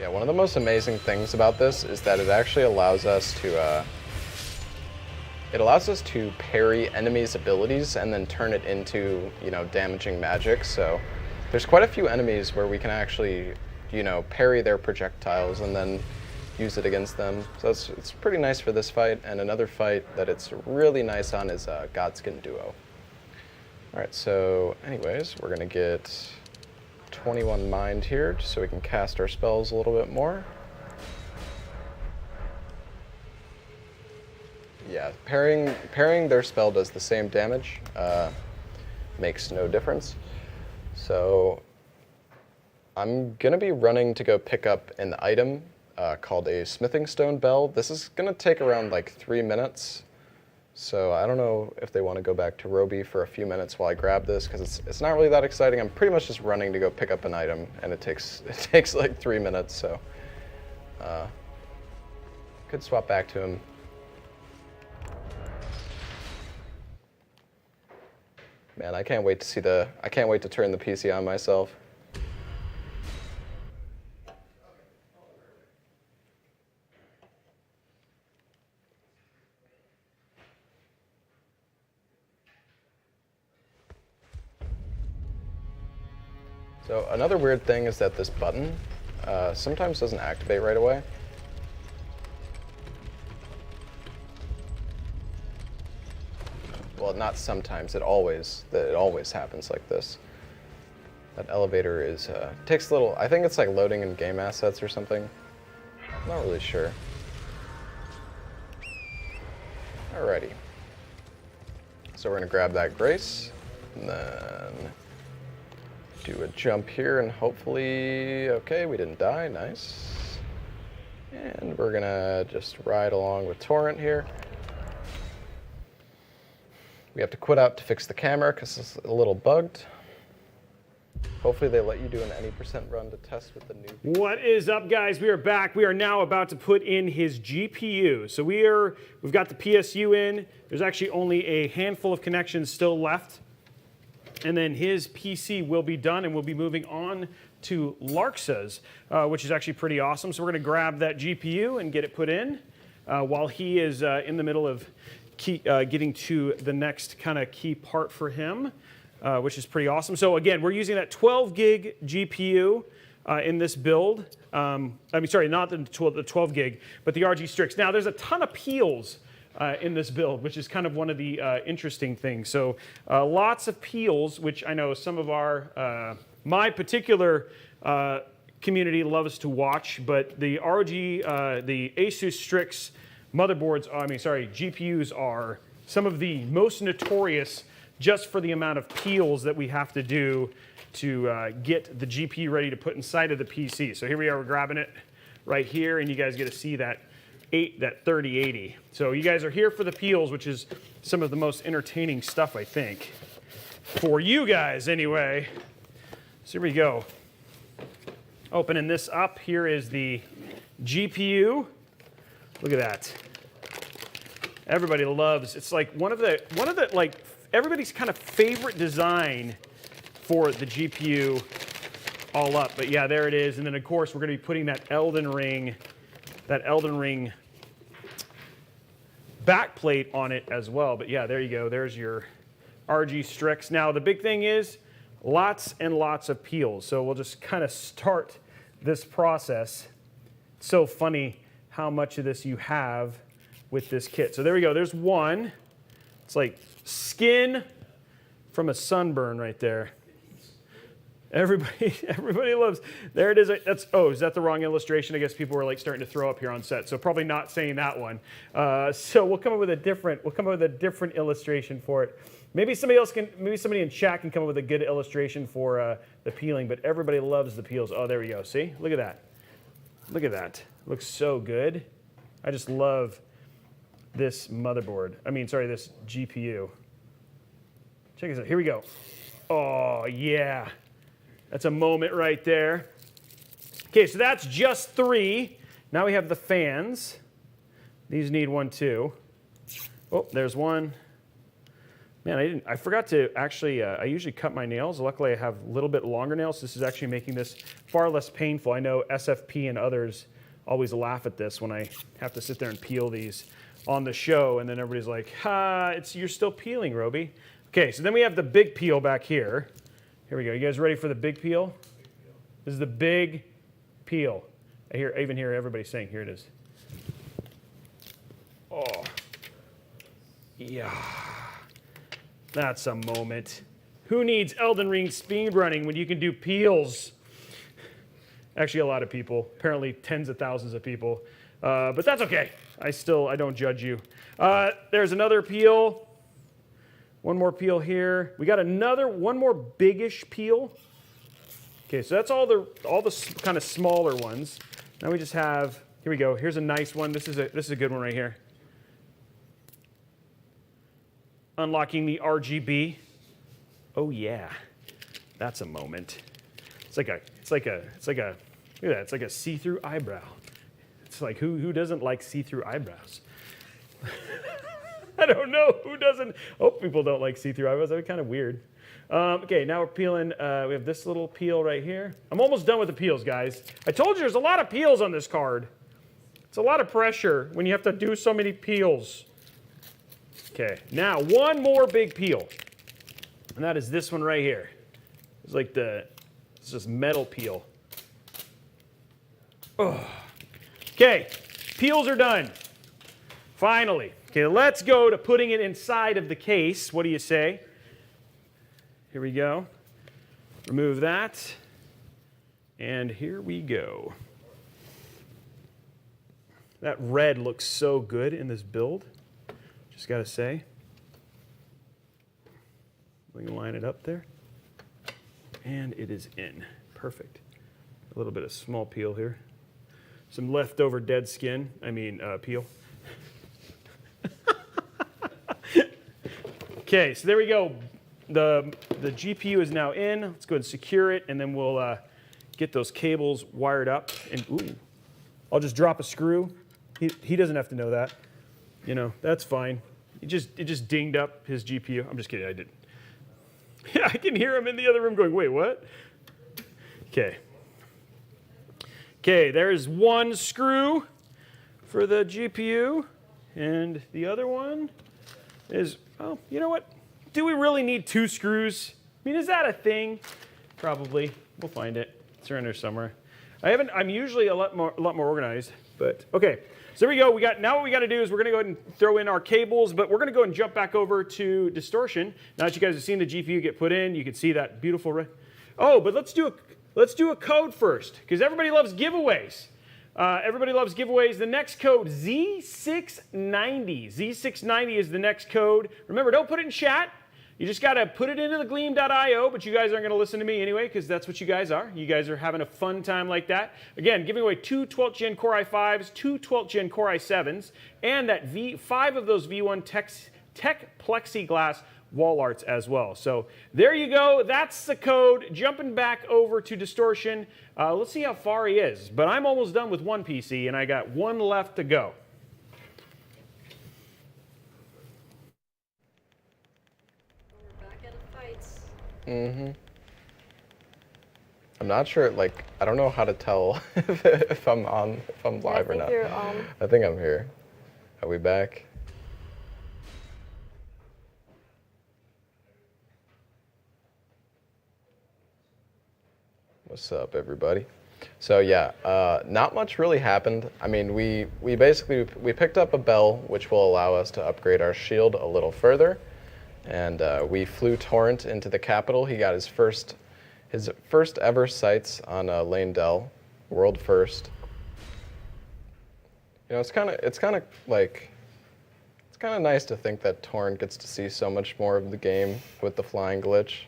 Yeah, one of the most amazing things about this is that it actually allows us to parry enemies' abilities and then turn it into, you know, damaging magic. So there's quite a few enemies where we can actually, you know, parry their projectiles and then use it against them. So it's pretty nice for this fight. And another fight that it's really nice on is Godskin Duo. All right, so anyways, we're gonna get 21 mind here just so we can cast our spells a little bit more. Yeah, parrying their spell does the same damage, makes no difference. So I'm gonna be running to go pick up an item called a smithing stone bell. This is gonna take around like 3 minutes. So I don't know if they want to go back to Roby for a few minutes while I grab this, because it's not really that exciting. I'm pretty much just running to go pick up an item, and it takes like 3 minutes. So could swap back to him. Man, I can't wait to see I can't wait to turn the PC on myself. So another weird thing is that this button sometimes doesn't activate right away. Well, not sometimes. It always happens like this. That elevator is takes a little. I think it's like loading in game assets or something. I'm not really sure. Alrighty. So we're gonna grab that Grace, and then do a jump here, and hopefully, okay, we didn't die. Nice. And we're gonna just ride along with Torrent here. We have to quit out to fix the camera because it's a little bugged. Hopefully they let you do an any % run to test with the new. What is up, guys? We are back. We are now about to put in his GPU. So we've got the PSU in. There's actually only a handful of connections still left. And then his PC will be done, and we'll be moving on to Larxa's, which is actually pretty awesome. So we're going to grab that GPU and get it put in while he is in the middle of getting to the next kind of key part for him, which is pretty awesome. So again, we're using that 12 gig GPU in this build. I mean, sorry, not the 12 gig, but the RG Strix. Now, there's a ton of peels in this build, which is kind of one of the interesting things. So lots of peels, which I know some of our, my particular community loves to watch, but the RG, the ASUS Strix motherboards, GPUs are some of the most notorious just for the amount of peels that we have to do to get the GPU ready to put inside of the PC. So here we are, we're grabbing it right here, and you guys get to see that 3080. So you guys are here for the peels, which is some of the most entertaining stuff, I think. For you guys, anyway. So here we go. Opening this up, here is the GPU. Look at that. Everybody loves, it's like one of the like everybody's kind of favorite design for the GPU all up. But yeah, there it is. And then of course we're going to be putting that Elden Ring backplate on it as well. But yeah, there you go. There's your RG Strix. Now the big thing is lots and lots of peels. So we'll just kind of start this process. It's so funny how much of this you have with this kit. So there we go. There's one. It's like skin from a sunburn right there. Everybody loves. There it is. That's, oh, is that the wrong illustration? I guess people were like starting to throw up here on set. So probably not saying that one. So we'll come up with a different illustration for it. Maybe somebody in chat can come up with a good illustration for the peeling. But everybody loves the peels. Oh, there we go. See, look at that. Look at that. Looks so good. I just love this motherboard. This GPU. Check this out. Here we go. Oh, yeah. That's a moment right there. Okay, so that's just 3. Now we have the fans. These need one too. Oh, there's one. Man, I forgot to actually, I usually cut my nails. Luckily, I have a little bit longer nails. This is actually making this far less painful. I know SFP and others always laugh at this when I have to sit there and peel these on the show, and then everybody's like, you're still peeling, Roby. Okay, so then we have the big peel back here. Here we go. You guys ready for the big peel? This is the big peel. I even hear everybody saying, here it is. Oh, yeah. That's a moment. Who needs Elden Ring speed running when you can do peels? Actually, a lot of people. Apparently, tens of thousands of people. But that's okay. I don't judge you. There's another peel. One more peel here. We got one more biggish peel. Okay, so that's all the kind of smaller ones. Now we just have, here we go. Here's a nice one. This is a good one right here. Unlocking the RGB. Oh yeah, that's a moment. It's like a look at that. It's like a see-through eyebrow. It's like who doesn't like see-through eyebrows? I don't know who doesn't. Hope people don't like see-through eyebrows. That'd be kind of weird. Okay, now we're peeling. We have this little peel right here. I'm almost done with the peels, guys. I told you there's a lot of peels on this card. It's a lot of pressure when you have to do so many peels. Okay, now one more big peel, and that is this one right here. It's like the It's just metal peel. Oh. Okay, peels are done. Finally. Okay, let's go to putting it inside of the case. What do you say? Here we go. Remove that. And here we go. That red looks so good in this build. Just gotta say. We can line it up there. And it is in. Perfect. A little bit of small peel here. Some leftover dead skin. Peel. Okay, so there we go. The GPU is now in. Let's go ahead and secure it, and then we'll get those cables wired up. And ooh, I'll just drop a screw. He doesn't have to know that. You know, that's fine. It just dinged up his GPU. I'm just kidding, I didn't. Yeah, I can hear him in the other room going, wait, what? Okay. Okay, there's one screw for the GPU, and the other one is, oh, you know what? Do we really need 2 screws? I mean, is that a thing? Probably. We'll find it. It's around there somewhere. I'm usually a lot more organized, but okay. So there we go. Now what we got to do is we're going to go ahead and throw in our cables, but we're going to go ahead and jump back over to Distortion. Now that you guys have seen the GPU get put in, you can see that beautiful red. Oh, but let's do a code first, because everybody loves giveaways. The next code, Z690. Z690 is the next code. Remember, don't put it in chat. You just got to put it into the gleam.io, but you guys aren't going to listen to me anyway, because that's what you guys are. You guys are having a fun time like that. Again, giving away 2 12th Gen Core i5s, 2 12th Gen Core i7s, and that 5 of those V1 Tech plexiglass wall arts as well. So there you go. That's the code. Jumping back over to Distortion. Let's see how far he is. But I'm almost done with one PC, and I got one left to go. Mm-hmm. I'm not sure, like, I don't know how to tell if I'm live or not. You're on. I think I'm here. Are we back? What's up, everybody? So yeah, not much really happened. I mean, we picked up a bell, which will allow us to upgrade our shield a little further. And we flew Torrent into the capital. He got his first ever sights on Lane Dell, world first. You know, it's kind of nice to think that Torrent gets to see so much more of the game with the flying glitch.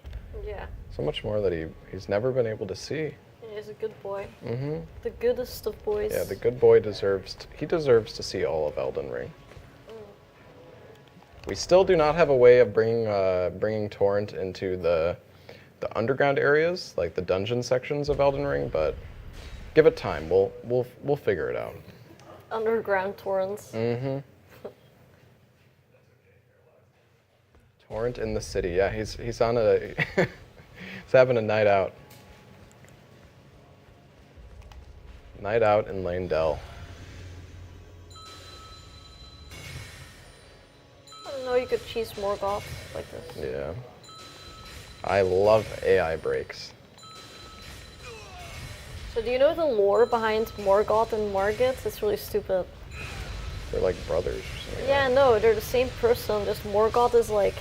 Yeah. So much more that he's never been able to see. Yeah, he's a good boy. Mm-hmm. The goodest of boys. Yeah, the good boy deserves to see all of Elden Ring. We still do not have a way of bringing Torrent into the underground areas, like the dungeon sections of Elden Ring, but give it time. We'll figure it out. Underground torrents. Mm-hmm. Torrent in the city. Yeah, he's on a he's having a night out. Night out in Lane Dell. I didn't know you could cheese Morgoth like this. Yeah. I love AI breaks. So do you know the lore behind Morgoth and Margit? It's really stupid. They're like brothers or something. Yeah, no, they're the same person. Just Morgoth is like,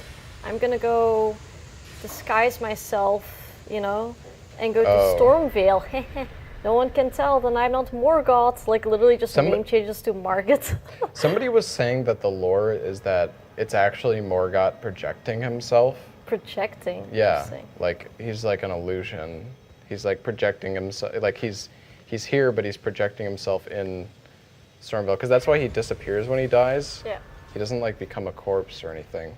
I'm gonna go disguise myself, you know, and go to Stormvale. No one can tell that I'm not Morgoth. Like literally just name changes to Margit. Somebody was saying that the lore is that it's actually Morgoth projecting himself. Projecting. Yeah, like he's like an illusion. He's like projecting himself. Like he's here, but he's projecting himself in Stormvale because that's why he disappears when he dies. Yeah. He doesn't like become a corpse or anything.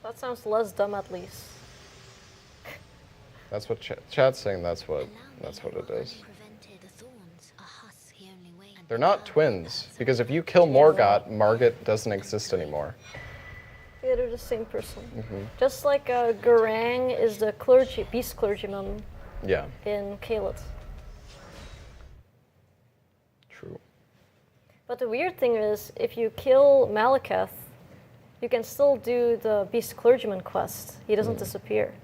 That sounds less dumb at least. That's what chat's saying. That's what it is. They're not twins because if you kill Morgoth, Margit doesn't exist anymore. Yeah, they're the same person. Mm-hmm. Just like Garang is the beast clergyman. Yeah. In Caelid. True. But the weird thing is, if you kill Malekith, you can still do the beast clergyman quest. He doesn't disappear.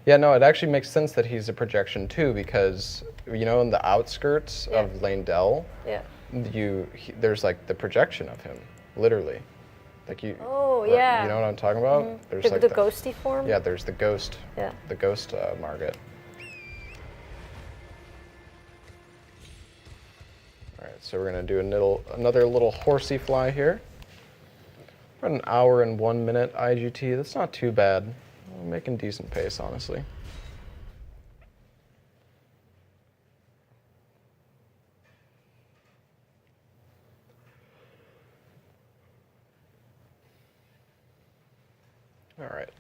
Yeah, no, it actually makes sense that he's a projection too, because you know, in the outskirts of Lane-Dell, Yeah. there's like the projection of him, literally. Like you. Oh, right, yeah. You know what I'm talking about? There's The, like the ghosty form? Yeah, there's the ghost. Yeah. The ghost Margit. All right, so we're gonna do another little horsey fly here. About an hour and 1 minute IGT. That's not too bad. We're making decent pace, honestly. All right.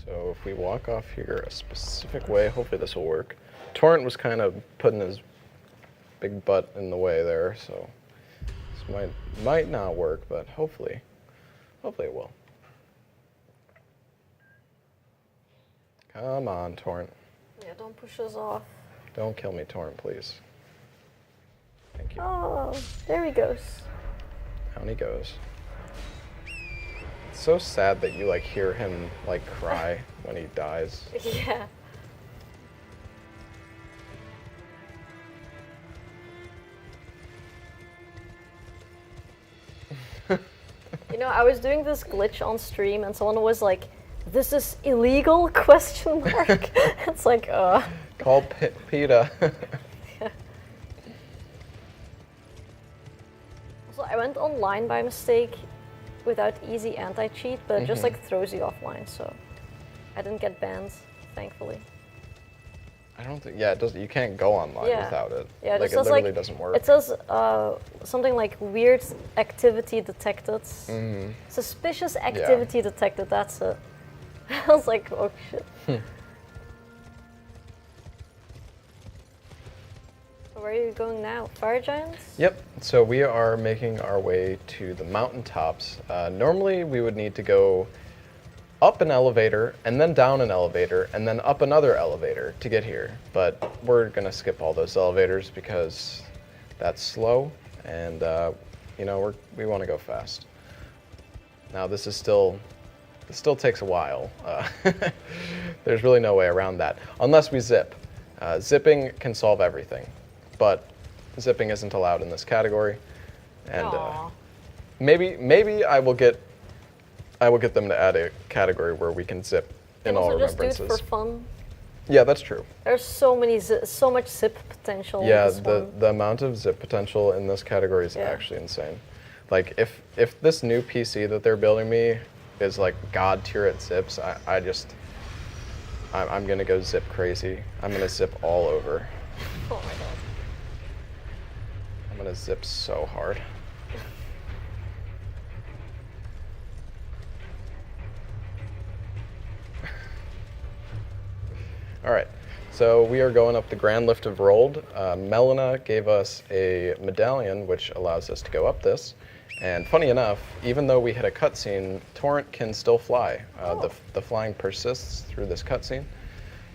So if we walk off here a specific way, hopefully this will work. Torrent was kind of putting his big butt in the way there, so this might not work, but hopefully it will. Come on, Torrent. Yeah, don't push us off. Don't kill me, Torrent, please. Thank you. Oh, there he goes. Down he goes. It's so sad that you like hear him like cry when he dies. Yeah. You know, I was doing this glitch on stream and someone was like, "This is illegal?" question mark. It's like, Call PETA. So I went online by mistake without easy anti-cheat, but it just like throws you offline, so I didn't get banned, thankfully. I don't think, yeah, it doesn't, you can't go online Yeah. without it. Yeah, like, just it says, literally doesn't work. It says something like weird activity detected. Suspicious activity detected, that's it. I was like, oh shit. So where are you going now? Fire Giants? Yep, so we are making our way to the mountaintops. Normally we would need to go up an elevator, and then down an elevator, and then up another elevator to get here. But we're gonna skip all those elevators because that's slow, and you know, we wanna go fast. Now this still takes a while. There's really no way around that, unless we zip. Zipping can solve everything, but zipping isn't allowed in this category. And maybe I will get them to add a category where we can zip in all also just do remembrances. it for fun. Yeah, that's true. There's so much zip potential. in Yeah, this one. the amount of zip potential in this category is actually insane. Like if this new PC that they're building me is like god tier at zips, I'm gonna go zip crazy. I'm gonna zip all over. Oh my god. I'm gonna zip so hard. All right, so we are going up the Grand Lift of Rold. Melina gave us a medallion which allows us to go up this. And funny enough, even though we hit a cutscene, Torrent can still fly. The flying persists through this cutscene.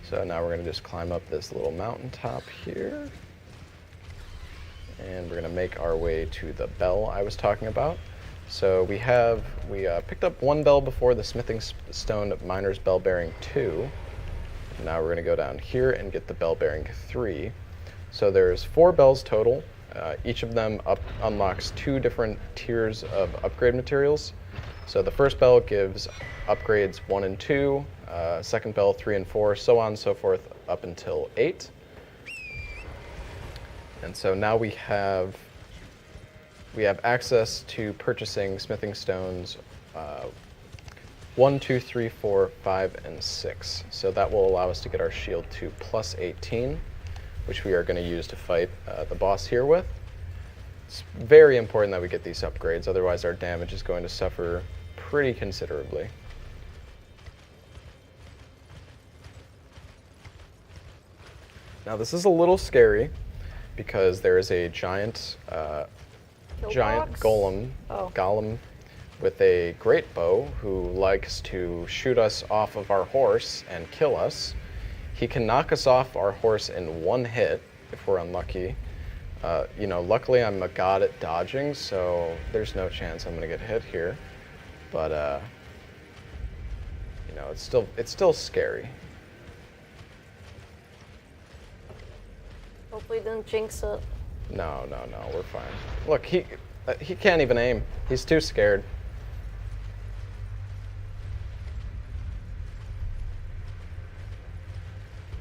So now we're gonna just climb up this little mountaintop here. And we're gonna make our way to the bell I was talking about. So we picked up one bell before, the Smithing Stone Miner's Bell Bearing 2. Now we're gonna go down here and get the bell bearing 3. So there's 4 bells total. Each of them unlocks 2 different tiers of upgrade materials. So the first bell gives upgrades 1 and 2, second bell 3 and 4, so on and so forth up until 8. And so now we have access to purchasing smithing stones 1, 2, 3, 4, 5, and 6. So that will allow us to get our shield to plus 18, which we are going to use to fight the boss here with. It's very important that we get these upgrades, otherwise our damage is going to suffer pretty considerably. Now this is a little scary because there is a giant golem with a great bow who likes to shoot us off of our horse and kill us. He can knock us off our horse in 1 hit if we're unlucky. You know, luckily I'm a god at dodging, so there's no chance I'm gonna get hit here. But you know, it's still scary. Hopefully didn't jinx it. No, we're fine. Look, he can't even aim. He's too scared.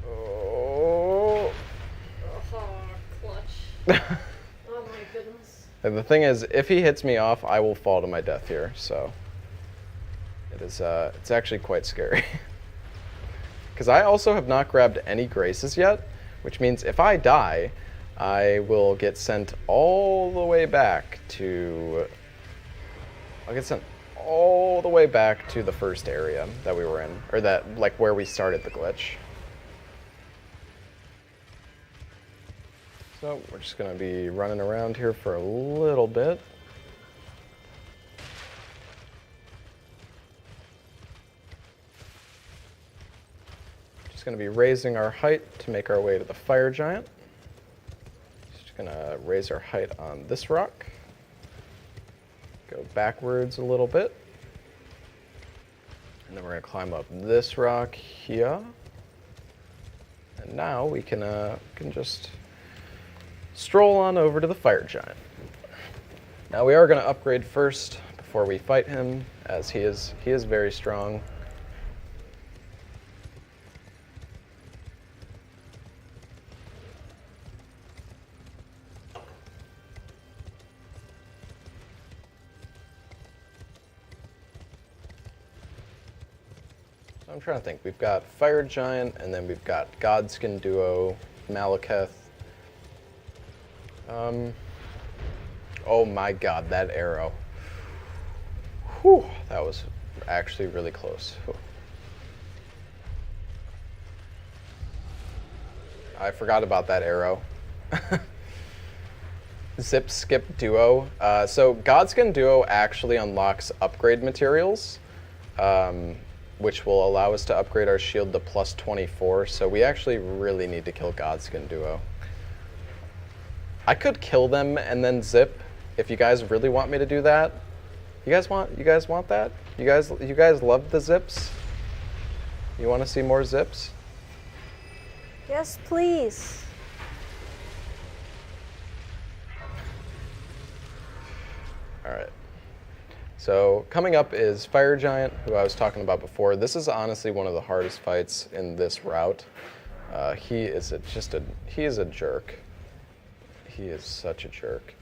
Oh. Clutch. Oh my goodness. And the thing is, if he hits me off, I will fall to my death here, so it's actually quite scary. Because I also have not grabbed any graces yet, which means if I die, I will get sent all the way back to... I'll get sent all the way back to the first area that we were in, or that, like, where we started the glitch. So we're just going to be running around here for a little bit. Just going to be raising our height to make our way to the fire giant. Just going to raise our height on this rock. Go backwards a little bit. And then we're going to climb up this rock here. And now we can just stroll on over to the fire giant. Now we are going to upgrade first before we fight him, as he is very strong. I'm trying to think. We've got Fire Giant, and then we've got Godskin Duo, Malekith. Oh my god, that arrow. Whew, that was actually really close. Whew. I forgot about that arrow. Zip Skip Duo. So Godskin Duo actually unlocks upgrade materials. Which will allow us to upgrade our shield to plus 24, so we actually really need to kill Godskin Duo. I could kill them and then zip, if you guys really want me to do that. You guys want that? You guys love the zips? You want to see more zips? Yes, please. All right. So coming up is Fire Giant, who I was talking about before. This is honestly one of the hardest fights in this route. He is a jerk. He is such a jerk.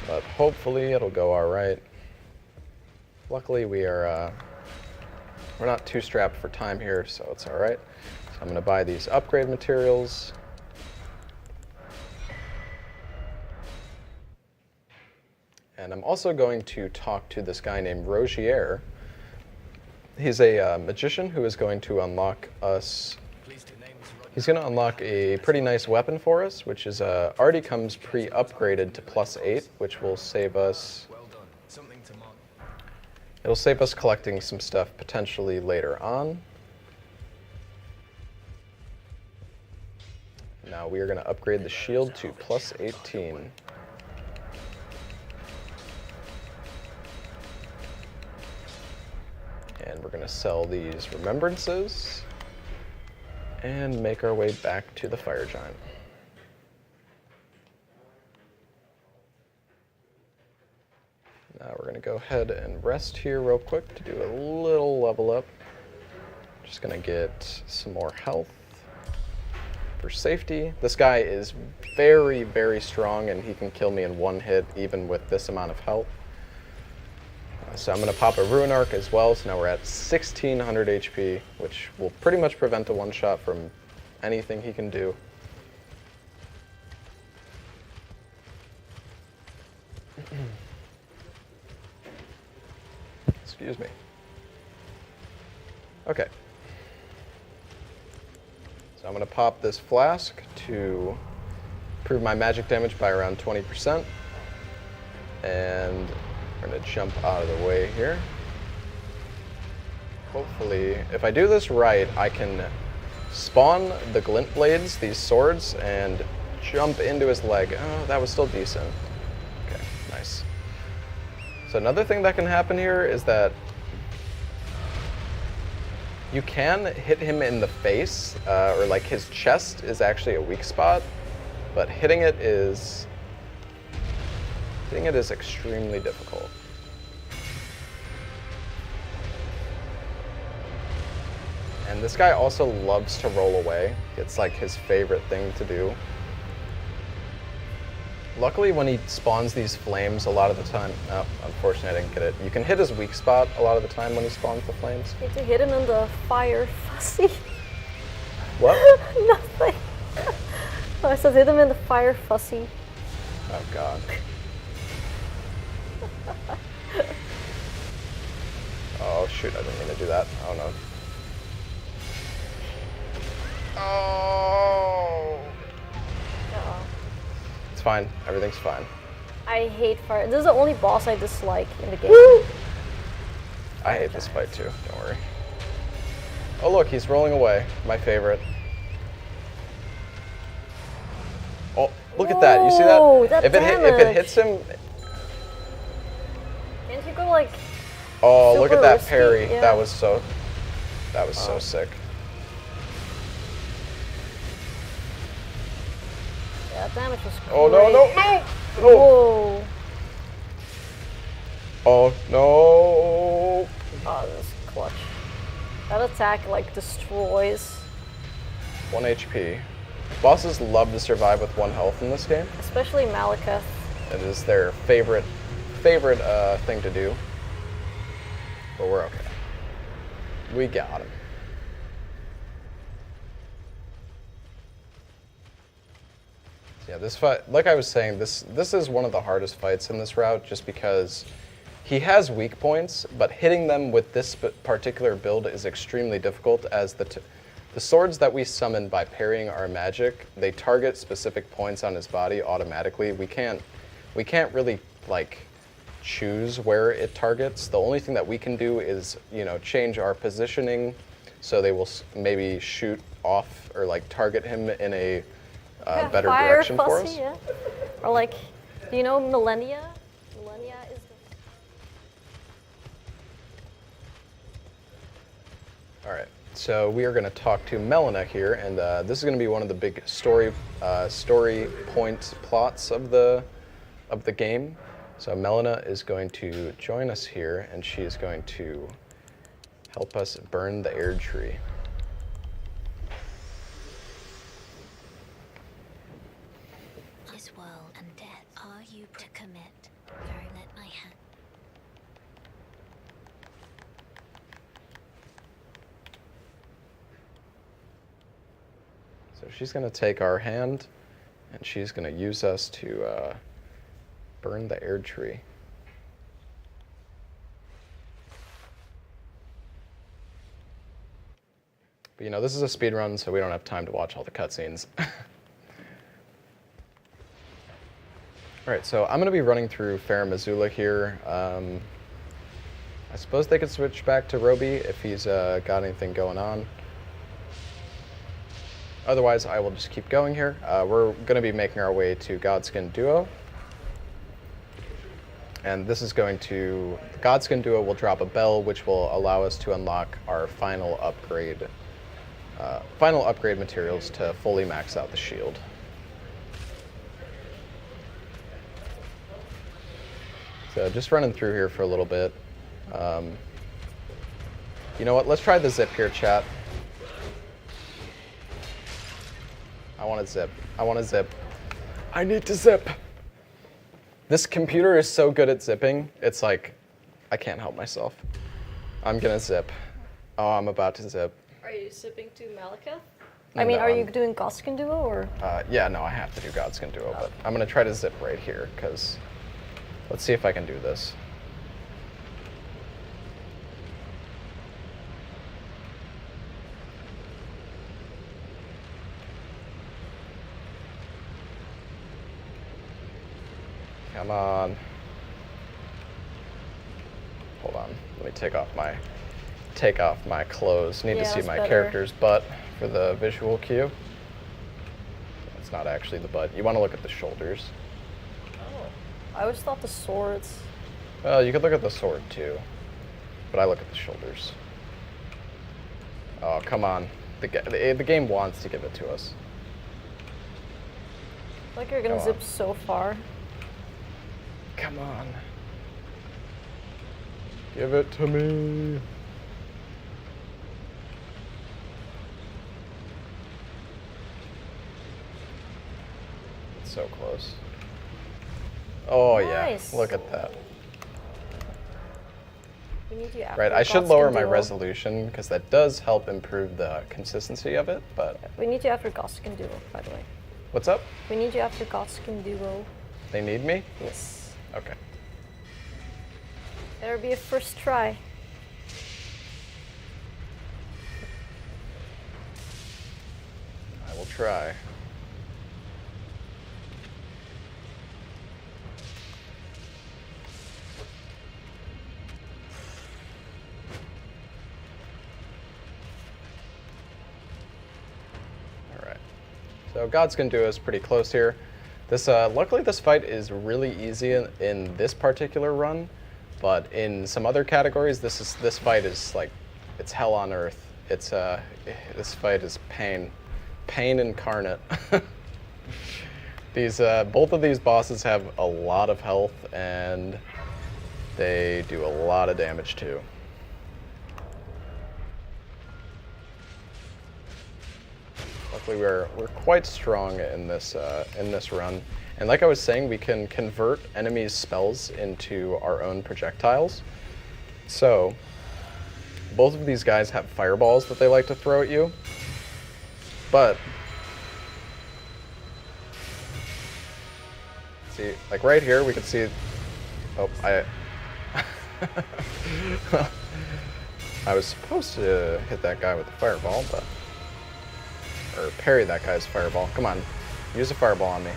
But hopefully it'll go all right. Luckily we're not too strapped for time here, so it's all right. So I'm gonna buy these upgrade materials. And I'm also going to talk to this guy named Rogier. He's a magician who is going to unlock us. He's going to unlock a pretty nice weapon for us, which is already comes pre-upgraded to plus 8, which will save us. It'll save us collecting some stuff potentially later on. Now we are going to upgrade the shield to plus 18. And we're going to sell these remembrances and make our way back to the fire giant. Now we're going to go ahead and rest here real quick to do a little level up. Just going to get some more health for safety. This guy is very, very strong, and he can kill me in one hit even with this amount of health. So I'm going to pop a Ruin Arc as well, so now we're at 1600 HP, which will pretty much prevent a one-shot from anything he can do. Excuse me. Okay. So I'm going to pop this flask to improve my magic damage by around 20%. And we're going to jump out of the way here. Hopefully, if I do this right, I can spawn the glint blades, these swords, and jump into his leg. Oh, that was still decent. Okay, nice. So another thing that can happen here is that you can hit him in the face, or like his chest is actually a weak spot. but hitting it is extremely difficult. And this guy also loves to roll away. It's like his favorite thing to do. Luckily, when he spawns these flames, a lot of the time, oh, unfortunately I didn't get it. You can hit his weak spot a lot of the time when he spawns the flames. You need to hit him in the fire fussy. What? Nothing. Oh, I said hit him in the fire fussy. Oh God. Oh shoot, I didn't mean to do that. Oh no. Oh. Uh-oh. It's fine. Everything's fine. I hate fire. This is the only boss I dislike in the game. I hate this fight too. Don't worry. Oh look, he's rolling away. My favorite. Oh, look at that. You see Whoa, that? that If it hits him. Can't you go like? Oh, look at that risky? parry. Yeah. That was so sick. Yeah, damage was great. Oh no, no, no! No! Whoa. Oh no! Oh, this is clutch. That attack like destroys. 1 HP. Bosses love to survive with 1 health in this game. Especially Malekith. It is their favorite thing to do. But we're okay. We got him. Yeah, this fight, like I was saying, this is one of the hardest fights in this route just because he has weak points, but hitting them with this particular build is extremely difficult as the swords that we summon by parrying our magic, they target specific points on his body automatically. We can't really like choose where it targets. The only thing that we can do is, you know, change our positioning so they will maybe shoot off or like target him in a better fire direction fussy, for us. Yeah. Or like, do you know Millennia? Millennia is the... All right, so we are going to talk to Melina here, and this is going to be one of the big story point plots of the game. So Melina is going to join us here, and she is going to help us burn the air tree. This world and death, are you to commit? Very let my hand. So she's going to take our hand, and she's going to use us to burn the air tree. But you know, this is a speed run, so we don't have time to watch all the cutscenes. All right, so I'm going to be running through Farum Azula here. I suppose they could switch back to Roby if he's got anything going on. Otherwise, I will just keep going here. We're going to be making our way to Godskin Duo. And this is going to, Godskin Duo will drop a bell, which will allow us to unlock our final upgrade materials to fully max out the shield. So just running through here for a little bit. You know what, let's try the zip here, chat. I want to zip. I want to zip. I need to zip. This computer is so good at zipping, it's like, I can't help myself. I'm gonna zip. Oh, I'm about to zip. Are you zipping to Malekith? I mean, No, are you doing Godskin Duo or? Yeah, no, I have to do Godskin Duo, but I'm gonna try to zip right here, because let's see if I can do this. Come on. Hold on. Let me take off my clothes. Need to see that's my better. character's butt for the visual cue. It's not actually the butt. You want to look at the shoulders. Oh, I always thought the swords. Well, you could look at the sword too, but I look at the shoulders. Oh, come on. The game wants to give it to us. Like you're gonna Go zip on. so far. Come on. Give it to me. It's so close. Oh Nice. yeah, look at that. We need you after Right, I should Godskin lower my Duo. resolution because that does help improve the consistency of it, but We need you after Godskin Duo, by the way. what's up? We need you after Godskin Duo. They need me? Yes. Okay. Better be a first try. I will try. Alright. So Godskin Duo is pretty close here. This luckily this fight is really easy in this particular run, but in some other categories this fight is like it's hell on earth. It's this fight is pain. Pain incarnate. These both of these bosses have a lot of health and they do a lot of damage too. Luckily we're quite strong in this run. And like I was saying, we can convert enemies' spells into our own projectiles. So both of these guys have fireballs that they like to throw at you. But see, like right here, we can see. Oh, I was supposed to hit that guy with the fireball, but or parry that guy's fireball. Come on, use a fireball on me.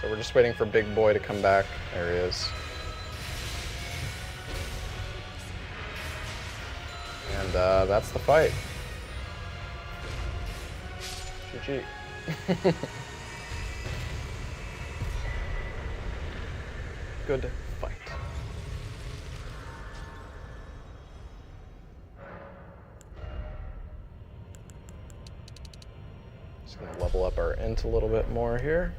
So we're just waiting for Big Boy to come back. There he is. And that's the fight. GG. Good fight. Just gonna level up our int a little bit more here.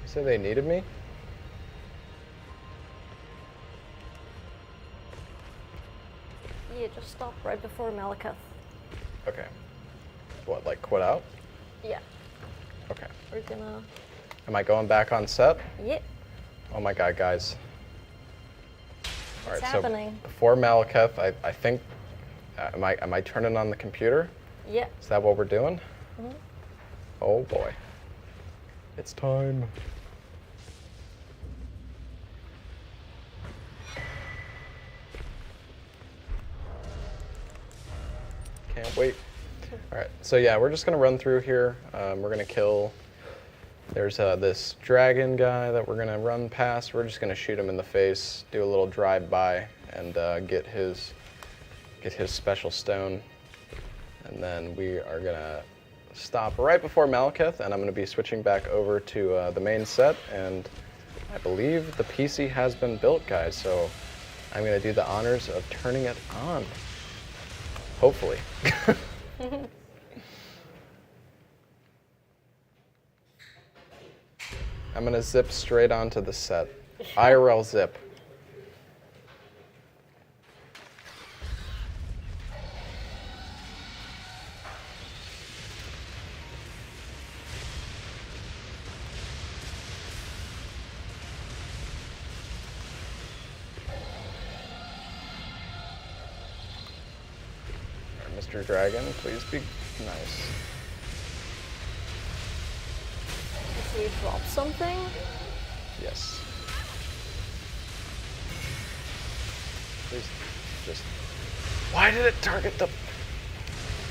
You say they needed me? Yeah, just stop right before Malekith. Okay. What, like quit out? Yeah, Okay. we're gonna. Am I going back on set? Yeah, Oh my god, guys. All What's right, happening? so before Malekith, I think, am I turning on the computer? yeah. Is that what we're doing? Oh boy. It's time. Can't wait. All right, so yeah, we're just gonna run through here. We're gonna kill. There's this dragon guy that we're gonna run past. We're just gonna shoot him in the face, do a little drive-by, and get his special stone. And then we are gonna stop right before Malekith, and I'm gonna be switching back over to the main set. And I believe the PC has been built, guys. So I'm gonna do the honors of turning it on. Hopefully. I'm gonna zip straight onto the set. IRL zip. Mr. Dragon, please be nice. So you drop something? Yes. Please, just. Why did it target the?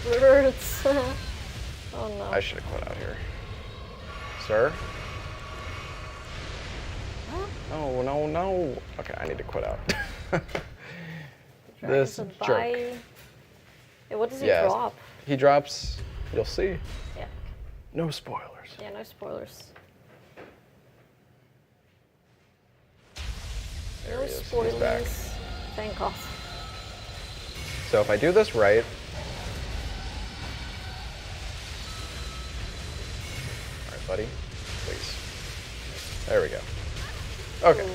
Birds. Oh no. I should have quit out here. Sir? No, no, no. Okay, I need to quit out. This Dragon's a jerk. buy. Yeah, what does he Yes. drop? He drops, you'll see. Yeah. No spoilers. Yeah, no spoilers. There No he is. He's spoilers. back. Thank God. So if I do this right, all right, buddy, please. There we go. Okay. Ooh.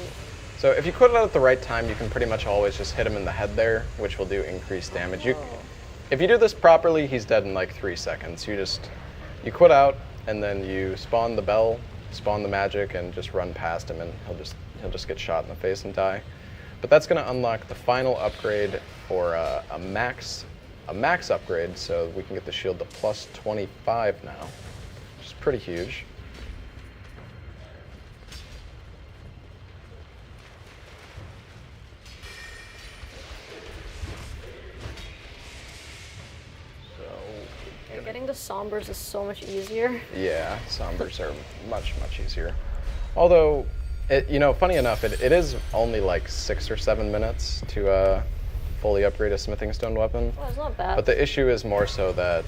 So if you quit it out at the right time, you can pretty much always just hit him in the head there, which will do increased damage. If you do this properly, he's dead in like 3 seconds. You quit out, and then you spawn the bell, spawn the magic, and just run past him, and he'll just get shot in the face and die. But that's going to unlock the final upgrade for a max upgrade, so we can get the shield to plus 25 now, which is pretty huge. Yeah, getting the sombers is so much easier. Yeah, sombers are much easier. Although, funny enough, it is only like 6 or 7 minutes to fully upgrade a smithing stone weapon. Well, it's not bad. But the issue is more so that,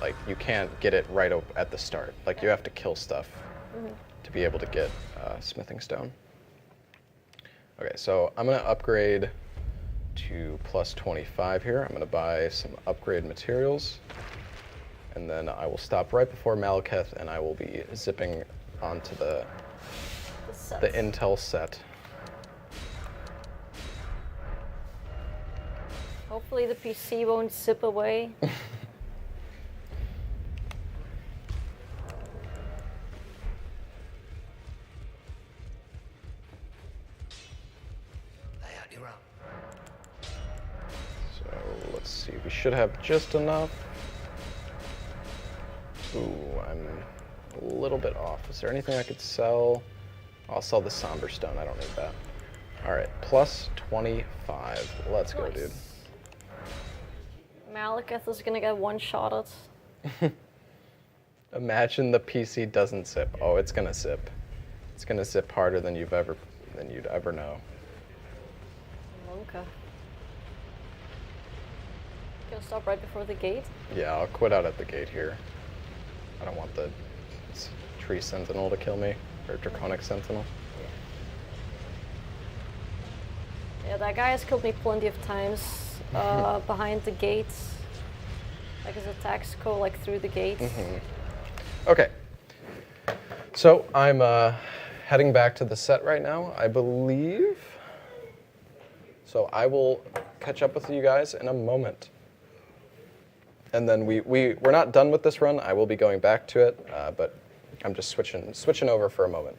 like, you can't get it right at the start. Like, you have to kill stuff to be able to get smithing stone. Okay, so I'm gonna upgrade to plus 25 here. I'm gonna buy some upgrade materials. And then I will stop right before Malekith, and I will be zipping onto the intel set. Hopefully the PC won't zip away. So let's see, we should have just enough. Ooh, I'm a little bit off. Is there anything I could sell? I'll sell the somber stone, I don't need that. All right, plus 25. Let's go, Nice. dude. Malekith is gonna get one-shotted. Imagine the PC doesn't zip. Oh, it's gonna zip. It's gonna zip harder than you'd ever know. Monka. Gonna stop right before the gate. Yeah, I'll quit out at the gate here. I don't want the tree sentinel to kill me, or draconic sentinel. Yeah, that guy has killed me plenty of times behind the gates. Like his attacks go like through the gates. Okay. So I'm heading back to the set right now, I believe. So I will catch up with you guys in a moment. And then we're not done with this run. I will be going back to it, but I'm just switching over for a moment.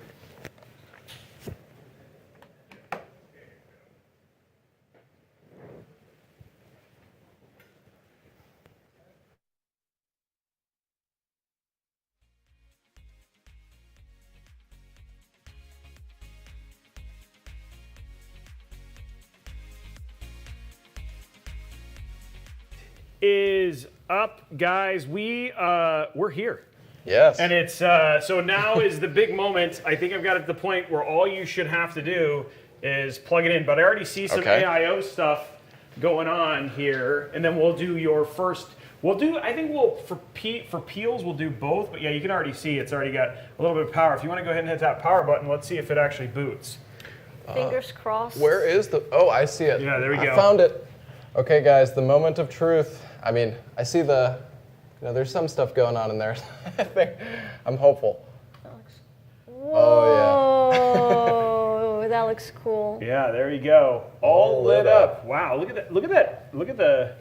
Is up, guys. We're here. Yes. And it's so now is the big moment. I think I've got it at the point where all you should have to do is plug it in. But I already see some Okay. AIO stuff going on here, and then we'll do your first. We'll do. I think we'll for peels we'll do both. But yeah, you can already see it's already got a little bit of power. If you want to go ahead and hit that power button, let's see if it actually boots. Fingers crossed. Where is the? Oh, I see it. Yeah, there we go. I found it. Okay, guys, the moment of truth. I mean, I see there's some stuff going on in there. I'm hopeful. Oh, that looks cool. Yeah, there you go. All lit up. Wow, look at that. Look at that. Look at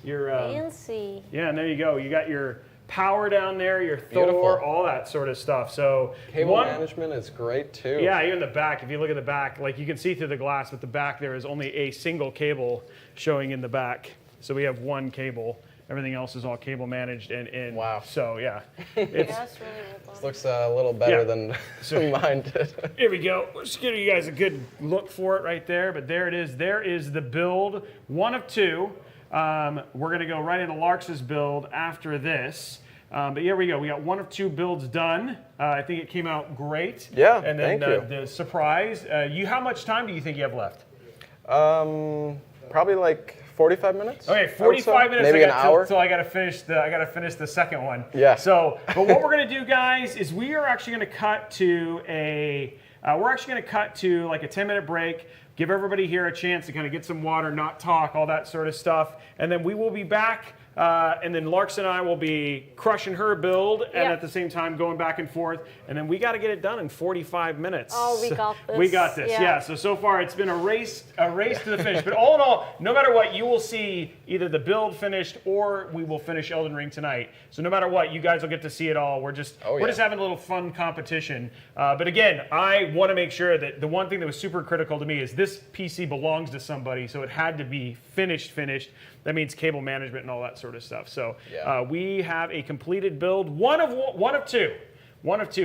your. Fancy. Yeah, and there you go. You got your power down there, your Beautiful. Thor, all that sort of stuff. So Cable management is great too. Yeah, even the back. If you look at the back, like you can see through the glass, but the back there is only a single cable showing in the back. So we have one cable. Everything else is all cable managed and in. Wow. So yeah, Yeah, it's, that's really well done. This looks a little better Yeah. than So- mine did. here we go. Let's give you guys a good look for it right there. But there it is. There is the build, one of two. We're going to go right into Larxa's build after this. But here we go. We got one of two builds done. I think it came out great. Yeah, And then thank you. the surprise. How much time do you think you have left? Probably like 45 minutes. Okay, I would 45 say. minutes. Maybe an hour. So I gotta finish the second one. Yeah. So, but what we're gonna do, guys, is we are actually gonna cut to like a 10-minute break. Give everybody here a chance to kind of get some water, not talk, all that sort of stuff, and then we will be back. And then Larxa and I will be crushing her build, and Yeah. at the same time going back and forth. And then we got to get it done in 45 minutes. Oh, we got this. We got this. Yeah. So far it's been a race to the finish. But all in all, no matter what, you will see either the build finished or we will finish Elden Ring tonight. So no matter what, you guys will get to see it all. We're just having a little fun competition. But again, I want to make sure that the one thing that was super critical to me is this PC belongs to somebody, so it had to be finished. That means cable management and all that sort of stuff. So we have a completed build, one of two.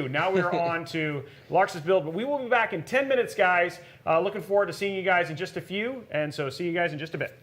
Now we're on to Larxa's build, but we will be back in 10 minutes, guys. Looking forward to seeing you guys in just a few, and so see you guys in just a bit.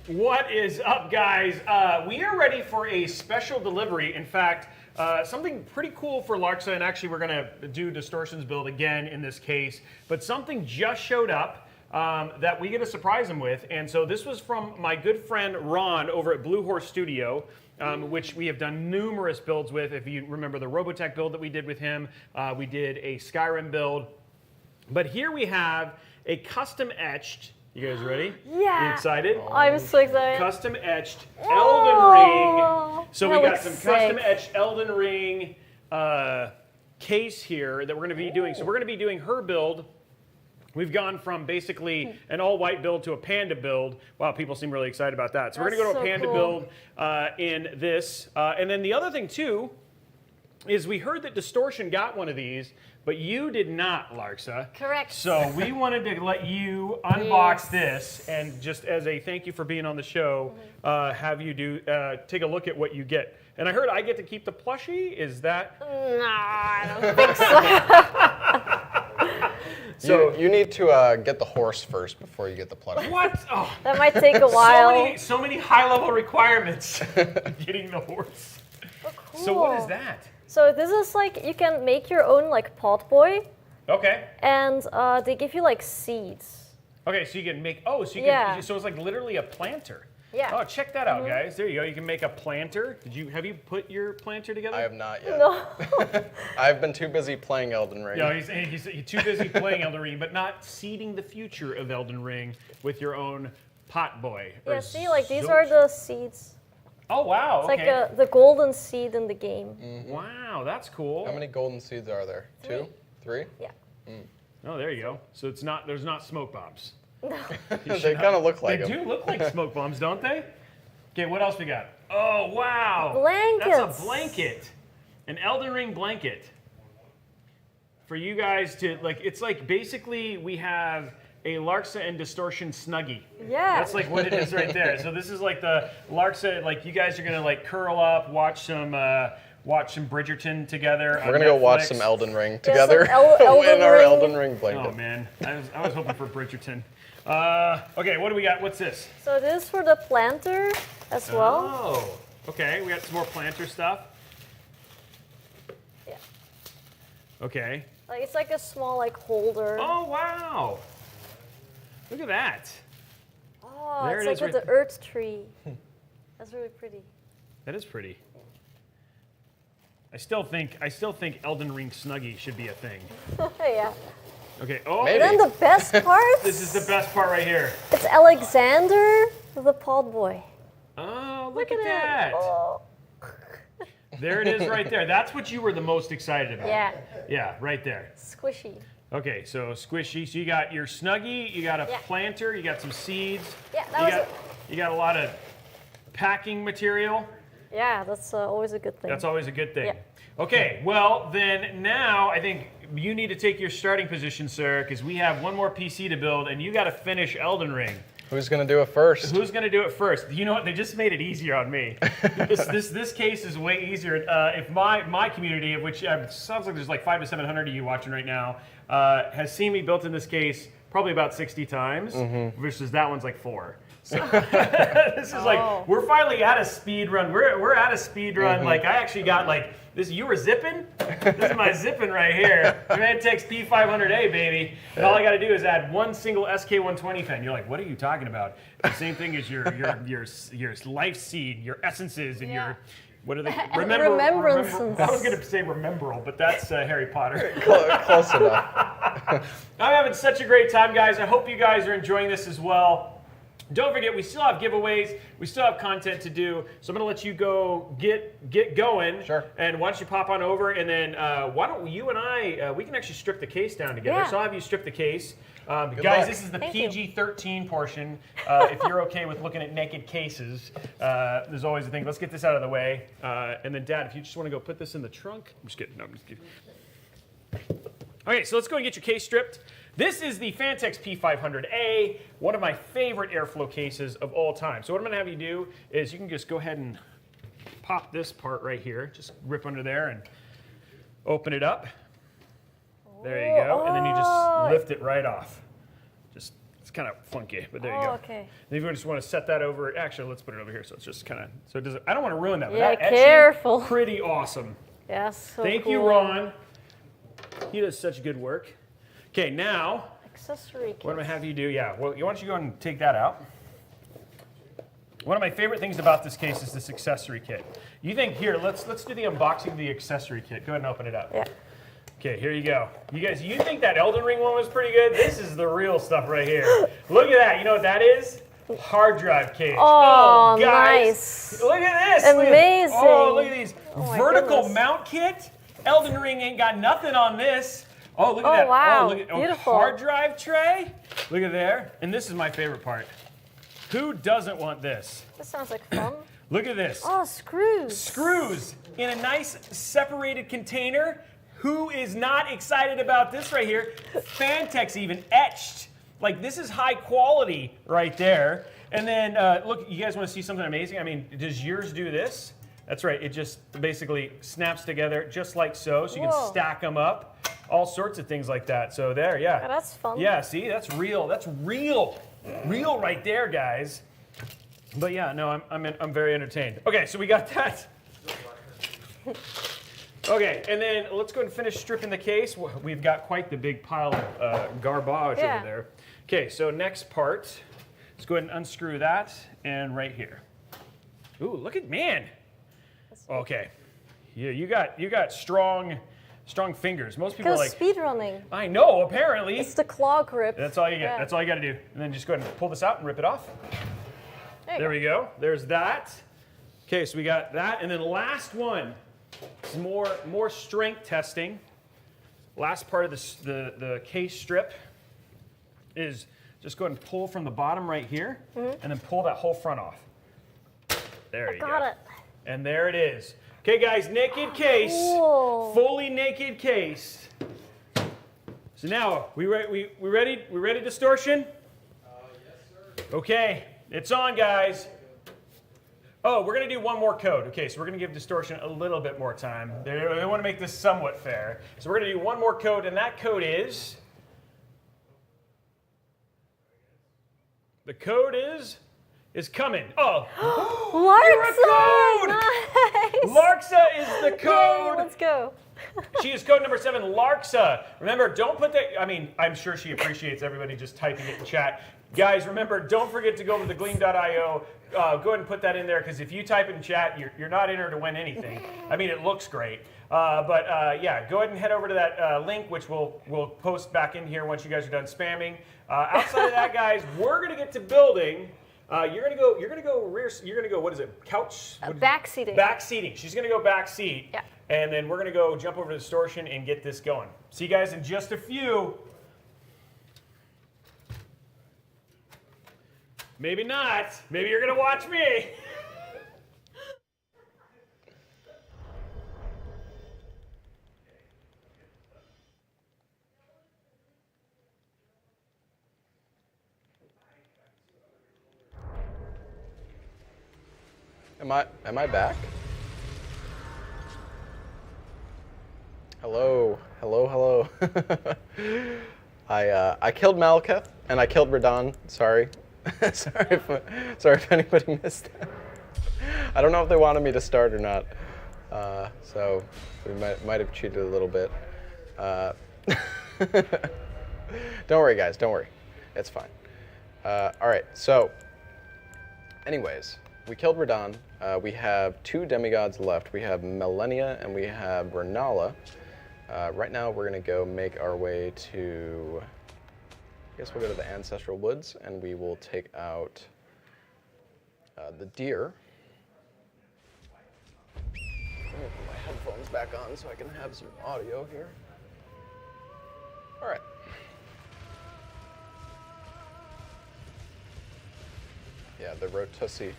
What is up, guys? We are ready for a special delivery. In fact, something pretty cool for Larxa, and actually we're going to do Distortion's build again in this case, but something just showed up that we get to surprise him with. And so this was from my good friend Ron over at Blue Horse Studio, which we have done numerous builds with. If you remember the Robeytech build that we did with him, we did a Skyrim build. But here we have a custom etched. You guys ready? Yeah. You excited? I'm so excited. Custom etched Oh, Elden Ring. So that we got looks some sick. custom etched Elden Ring case here that we're going to be doing. So we're going to be doing her build. We've gone from basically an all-white build to a panda build. Wow, people seem really excited about that. So we're going to go to a That's panda so build in this. And then the other thing, too, is we heard that Distortion got one of these, but you did not, Larxa. Correct. So we wanted to let you unbox this, and just as a thank you for being on the show, have you take a look at what you get. And I heard I get to keep the plushie. Is that? No, I don't think so. So you need to get the horse first before you get the plushie. what? Oh, That might take a while. so many high-level requirements. Getting the horse. Oh, cool. So what is that? So this is like, you can make your own like pot boy, Okay. and they give you like seeds. Okay, so you can make. Oh, so you Yeah. can. So it's like literally a planter. Yeah. Oh, check that out, guys. There you go. You can make a planter. Have you put your planter together? I have not yet. No. I've been too busy playing Elden Ring. Yeah, he's too busy playing Elden Ring, but not seeding the future of Elden Ring with your own pot boy. or Yeah, see, like these zilch. are the seeds. Oh wow! It's Okay. like the golden seed in the game. Wow, that's cool. How many golden seeds are there? 2? 3? Yeah. Oh, there you go. So it's not. There's not smoke bombs. They kind of look like They them. do look like smoke bombs, don't they? Okay, what else we got? Oh wow! Blankets. That's a blanket, an Elden Ring blanket. For you guys to like, it's like basically we have a Larxa and Distortion snuggie. Yeah. That's like what it is right there. So this is like the Larxa, like you guys are gonna like curl up, watch some Bridgerton together. We're gonna go watch some Elden Ring some together Elden in our Ring. Elden Ring blanket. Oh man, I was hoping for Bridgerton. Okay, what do we got? What's this? So this is for the planter as well. Oh, okay. We got some more planter stuff. Yeah. Okay. Like it's like a small like holder. Oh wow! Look at that. Oh, there it's it like is with right the earth tree. That's really pretty. That is pretty. I still think Elden Ring Snuggie should be a thing. Yeah. Okay. Oh, Maybe. Then the best part, this is the best part right here. it's Alexander the pod boy. Oh, look, Look at at that. it. Oh. There it is right there. That's what you were the most excited about. Yeah. Yeah, right there. Squishy. Okay, so squishy. So you got your Snuggie, you got a Yeah. planter, you got some seeds. Yeah, that you was got, you got a lot of packing material. Yeah, that's always a good thing. That's always a good thing. Yeah. Okay, well then now I think you need to take your starting position, sir, because we have one more PC to build, and you got to finish Elden Ring. Who's gonna do it first? Who's going to do it first? You know what? They just made it easier on me. This case is way easier. If my community, of which sounds like there's like 500 to 700 of you watching right now, has seen me built in this case probably about 60 times, versus that one's like 4. So this is like, we're finally at a speed run. We're at a speed run. Like I actually got like this. You were zipping. This is my zipping right here. Advantex P500A, baby. And all I got to do is add one single SK120 fan. You're like, what are you talking about? The same thing as your life seed, your essences, and your what are they? Remembrances. I was gonna say rememberal, but that's Harry Potter. Close enough. I'm having such a great time, guys. I hope you guys are enjoying this as well. Don't forget, we still have giveaways. We still have content to do. So I'm going to let you go get going. Sure. And why don't you pop on over, and then why don't you and I, we can actually strip the case down together. Yeah. So I'll have you strip the case. Guys, luck. this is the Thank you. PG-13 portion. If you're okay with looking at naked cases, there's always a thing. Let's get this out of the way. And then, Dad, if you just want to go put this in the trunk. I'm just kidding. No, I'm just kidding. Okay, so let's go and get your case stripped. This is the Fantex P500A, one of my favorite airflow cases of all time. So what I'm going to have you do is you can just go ahead and pop this part right here. Just rip under there and open it up. There you go. And then you just lift it right off. Just It's kind of funky, but there you Oh, go. okay. And if you just want to set that over, actually, let's put it over here so it's just kind of, so it doesn't, I don't want to ruin that. But Yeah, that etching, careful. pretty awesome. Yes. So Thank cool. you, Ron. He does such good work. Okay, now, Accessory kit. what I'm going to have you do, yeah, well, why don't you go and take that out. One of my favorite things about this case is this accessory kit. You think, here, let's do the unboxing of the accessory kit. Go ahead and open it up. Yeah. Okay, here you go. You guys, you think that Elden Ring one was pretty good? This is the real stuff right here. Look at that. You know what that is? Hard drive cage. Oh, guys. nice. Look at this. Amazing. Look at these. Oh my Vertical goodness. mount kit. Elden Ring ain't got nothing on this. Oh, look at that. Wow. Oh, look at Beautiful. hard drive tray. Look at there. And this is my favorite part. Who doesn't want this? This sounds like fun. Look at this. Oh, screws. Screws in a nice separated container. Who is not excited about this right here? Fantex even etched. Like, this is high quality right there. And then, look, you guys want to see something amazing? I mean, does yours do this? That's right. It just basically snaps together just like so. So you can Whoa. stack them up. All sorts of things like that. So there, yeah. Oh, that's fun. Yeah, see, that's real. That's real. Real right there, guys. But yeah, no, I'm very entertained. Okay, so we got that. Okay, and then let's go ahead and finish stripping the case. We've got quite the big pile of garbage Yeah. over there. Okay, so next part, let's go ahead and unscrew that, and right here. Ooh, look at, man. Okay, yeah, you got strong fingers. Most people are Because like, speed running. I know, apparently. It's the claw grip. That's all you get. Yeah. That's all you got to do. And then just go ahead and pull this out and rip it off. you There go. we go. There's that. Okay, so we got that. And then last one, some more strength testing. Last part of the case strip is just go ahead and pull from the bottom right here, and then pull that whole front off. There you go. Got it. And there it is. Okay, guys, naked case, Cool. fully naked case. So now, we ready? We ready, Distortion? Yes, sir. Okay, it's on, guys. Oh, we're gonna do one more code. Okay, so we're gonna give Distortion a little bit more time. They want to make this somewhat fair. So we're gonna do one more code, and that code is. The code is coming. Oh, Larxa! Nice! Larxa is the code. Yay, let's go. She is code number 7, Larxa. Remember, don't put that, I mean, I'm sure she appreciates everybody just typing it in chat. Guys, remember, don't forget to go over to gleam.io. Go ahead and put that in there, because if you type it in chat, you're not entered to win anything. I mean, it looks great. But yeah, go ahead and head over to that link, which we'll post back in here once you guys are done spamming. Outside of that, guys, we're gonna get to building. You're gonna go rear. You're gonna go. What is it? Couch. Back seating. Back seating. She's gonna go back seat. Yeah. And then we're gonna go jump over to Distortion and get this going. See you guys in just a few. Maybe not. Maybe you're gonna watch me. Am I back? Hello. I killed Malekith and I killed Radahn. Sorry. sorry if anybody missed that. I don't know if they wanted me to start or not. So we might have cheated a little bit. Don't worry, guys. Don't worry. It's fine. All right. So, anyways, we killed Radahn. We have 2 demigods left. We have Melania and we have Renala. Right now, we're going to go make our way to, I guess we'll go to the Ancestral Woods, and we will take out the deer. Let me put my headphones back on so I can have some audio here. All right. Yeah, the Rotussi.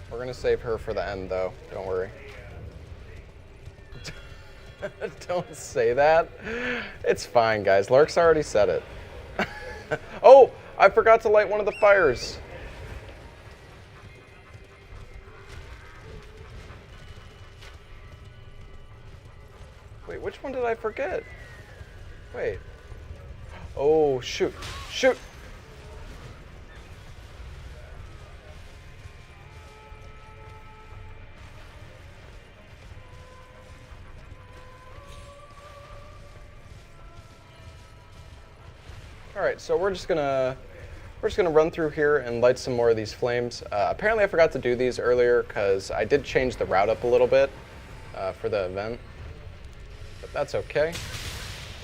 We're gonna save her for the end, though. Don't worry. Don't say that. It's fine, guys. Larxa already said it. Oh, I forgot to light one of the fires. Wait, which one did I forget? Wait. Oh, shoot. Shoot! All right, so we're just gonna run through here and light some more of these flames. Apparently I forgot to do these earlier because I did change the route up a little bit for the event, but that's okay.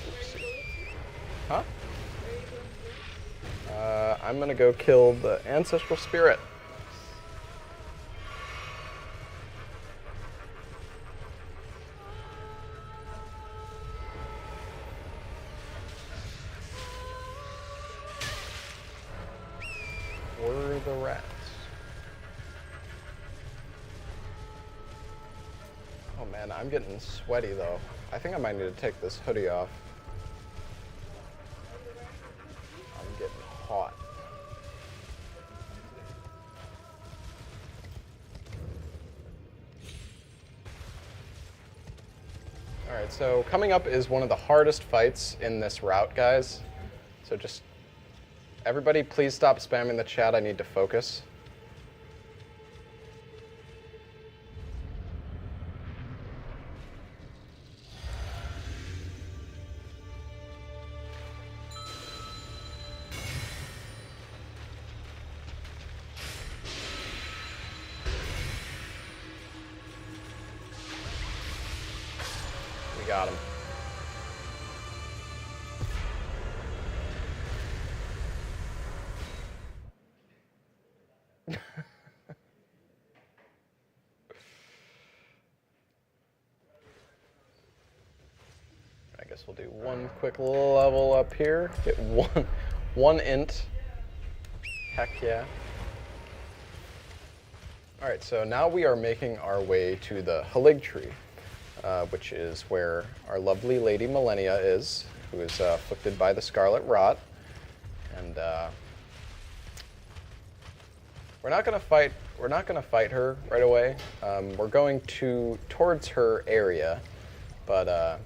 Oopsie. Huh? I'm gonna go kill the ancestral spirit. Were the rats. Oh man, I'm getting sweaty though. I think I might need to take this hoodie off. I'm getting hot. Alright, so coming up is one of the hardest fights in this route, guys. So just everybody, please stop spamming the chat. I need to focus. We got him. I guess we'll do one quick level up here. Get one int. Heck yeah. All right, so now we are making our way to the Halig tree, which is where our lovely Lady Millennia is, who is afflicted by the Scarlet Rot, and we're not gonna fight. We're not gonna fight her right away. We're going towards her area, but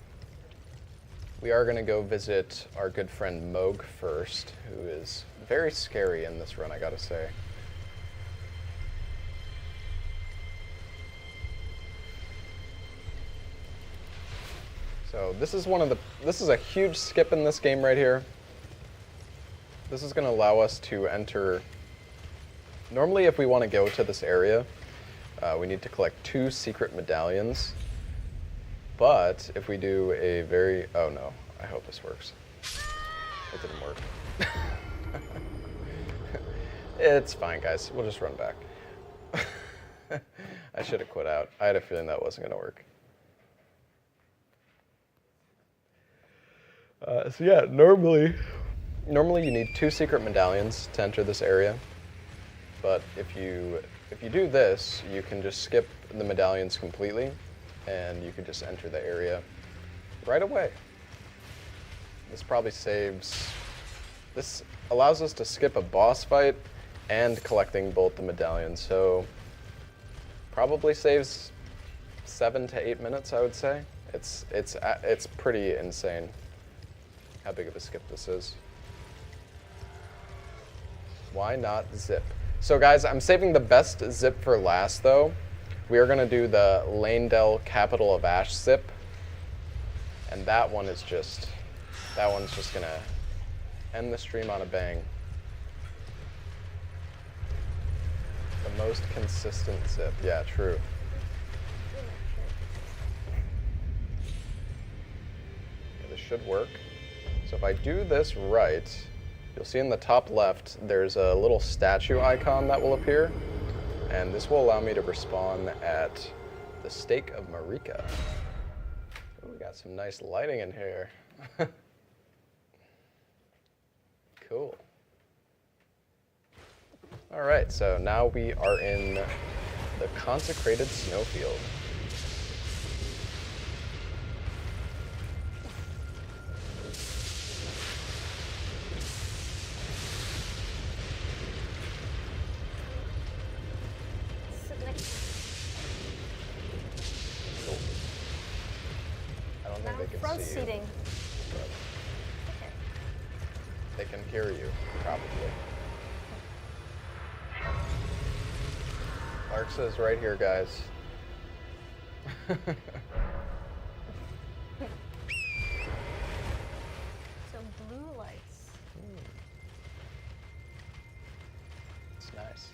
we are gonna go visit our good friend Moog first, who is very scary in this run, I gotta say. So this is a huge skip in this game right here. This is gonna allow us to enter. Normally, if we want to go to this area, we need to collect 2 secret medallions. But if we do a oh no, I hope this works. It didn't work. It's fine, guys. We'll just run back. I should have quit out. I had a feeling that wasn't going to work. So yeah, normally you need 2 secret medallions to enter this area. But if you do this, you can just skip the medallions completely, and you can just enter the area right away. This probably saves. This allows us to skip a boss fight and collecting both the medallions. So probably saves 7 to 8 minutes, I would say. It's pretty insane how big of a skip this is. Why not zip? So guys, I'm saving the best zip for last though. We are gonna do the Lanedell Capital of Ash zip. And that one's just gonna end the stream on a bang. The most consistent zip, yeah, true. Okay, this should work. So if I do this right, you'll see in the top left, there's a little statue icon that will appear, and this will allow me to respawn at the Stake of Marika. Ooh, we got some nice lighting in here. Cool. All right, so now we are in the Consecrated Snowfield. can Front see you. seating. But they can hear you, probably. Larxa is right here, guys. Some blue lights. It's nice.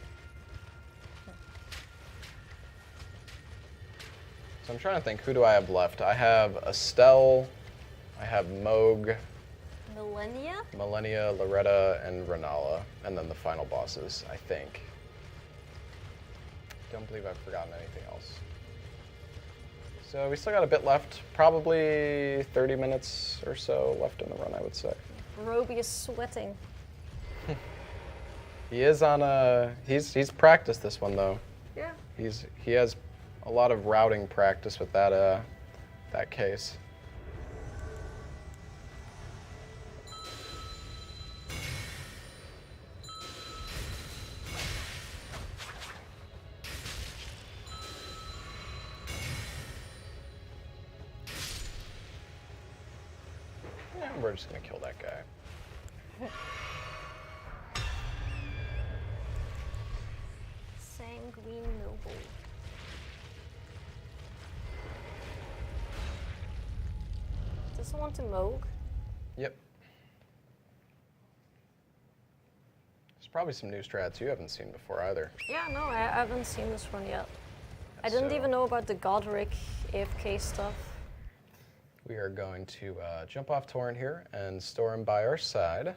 So I'm trying to think, who do I have left? I have Estelle, I have Moog, Millennia, Loretta, and Renala, and then the final bosses, I think. Don't believe I've forgotten anything else. So we still got a bit left, probably 30 minutes or so left in the run, I would say. Roby is sweating. He is on he's practiced this one though. Yeah. He has a lot of routing practice with that case. And we're just gonna kill that guy. Sanguine Noble. Does someone want to Moog? Yep. There's probably some new strats you haven't seen before either. Yeah, no, I haven't seen this one yet. I didn't even know about the Godric AFK stuff. We are going to jump off Torrent here and store him by our side.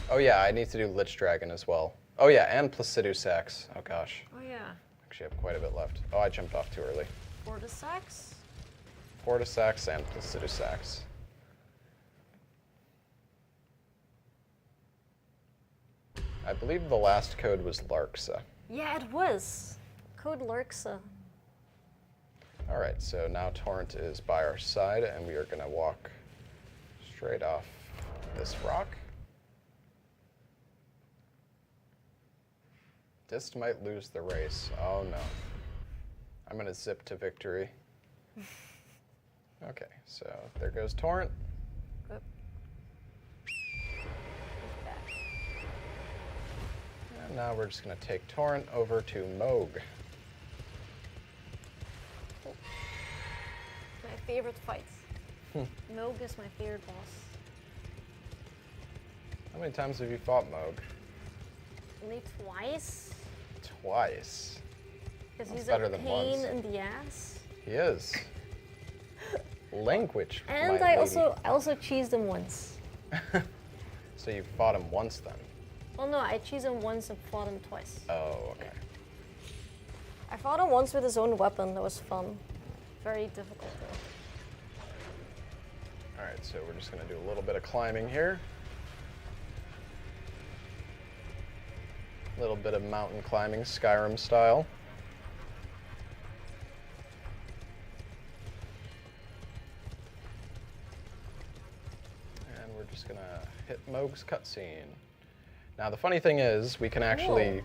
Oh yeah, I need to do Lich Dragon as well. Oh yeah, and Placidu Sax. Oh gosh. Oh yeah. Actually, I have quite a bit left. Oh, I jumped off too early. For the Sax? Porta Sax and Placidu Sax. I believe the last code was Larxa. Yeah, it was. Code Larxa. All right, so now Torrent is by our side, and we are going to walk straight off this rock. Dist might lose the race. Oh no. I'm going to zip to victory. Okay, so there goes Torrent. Oop. He's back. And now we're just going to take Torrent over to Moog. My favorite fight. Moog is my favorite boss. How many times have you fought Moog? Only twice. Twice. Because That's he's a better than pain once. in the ass. He is. Language, And my I lady. also cheesed him once. So you fought him once then? Well, no, I cheesed him once and fought him twice. Oh, okay. I fought him once with his own weapon. That was fun. Very difficult though. All right, so we're just gonna do a little bit of climbing here. A little bit of mountain climbing, Skyrim style. And we're just gonna hit Moog's cutscene. Now the funny thing is, we can actually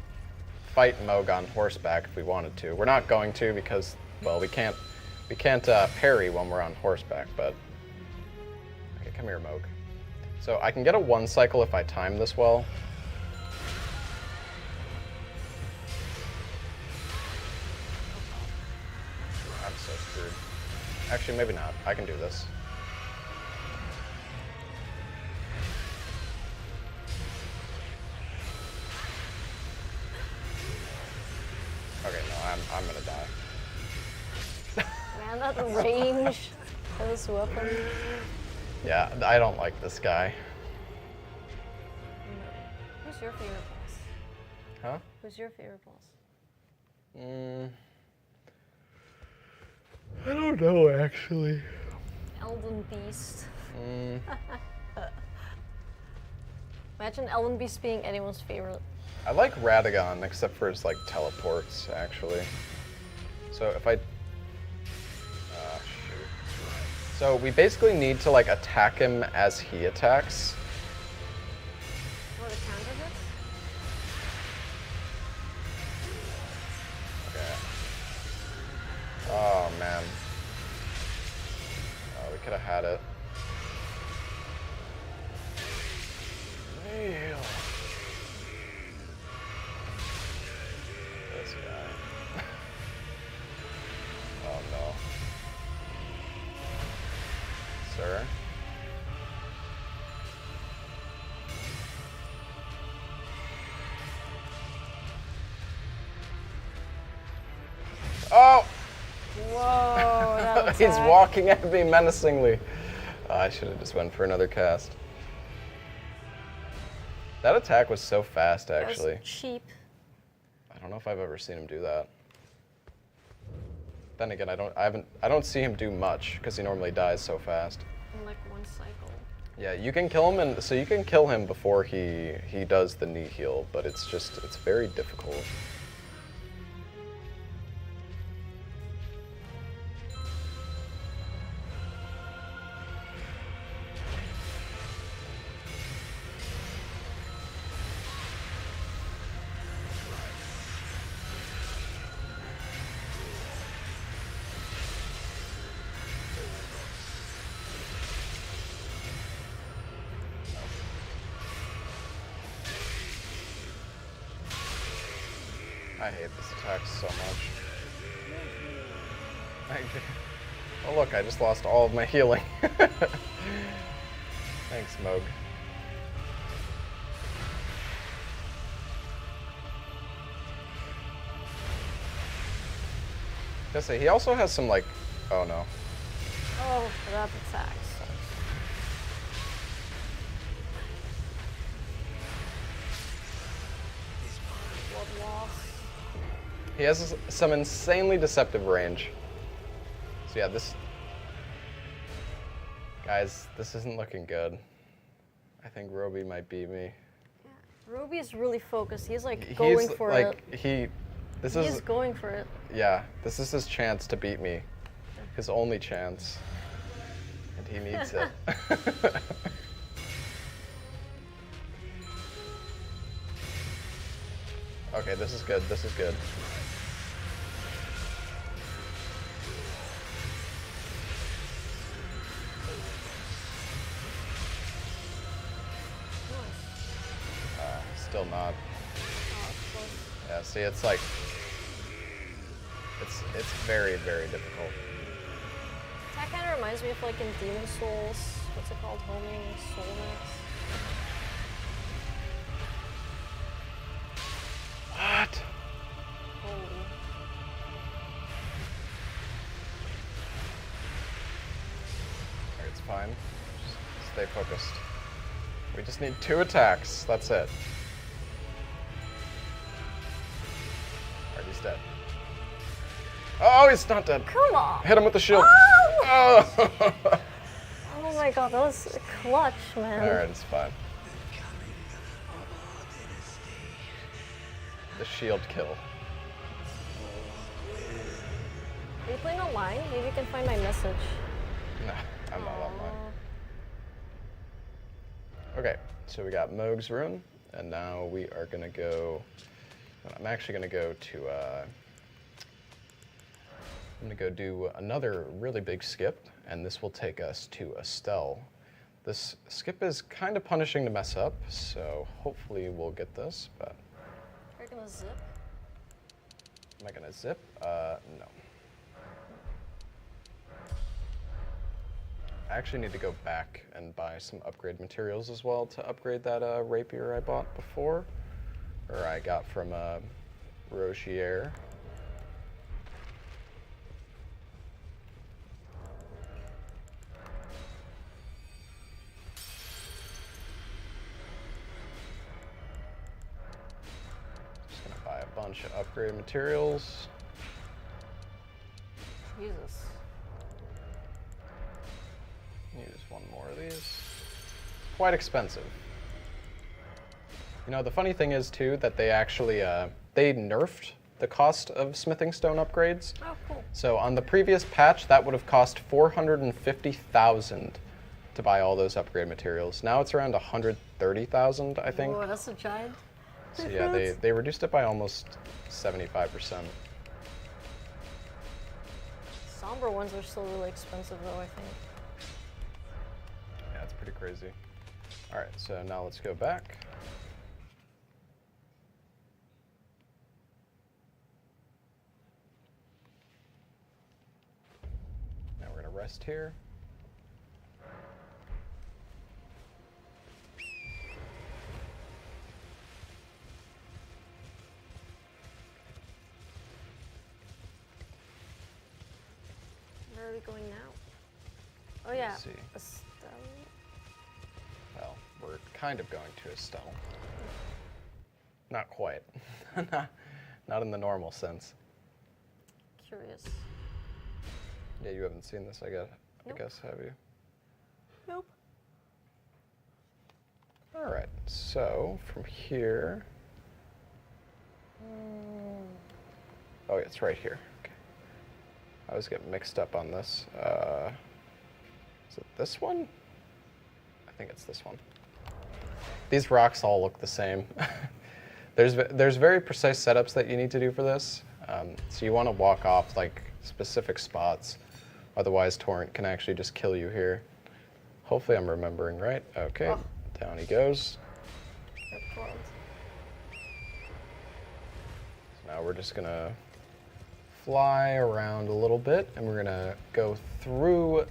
fight Moog on horseback if we wanted to. We're not going to because, well, we can't parry when we're on horseback, but... Okay, come here, Moog. So I can get a 1 cycle if I time this well. I'm so screwed. Actually, maybe not. I can do this. Okay, no, I'm gonna die. Man, that range of this weapon. Yeah, I don't like this guy. Who's your favorite boss? Huh? Who's your favorite boss? I don't know, actually. Elden Beast. Imagine Elden Beast being anyone's favorite. I like Radagon, except for his, like, teleports, actually. So if I... shoot. So we basically need to, like, attack him as he attacks. For the counter hits? Okay. Oh, man. could have had it. Nail. This guy. Oh no. Sir? Oh! Whoa, that He's attack. walking at me menacingly. I should have just went for another cast. That attack was so fast, That was actually. cheap. I don't know if I've ever seen him do that. Then again, I don't see him do much because he normally dies so fast. In like one cycle. Yeah, you can kill him, and so you can kill him before he does the knee heal, but it's very difficult. I hate this attack so much. Oh look, I just lost all of my healing. Thanks, Moog. Gotta say, he also has some like, oh no. Oh, that attack sucks. Blood loss. He has some insanely deceptive range. So yeah, guys, this isn't looking good. I think Roby might beat me. Ruby is really focused. He's like going for it. This He's is, going for it. yeah, this is his chance to beat me. His only chance. And he needs it. Okay, this is good, this is good. Still not. Yeah, see, it's like, it's very, very difficult. That kind of reminds me of like in Demon Souls. What's it called? Homing Soulmax. What? Holy. Alright, it's fine. Just stay focused. We just need 2 attacks, that's it. Alright, he's dead. Oh, he's not dead. Come on! Hit him with the shield. Oh! Oh! Oh my god, that was clutch, man. Alright, it's fine. The shield kill. Are you playing online? Maybe you can find my message. No, I'm not online. Okay, so we got Moog's rune, and now we are gonna go. I'm actually gonna go to. I'm gonna go do another really big skip, and this will take us to Estelle. This skip is kind of punishing to mess up, so hopefully we'll get this. But Are you gonna zip? am I gonna zip? No. I actually need to go back and buy some upgrade materials as well to upgrade that rapier I bought before, or I got from Rogier. Just gonna buy a bunch of upgrade materials. Jesus. Use one more of these. Quite expensive. You know, the funny thing is too that they actually they nerfed the cost of smithing stone upgrades. Oh, cool. So on the previous patch, that would have cost 450,000 to buy all those upgrade materials. Now it's around 130,000, I think. Oh, that's a giant. So yeah, they reduced it by almost 75%. Somber ones are still really expensive though, I think. pretty crazy. All right, so now let's go back. Now we're gonna rest here. Where are we going now? Oh yeah, see. Estelle. Well, we're kind of going to Estelle. Not quite. Not in the normal sense. Curious. Yeah, you haven't seen this, I guess. Nope. I guess, have you? Nope. All right, so from here. Oh, yeah, it's right here. Okay. I always get mixed up on this. Is it this one? I think it's this one. These rocks all look the same. There's very precise setups that you need to do for this. So you want to walk off like specific spots. Otherwise, Torrent can actually just kill you here. Hopefully I'm remembering right. Okay, Oh. Down he goes. Excellent. So now we're just gonna fly around a little bit and we're gonna go through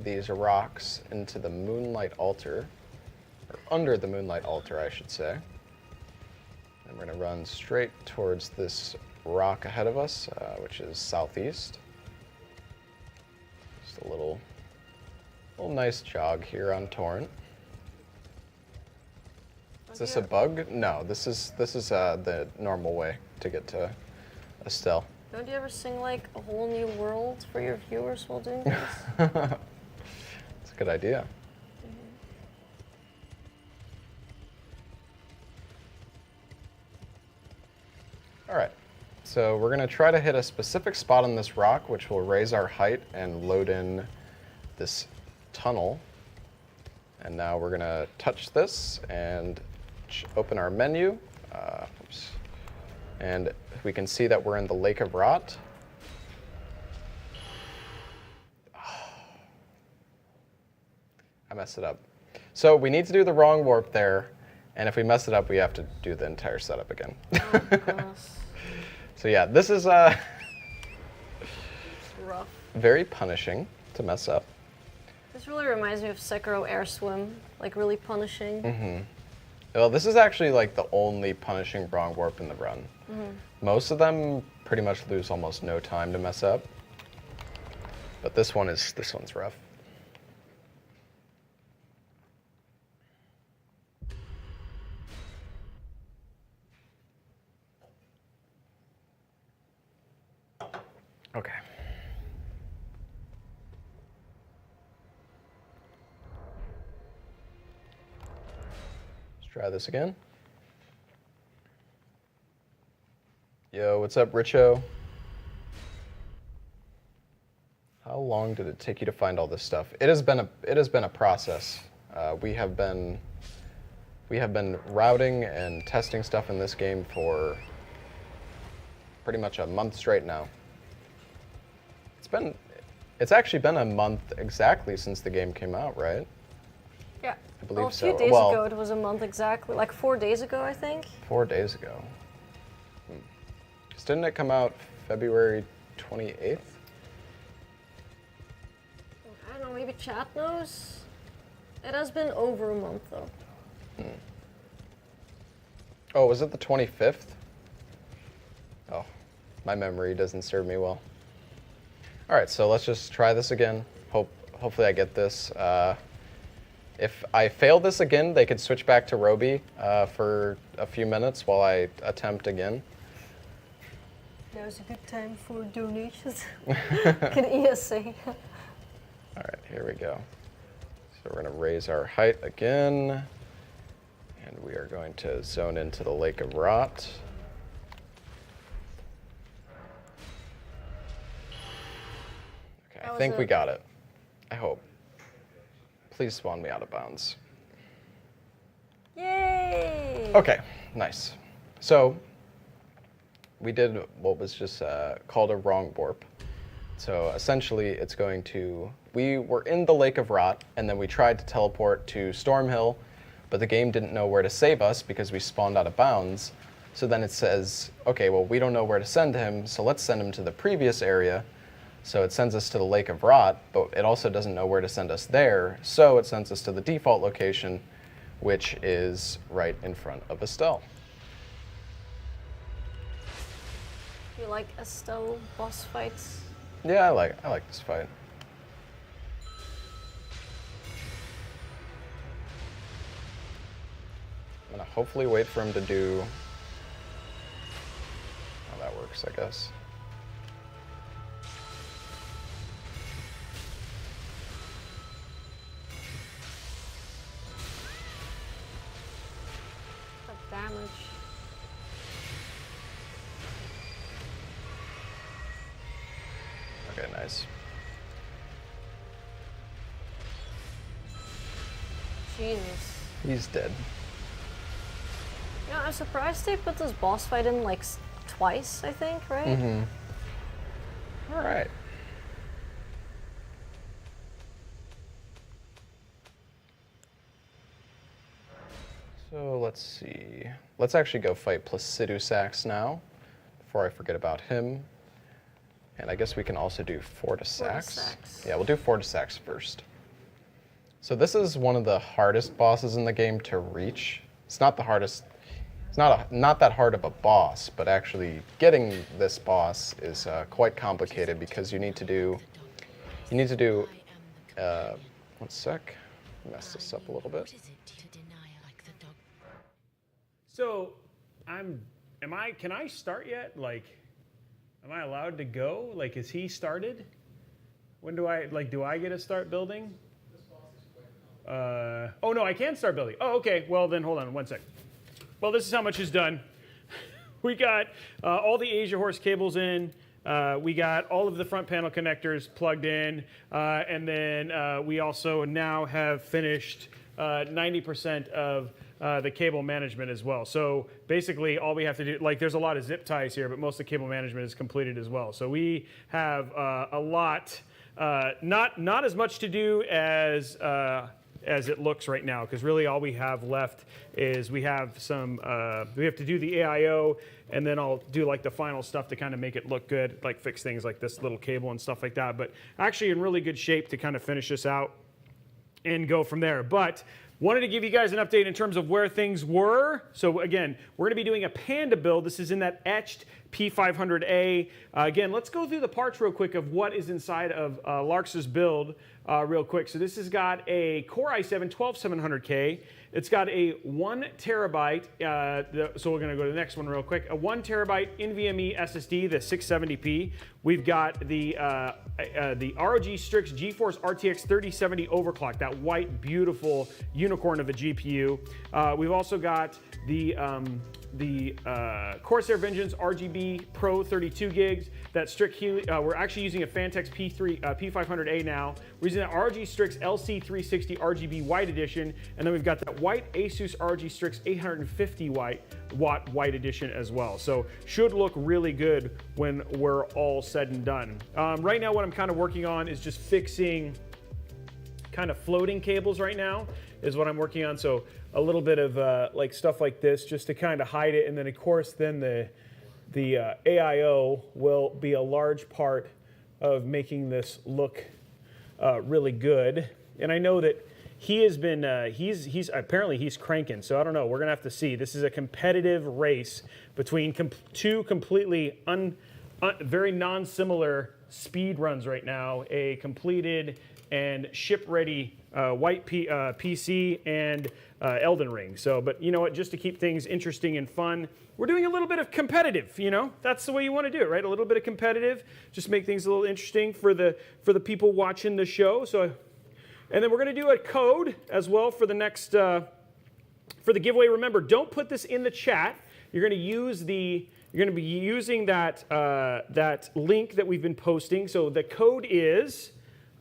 these rocks into the Moonlight Altar, or under the Moonlight Altar, I should say. And we're gonna run straight towards this rock ahead of us, which is southeast. Just a little nice jog here on Torrent. Is this a bug? No, this is the normal way to get to Estelle. Don't you ever sing like a whole new world for your viewers while doing this? It's a good idea. All right, so we're gonna try to hit a specific spot on this rock, which will raise our height and load in this tunnel. And now we're gonna touch this and open our menu. Oops. And we can see that we're in the Lake of Rot. I messed it up. So we need to do the wrong warp there, and if we mess it up, we have to do the entire setup again. Oh, gosh. So yeah, this is Rough. very punishing to mess up. This really reminds me of Sekiro Air Swim, like really punishing. Mm-hmm. Well, this is actually like the only punishing wrong warp in the run. Mm-hmm. Most of them pretty much lose almost no time to mess up, but this one's rough. Okay. Let's try this again. Yo, what's up, Richo? How long did it take you to find all this stuff? It has been a process. We have been routing and testing stuff in this game for pretty much a month straight now. It's actually been a month exactly since the game came out, right? Yeah. I believe a so. few days Well, ago, it was a month exactly. Like 4 days ago, I think. 4 days ago. Didn't it come out February 28th? I don't know, maybe chat knows? It has been over a month, though. Oh, was it the 25th? Oh, my memory doesn't serve me well. All right, so let's just try this again. Hopefully I get this. If I fail this again, they could switch back to Roby for a few minutes while I attempt again. Now's a good time for donations. Can ESA. All right, here we go. So we're gonna raise our height again, and we are going to zone into the Lake of Rot. Okay, I think we got it. I hope. Please spawn me out of bounds. Yay! Okay, nice. So we did what was just called a wrong warp. So essentially, it's going to, we were in the Lake of Rot, and then we tried to teleport to Stormhill, but the game didn't know where to save us because we spawned out of bounds. So then it says, okay, well, we don't know where to send him, so let's send him to the previous area. So it sends us to the Lake of Rot, but it also doesn't know where to send us there, so it sends us to the default location, which is right in front of Estelle. You like Estelle boss fights? Yeah, I like this fight. I'm gonna hopefully wait for him to do how that works, I guess. The damage. Okay, nice. Jesus. He's dead. You know, I'm surprised they put this boss fight in like twice, I think, right? All right. So let's see. Let's actually go fight Placidu Sax now, before I forget about him. And I guess we can also do Fortisax. Fortisax. Yeah, we'll do Fortisax first. So this is one of the hardest bosses in the game to reach. It's not the hardest. It's not that hard of a boss, but actually getting this boss is quite complicated because you need to do. One sec. Mess this up a little bit. So, can I start yet? Like, am I allowed to go? Like, is he started? When do I get to start building? Oh no, I can start building. Oh, okay, well then hold on one sec. Well, this is how much is done. We got all the Asia Horse cables in. We got all of the front panel connectors plugged in. And then we also now have finished 90% of the cable management as well. So basically all we have to do, like there's a lot of zip ties here, but most of the cable management is completed as well. So we have a lot, not as much to do as it looks right now, because really all we have left is we have to do the AIO, and then I'll do like the final stuff to kind of make it look good, like fix things like this little cable and stuff like that. But actually in really good shape to kind of finish this out and go from there. But wanted to give you guys an update in terms of where things were. So again, we're going to be doing a Panda build. This is in that etched P500A. Again, let's go through the parts real quick of what is inside of Larxa's build real quick. So this has got a Core i7 12700K. It's got a 1 terabyte, so we're going to go to the next one real quick, a 1 terabyte NVMe SSD, the 670p. We've got the ROG Strix GeForce RTX 3070 overclock, that white, beautiful unicorn of a GPU. We've also got the Corsair Vengeance RGB Pro 32 gigs. That Strix we're actually using a Fantex P500A now. We're using that ROG Strix LC360 RGB White Edition, and then we've got that white ASUS ROG Strix 850 watt White Edition as well. So should look really good when we're all said and done. Right now, what I'm kind of working on is just fixing kind of floating cables right now is what I'm working on. So a little bit of like stuff like this just to kind of hide it. And then of course, then the AIO will be a large part of making this look really good. And I know that he has been, he's apparently he's cranking. So I don't know, we're gonna have to see. This is a competitive race between two completely very non-similar speed runs right now. A completed and ship-ready white PC and Elden Ring. So, but you know what, just to keep things interesting and fun, we're doing a little bit of competitive, you know? That's the way you want to do it, right? A little bit of competitive, just make things a little interesting for the people watching the show. So, and then we're going to do a code as well for the next, for the giveaway. Remember, don't put this in the chat. You're going to use you're going to be using that, that link that we've been posting. So the code is,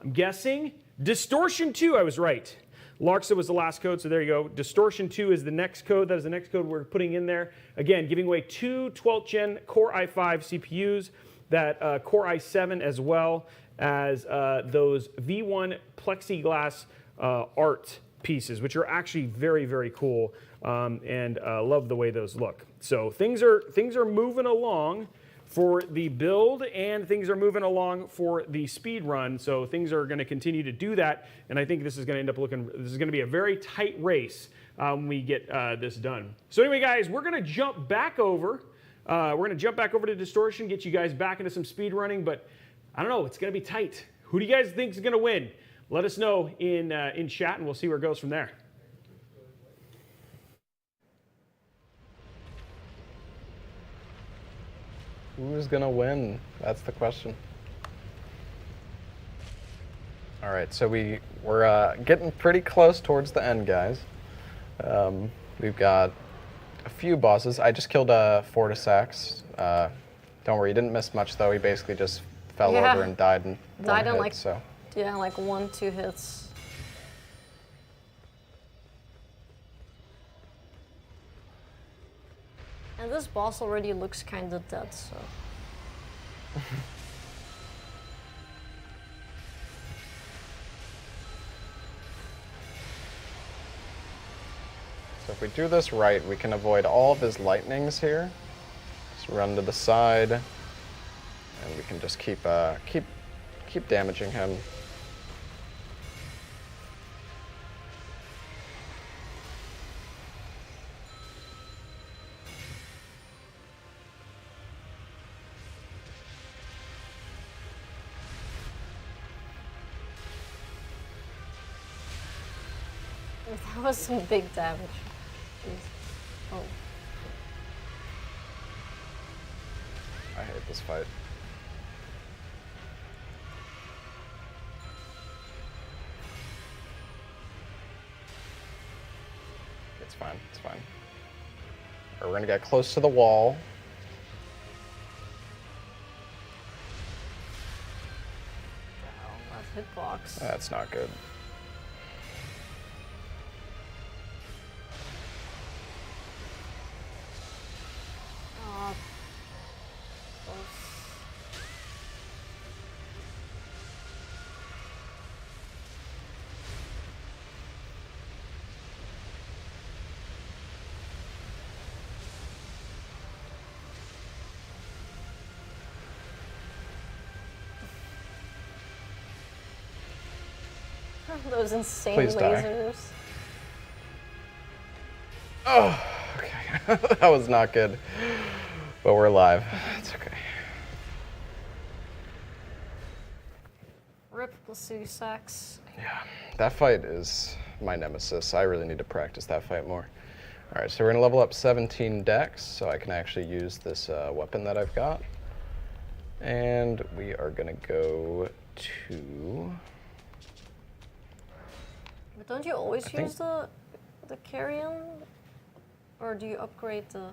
I'm guessing, Distortion2. I was right. Larxa was the last code, so there you go. Distortion2 is the next code. That is the next code we're putting in there. Again, giving away two 12th Gen Core i5 CPUs, that Core i7 as well as those V1 plexiglass art pieces, which are actually very, very cool, and love the way those look. So things are moving along for the build, and things are moving along for the speed run. So things are going to continue to do that, and I think this is going to end up looking. This is going to be a very tight race when we get this done. So anyway, guys, we're going to jump back over. We're going to jump back over to Distortion, get you guys back into some speed running, but I don't know. It's going to be tight. Who do you guys think is going to win? Let us know in chat, and we'll see where it goes from there. Who's gonna win? That's the question. All right, so we're getting pretty close towards the end, guys. We've got a few bosses. I just killed Fortisax. Don't worry, he didn't miss much though. He basically just fell over and died in one hit, like, so. Yeah, like 1-2 hits. And this boss already looks kind of dead, so. So if we do this right, we can avoid all of his lightnings here. Just run to the side, and we can just keep damaging him. That was some big damage. Jeez. Oh. I hate this fight. It's fine, it's fine. We're gonna get close to the wall. Wow, that hitbox. That's not good. Those insane Please die. lasers. Oh, okay. That was not good. But we're alive. It's okay. Rip Psu Sax. Yeah, that fight is my nemesis. I really need to practice that fight more. All right, so we're gonna level up 17 dex, so I can actually use this weapon that I've got. And we are gonna go to... But don't you always use the carrion? Or do you upgrade the,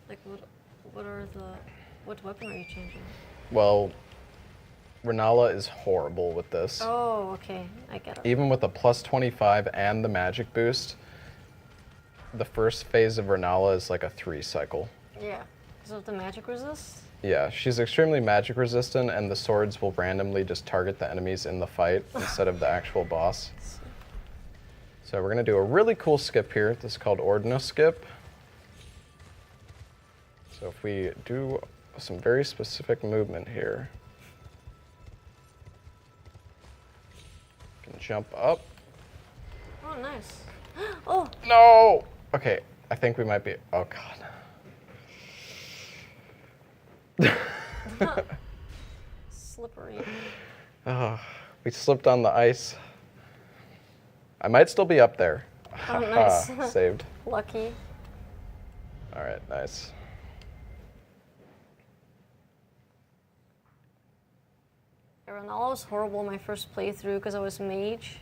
like what weapon are you changing? Well, Renala is horrible with this. Oh, okay, I get it. Even with the plus 25 and the magic boost, the first phase of Renala is like a 3 cycle. Yeah, because of the magic resist? Yeah, she's extremely magic resistant, and the swords will randomly just target the enemies in the fight instead of the actual boss. So we're gonna do a really cool skip here. This is called Ordinal Skip. So if we do some very specific movement here, we can jump up. Oh, nice. Oh! No! Okay, I think we might be, oh God. Slippery. Oh, we slipped on the ice. I might still be up there. Oh, nice. Saved. Lucky. All right, nice. Renala was horrible my first playthrough because I was mage.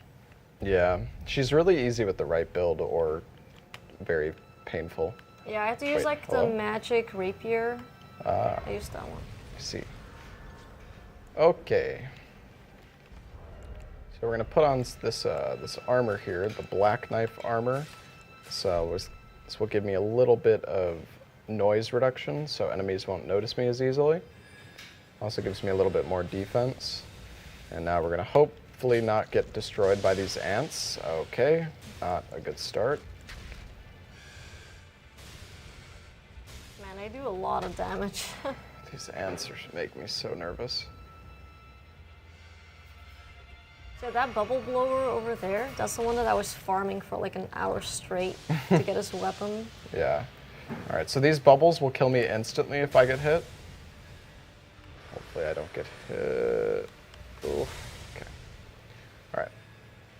Yeah, she's really easy with the right build or very painful. Yeah, I had to use Wait, the hello? magic rapier. I used that one. I see. Okay. So we're gonna put on this this armor here, the black knife armor. So this will give me a little bit of noise reduction, so enemies won't notice me as easily. Also gives me a little bit more defense. And now we're gonna hopefully not get destroyed by these ants. Okay, not a good start. Man, I do a lot of damage. These ants make me so nervous. So that bubble blower over there, that's the one that I was farming for like an hour straight to get his weapon. Yeah. All right, so these bubbles will kill me instantly if I get hit. Hopefully I don't get hit. Ooh, okay. All right.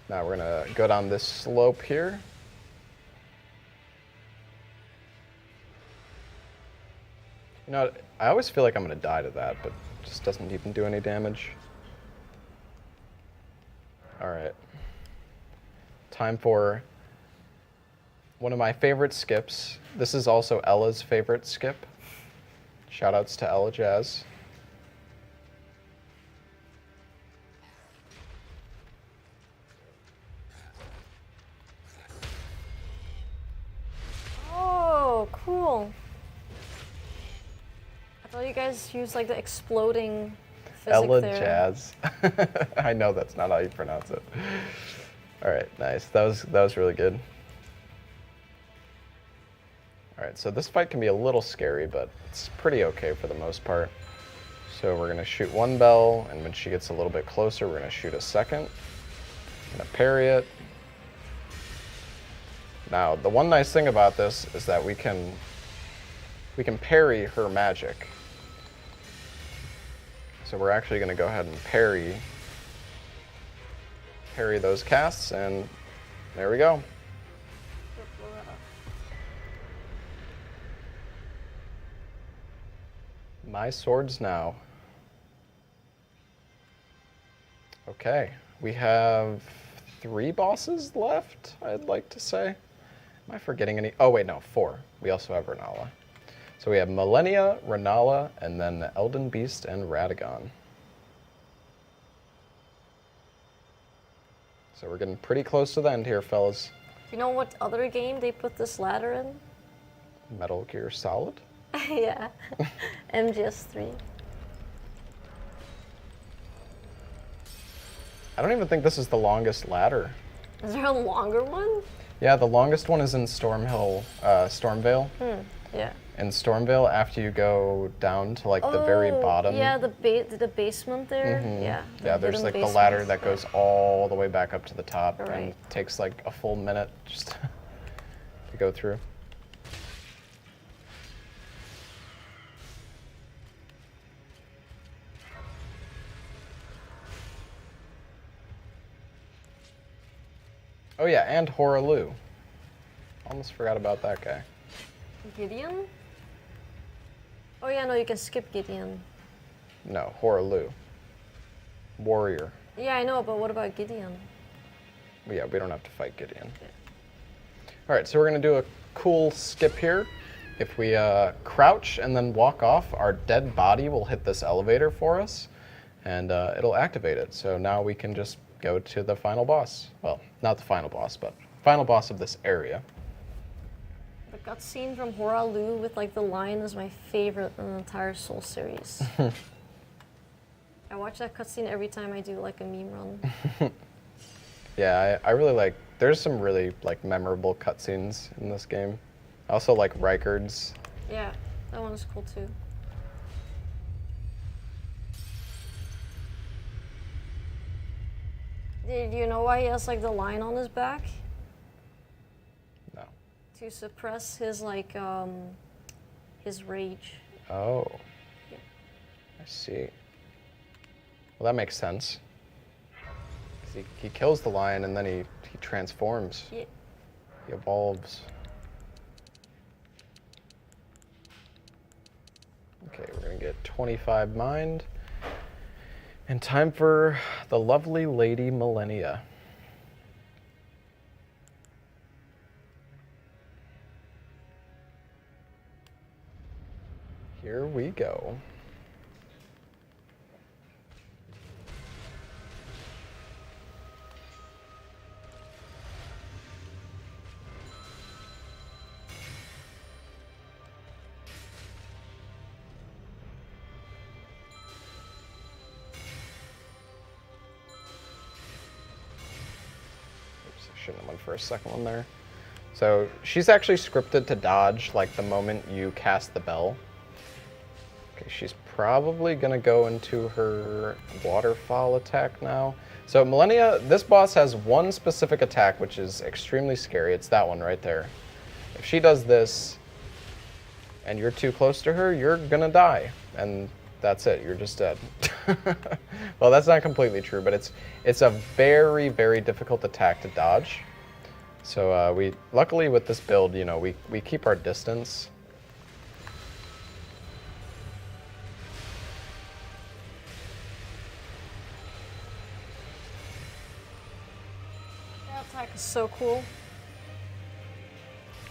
Now we're gonna go down this slope here. You know, I always feel like I'm gonna die to that, but it just doesn't even do any damage. All right. Time for one of my favorite skips. This is also Ella's favorite skip. Shoutouts to Ella Jazz. Oh, cool. I thought you guys used like the exploding physic Ella there. Jazz. I know that's not how you pronounce it. All right, nice. That was really good. All right, so this fight can be a little scary, but it's pretty okay for the most part. So we're gonna shoot one bell, and when she gets a little bit closer, we're gonna shoot a second. I'm gonna parry it. Now, the one nice thing about this is that we can parry her magic. So we're actually gonna go ahead and parry those casts, and there we go. My swords now. Okay, we have 3 bosses left, I'd like to say. Am I forgetting any? Oh wait, no, 4. We also have Renala. So we have Millennia, Renala, and then Elden Beast and Radagon. So we're getting pretty close to the end here, fellas. Do you know what other game they put this ladder in? Metal Gear Solid? Yeah, MGS3. I don't even think this is the longest ladder. Is there a longer one? Yeah, the longest one is in Stormvale. Yeah. In Stormvale, after you go down to like the very bottom. Yeah, the basement there. Yeah. Yeah, there's hidden like the basement. ladder that goes all the way back up to the top and Right. takes like a full minute just to go through. Oh yeah, and Horalu. Almost forgot about that guy. Gideon? Oh yeah, no, you can skip Gideon. No, Horalu. Warrior. Yeah, I know, but what about Gideon? Yeah, we don't have to fight Gideon. All right, so we're gonna do a cool skip here. If we crouch and then walk off, our dead body will hit this elevator for us, and it'll activate it. So now we can just go to the final boss. Well, not the final boss, but final boss of this area. The cutscene from Horalu with like the lion is my favorite in the entire Soul series. I watch that cutscene every time I do like a meme run. Yeah, I really like, there's some really like memorable cutscenes in this game. I also like Rykard's. Yeah, that one is cool too. Do you know why he has like the lion on his back? No. To suppress his like his rage. Oh. Yeah. I see. Well, that makes sense. 'Cause he kills the lion and then he transforms. Yeah. He evolves. Okay, we're gonna get 25 mind. And time for the lovely Lady Millennia. Here we go. shouldn't have went for a second one there. So she's actually scripted to dodge like the moment you cast the bell. Okay, she's probably gonna go into her waterfall attack now. So Millennia, this boss has one specific attack which is extremely scary. It's that one right there. If she does this and you're too close to her, you're gonna die. And that's it, you're just dead. Well, that's not completely true, but it's a very, very difficult attack to dodge. So we luckily with this build, you know, we keep our distance. That attack is so cool.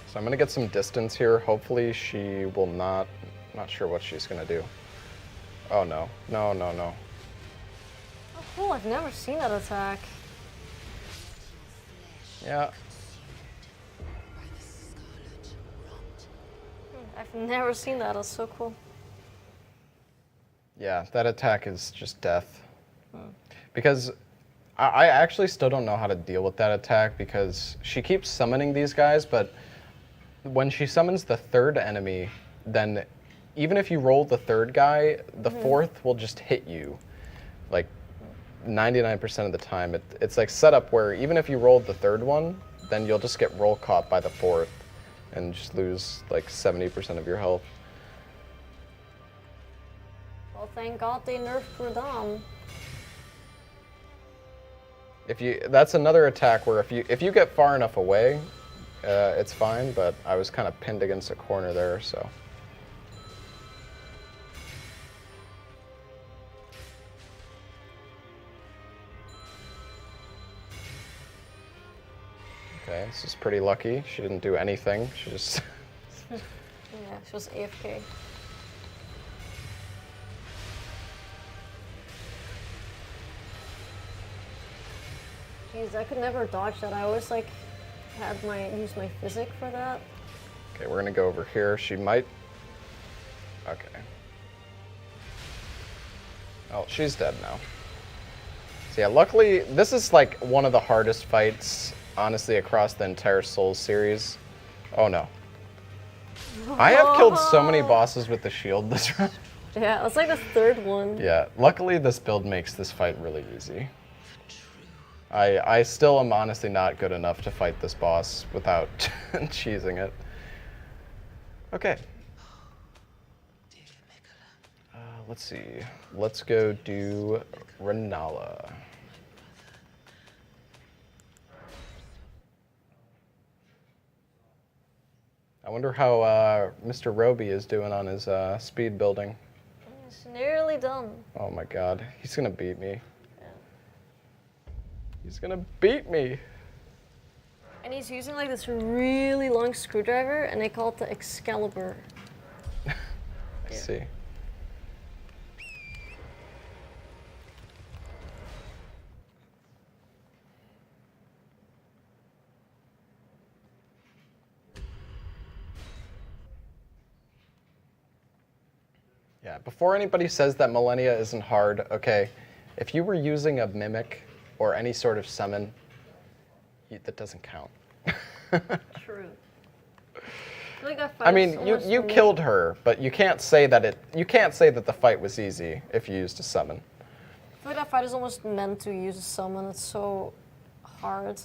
So I'm gonna get some distance here. Hopefully she will not, not sure what she's gonna do. Oh no, no, no, no. Oh cool, I've never seen that attack. Yeah, I've never seen that, that's so cool. yeah, that attack is just death. Because I actually still don't know how to deal with that attack because she keeps summoning these guys, but when she summons the third enemy, then even if you roll the third guy, the fourth will just hit you. Like 99% of the time. It's like set up where even if you rolled the third one, then you'll just get roll caught by the fourth and just lose like 70% of your health. Well, thank God they nerfed Radam. That's another attack where if you get far enough away, it's fine, but I was kind of pinned against a corner there, so. Okay, this is pretty lucky. She didn't do anything. She just... Yeah, she was AFK. Jeez, I could never dodge that. I always like use my physic for that. Okay, we're gonna go over here. She might... Okay. Oh, she's dead now. So yeah, luckily, this is like one of the hardest fights, honestly, across the entire Souls series. Oh no. I have killed so many bosses with the shield this round. Yeah, that's like the third one. Yeah, luckily this build makes this fight really easy. I still am honestly not good enough to fight this boss without cheesing it. Okay. Let's see. Let's go do Renala. I wonder how Mr. Roby is doing on his speed building. It's nearly done. Oh my god, he's gonna beat me. He's gonna beat me. And he's using like this really long screwdriver, and they call it the Excalibur. I see. Yeah, before anybody says that Millennia isn't hard, okay, if you were using a Mimic or any sort of summon, that doesn't count. True. Like I mean, you killed her, but you can't say that the fight was easy if you used a summon. I feel like that fight is almost meant to use a summon. It's so hard.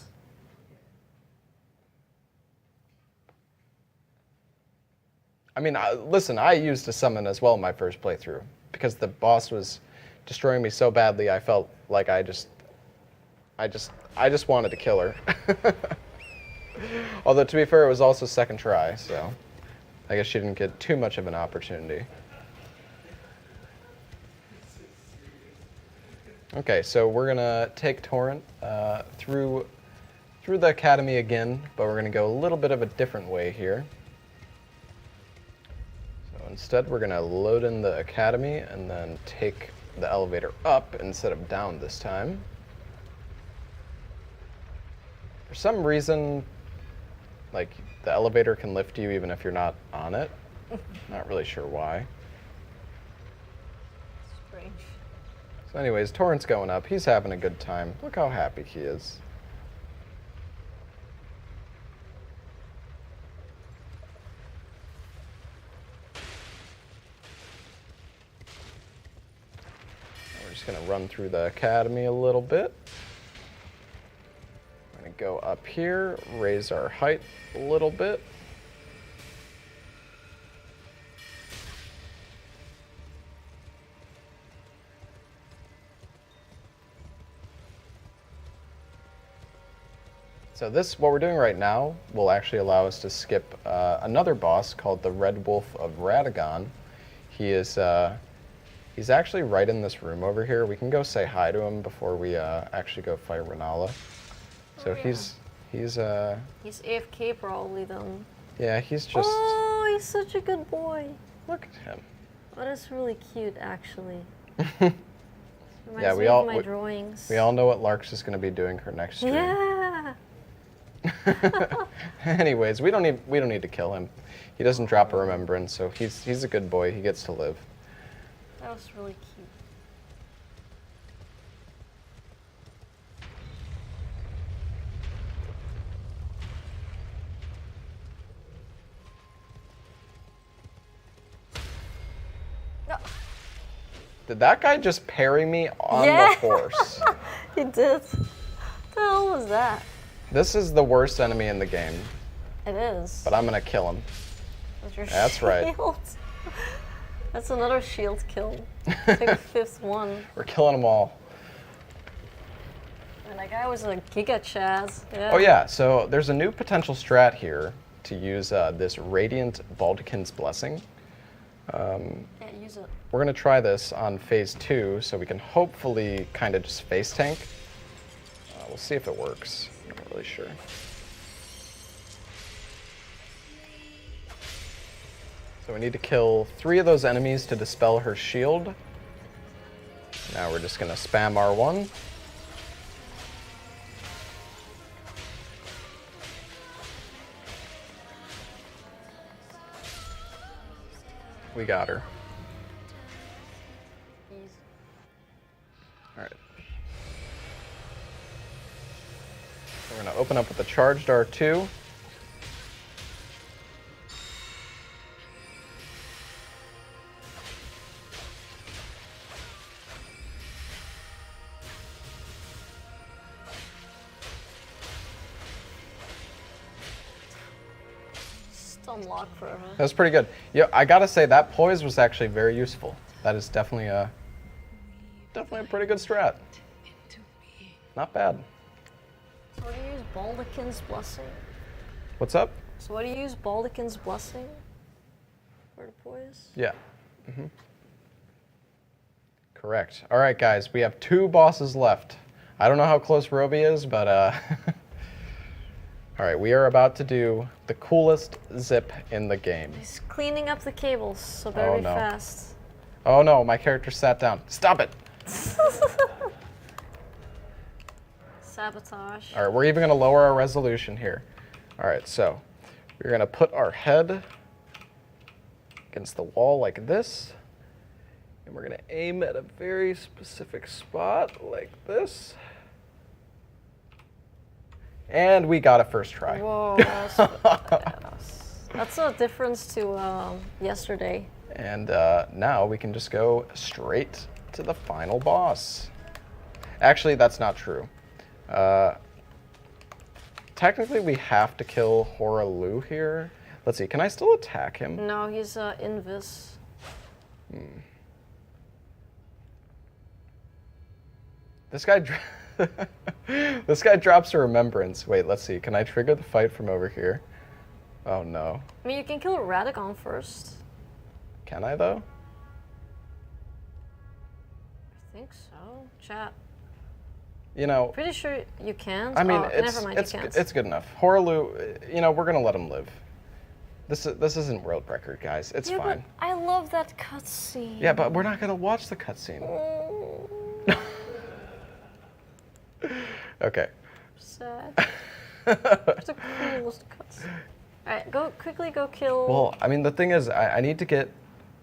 I mean, listen, I used a summon as well in my first playthrough because the boss was destroying me so badly. I felt like I just wanted to kill her. Although to be fair, it was also second try, so I guess she didn't get too much of an opportunity. Okay, so we're gonna take Torrent through the academy again, but we're gonna go a little bit of a different way here. So instead, we're gonna load in the academy and then take the elevator up instead of down this time. For some reason, like, the elevator can lift you even if you're not on it. Not really sure why. Strange. So anyways, Torrent's going up. He's having a good time. Look how happy he is. just gonna run through the academy a little bit. We're gonna go up here, raise our height a little bit. So this, what we're doing right now, will actually allow us to skip another boss called the Red Wolf of Radagon. He is, he's actually right in this room over here. We can go say hi to him before we actually go fight Renala. So yeah. he's AFK probably then. yeah, he's just. Oh, he's such a good boy. Look at him. Oh, that's really cute, actually. Yeah, Reminds we me all of my drawings. we all know what Larxa's going to be doing her next stream. Yeah. Anyways, we don't need to kill him. He doesn't drop a remembrance, so he's a good boy. He gets to live. That was really cute. No. Did that guy just parry me on Yeah. the horse? He did. What the hell was that? This is the worst enemy in the game, It is. but I'm gonna kill him. With your That's right. shield. That's another shield kill. Take the 5th one. We're killing them all. And that guy was a Giga Chaz. Yeah. Oh yeah, so there's a new potential strat here to use this Radiant Baldachin's Blessing. Yeah, use it. We're gonna try this on phase 2, so we can hopefully kind of just face tank. We'll see if it works. I'm not really sure. So we need to kill 3 of those enemies to dispel her shield. Now we're just gonna spam R1. We got her. Easy. All right. So we're gonna open up with the charged R2. Just unlock forever. That was pretty good. Yeah, I gotta say that poise was actually very useful. That is definitely a pretty good strat. Not bad. So what do you use Baldachin's Blessing? What's up? So what do you use Baldachin's Blessing? For the poise? Yeah. Correct. All right, guys, we have 2 bosses left. I don't know how close Roby is, but all right, we are about to do the coolest zip in the game. He's cleaning up the cables, so better be no. fast. Oh no, my character sat down. Stop it. Sabotage. All right, we're even gonna lower our resolution here. All right, so we're gonna put our head against the wall like this, and we're gonna aim at a very specific spot like this. And we got it first try. Whoa, that's a difference to yesterday. And now we can just go straight to the final boss. Actually, that's not true. Technically, we have to kill Horalu here. Let's see, can I still attack him? No, he's invis. This guy, this guy drops a remembrance. Wait, let's see. Can I trigger the fight from over here? Oh no. I mean, you can kill Radagon first. Can I though? I think so. Chat. You know, Pretty sure you can. I mean, never mind, you can't. it's good enough. Horalu, you know, we're gonna let him live. This isn't world record, guys. It's yeah, fine. But I love that cutscene. Yeah, but we're not gonna watch the cutscene. Okay. Sad. It's the coolest cutscene. Alright, quickly go kill. Well, I mean, the thing is, I need to get.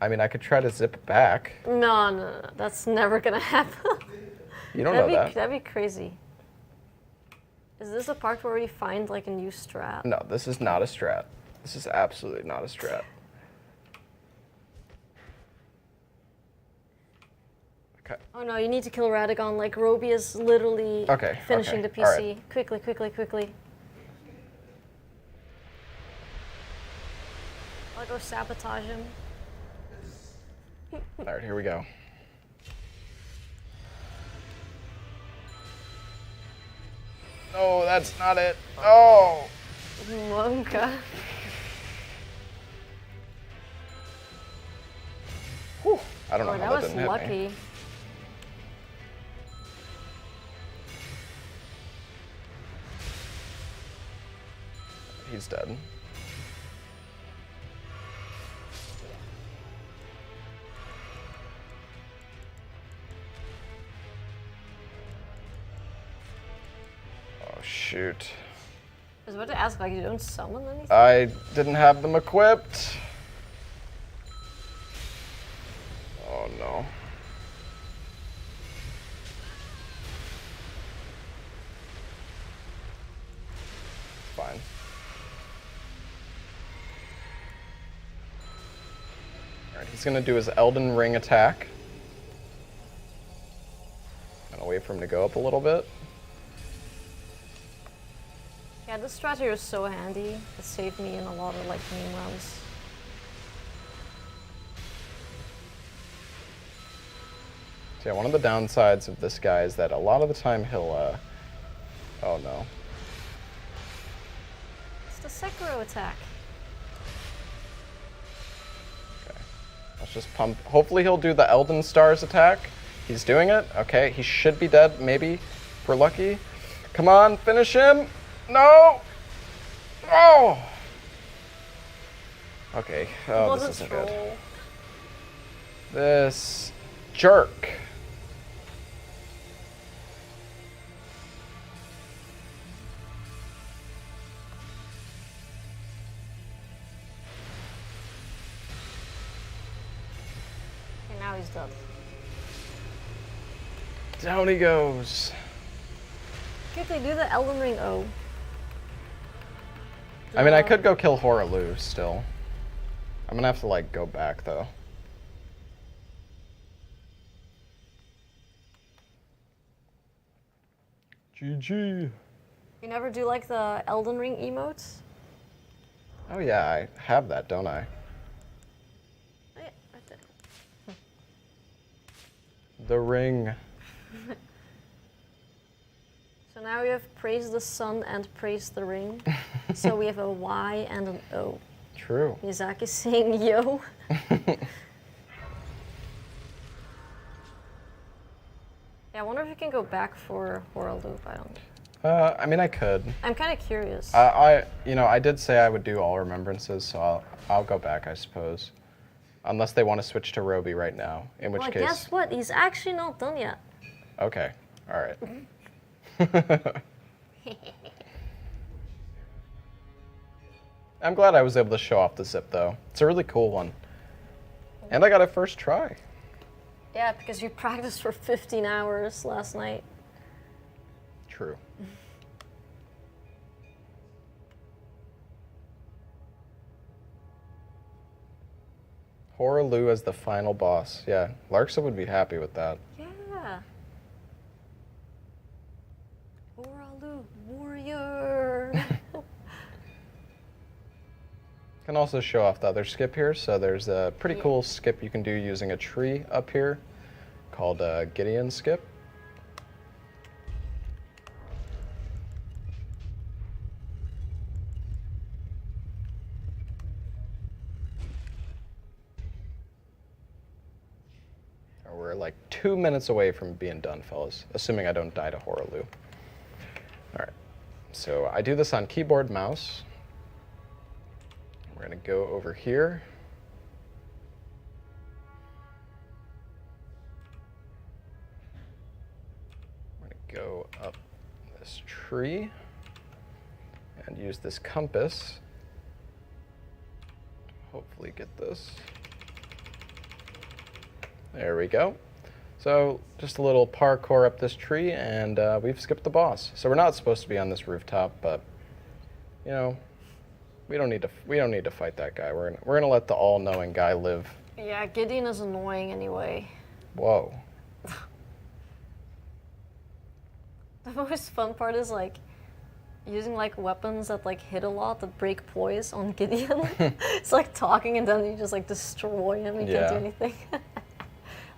I mean, I could try to zip back. No, that's never gonna happen. You don't know that. That'd be crazy. Is this a part where we find like a new strat? No, this is not a strat. This is absolutely not a strat. Okay. Oh no, you need to kill Radagon. Like Roby is literally finishing the PC. All right. Quickly, quickly, quickly. I'll go sabotage him. All right, here we go. No, that's not it. Oh! Monka. Whew. I don't know Oh, how that was didn't hit me. lucky. He's dead. Oh, shoot. I was about to ask, like, you don't summon anything? I didn't have them equipped. Oh, no. Fine. Alright, he's gonna do his Elden Ring attack. Gonna wait for him to go up a little bit. Yeah, this strategy is so handy. It saved me in a lot of, like, meme runs. So yeah, one of the downsides of this guy is that a lot of the time he'll, oh no. It's the Sekiro attack. Okay. Let's just pump. Hopefully he'll do the Elden Stars attack. He's doing it. Okay, he should be dead, maybe, if we're lucky. Come on, finish him. No! Oh! Okay, oh, this isn't good. This jerk. Okay, now he's dead. Down he goes. Quickly do the Elden Ring O. I mean, I could go kill Horalu still. I'm gonna have to, like, go back, though. GG. You never do, like, the Elden Ring emotes? Oh yeah, I have that, don't I? Oh, yeah, right there. The ring. So now we have praise the sun and praise the ring. So we have a Y and an O. True. Miyazaki's saying yo. Yeah, I wonder if you can go back for Horror Loop. I don't. I mean, I could. I'm kind of curious. You know, I did say I would do all remembrances, so I'll go back, I suppose. Unless they want to switch to Roby right now, in which well, case. guess what? He's actually not done yet. Okay. All right. I'm glad I was able to show off the zip, though. It's a really cool one. And I got it first try. Yeah, because you practiced for 15 hours last night. True. Horalu as the final boss. Yeah, Larxa would be happy with that. Yeah. Horalu, warrior. Can also show off the other skip here. So there's a pretty cool skip you can do using a tree up here called Gideon skip. We're like 2 minutes away from being done, fellas, assuming I don't die to Horalu. All right, so I do this on keyboard, mouse. We're gonna go over here. We're gonna go up this tree and use this compass. Hopefully get this. There we go. So just a little parkour up this tree, and we've skipped the boss. So we're not supposed to be on this rooftop, but you know, we don't need to fight that guy. We're gonna let the all-knowing guy live. Yeah, Gideon is annoying anyway. Whoa. The most fun part is like using like weapons that like hit a lot that break poise on Gideon. It's like talking and then you just like destroy him. You can't do anything.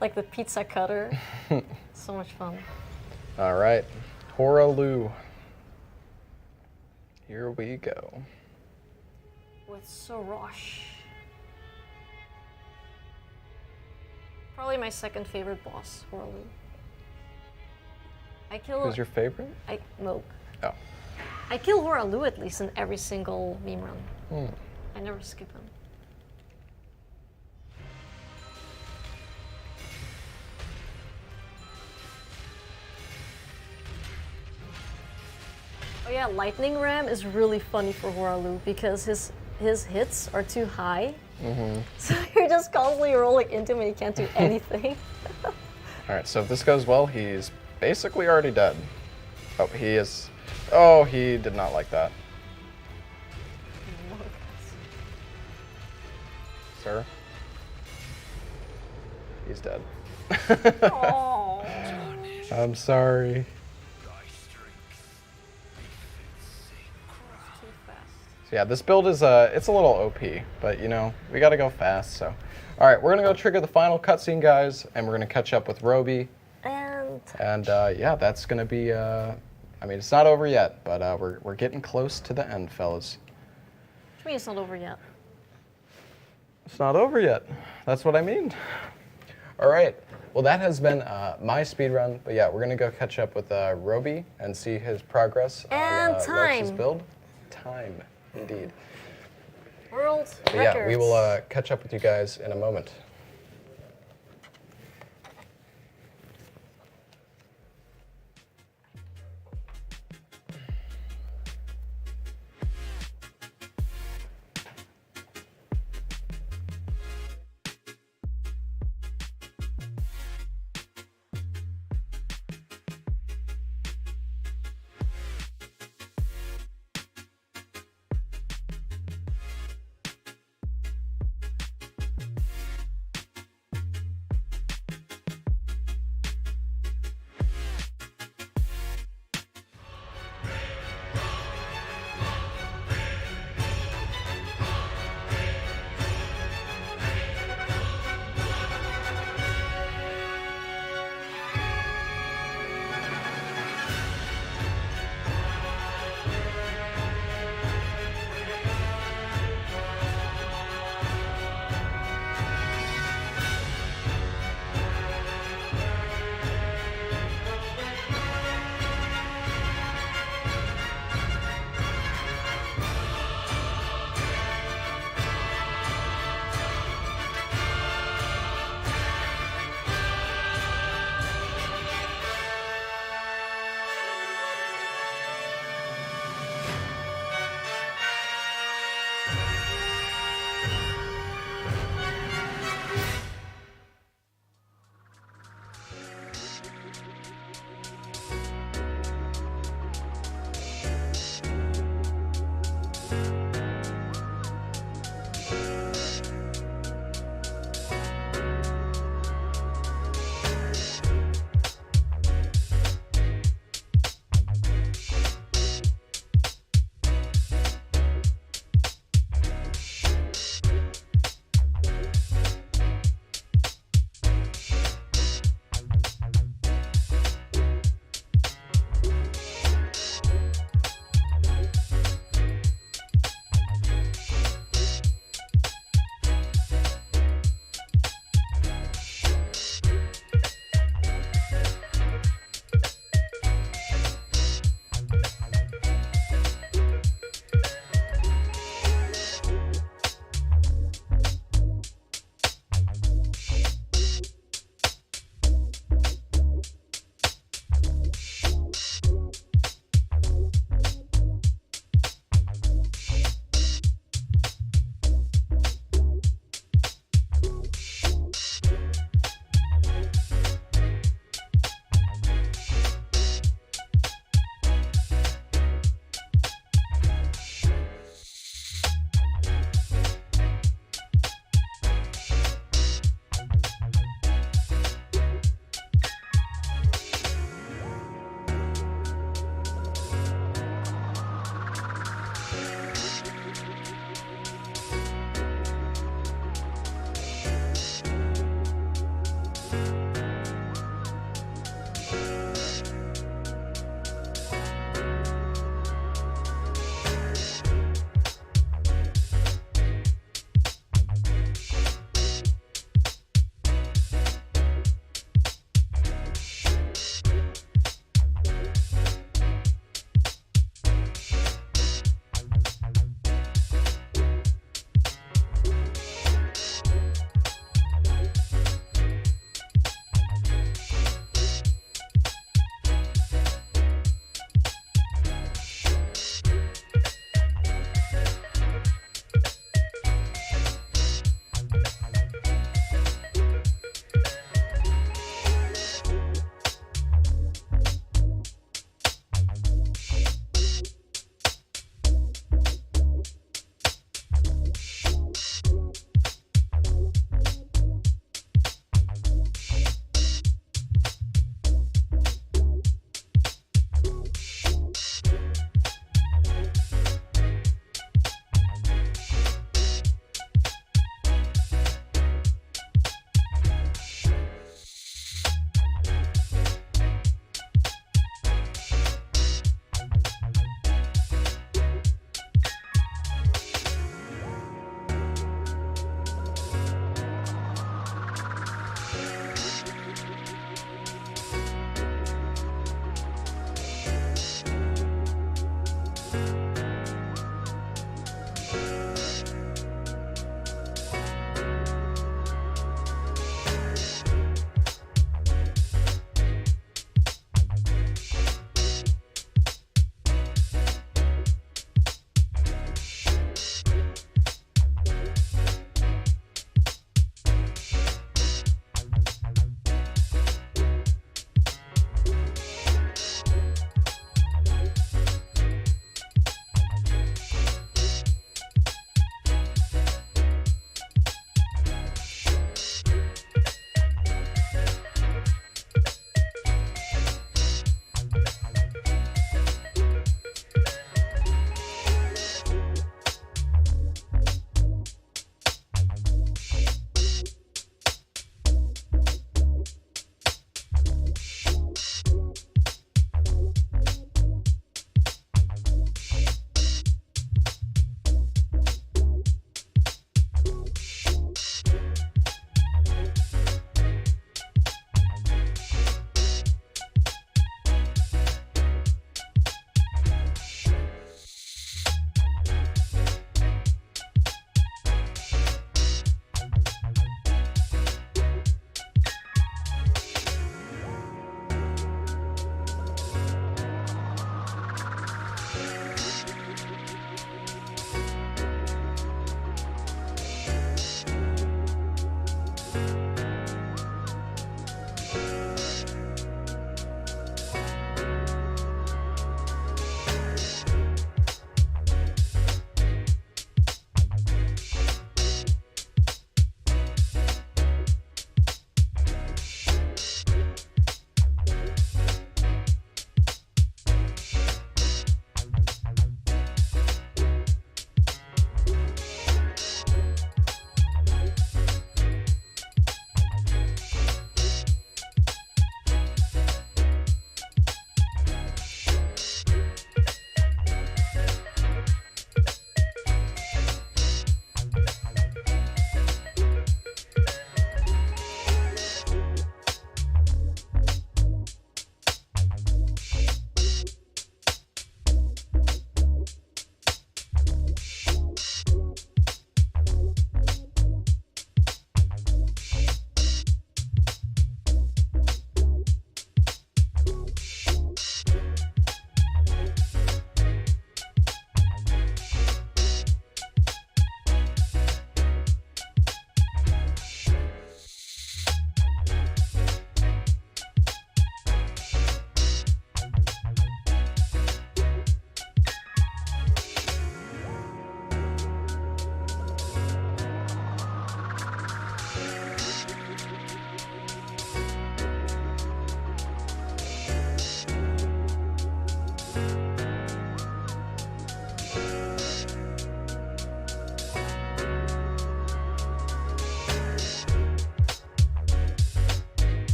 Like the pizza cutter. So much fun. All right, Horalu. Here we go. With Sorosh. Probably my second favorite boss, Horalu. I kill. Who's your favorite? Moog. Oh. I kill Horalu at least in every single meme run. I never skip him. Oh yeah, Lightning Ram is really funny for Horalu because his hits are too high. So you're just constantly rolling into him and he can't do anything. All right, so if this goes well, he's basically already dead. Oh, he is. Oh, he did not like that. Sir? He's dead. Oh. I'm sorry. So yeah, this build is it's a little OP, but you know, we gotta go fast, so. All right, we're gonna go trigger the final cutscene, guys, and we're gonna catch up with Robey. And yeah, that's gonna be, I mean, it's not over yet, but we're getting close to the end, fellas. What do you mean it's not over yet? It's not over yet. That's what I mean. All right. Well, that has been my speed run, but yeah, we're gonna go catch up with Robey and see his progress and on time. Larxa's build. Time, indeed. World But records. yeah, we will catch up with you guys in a moment.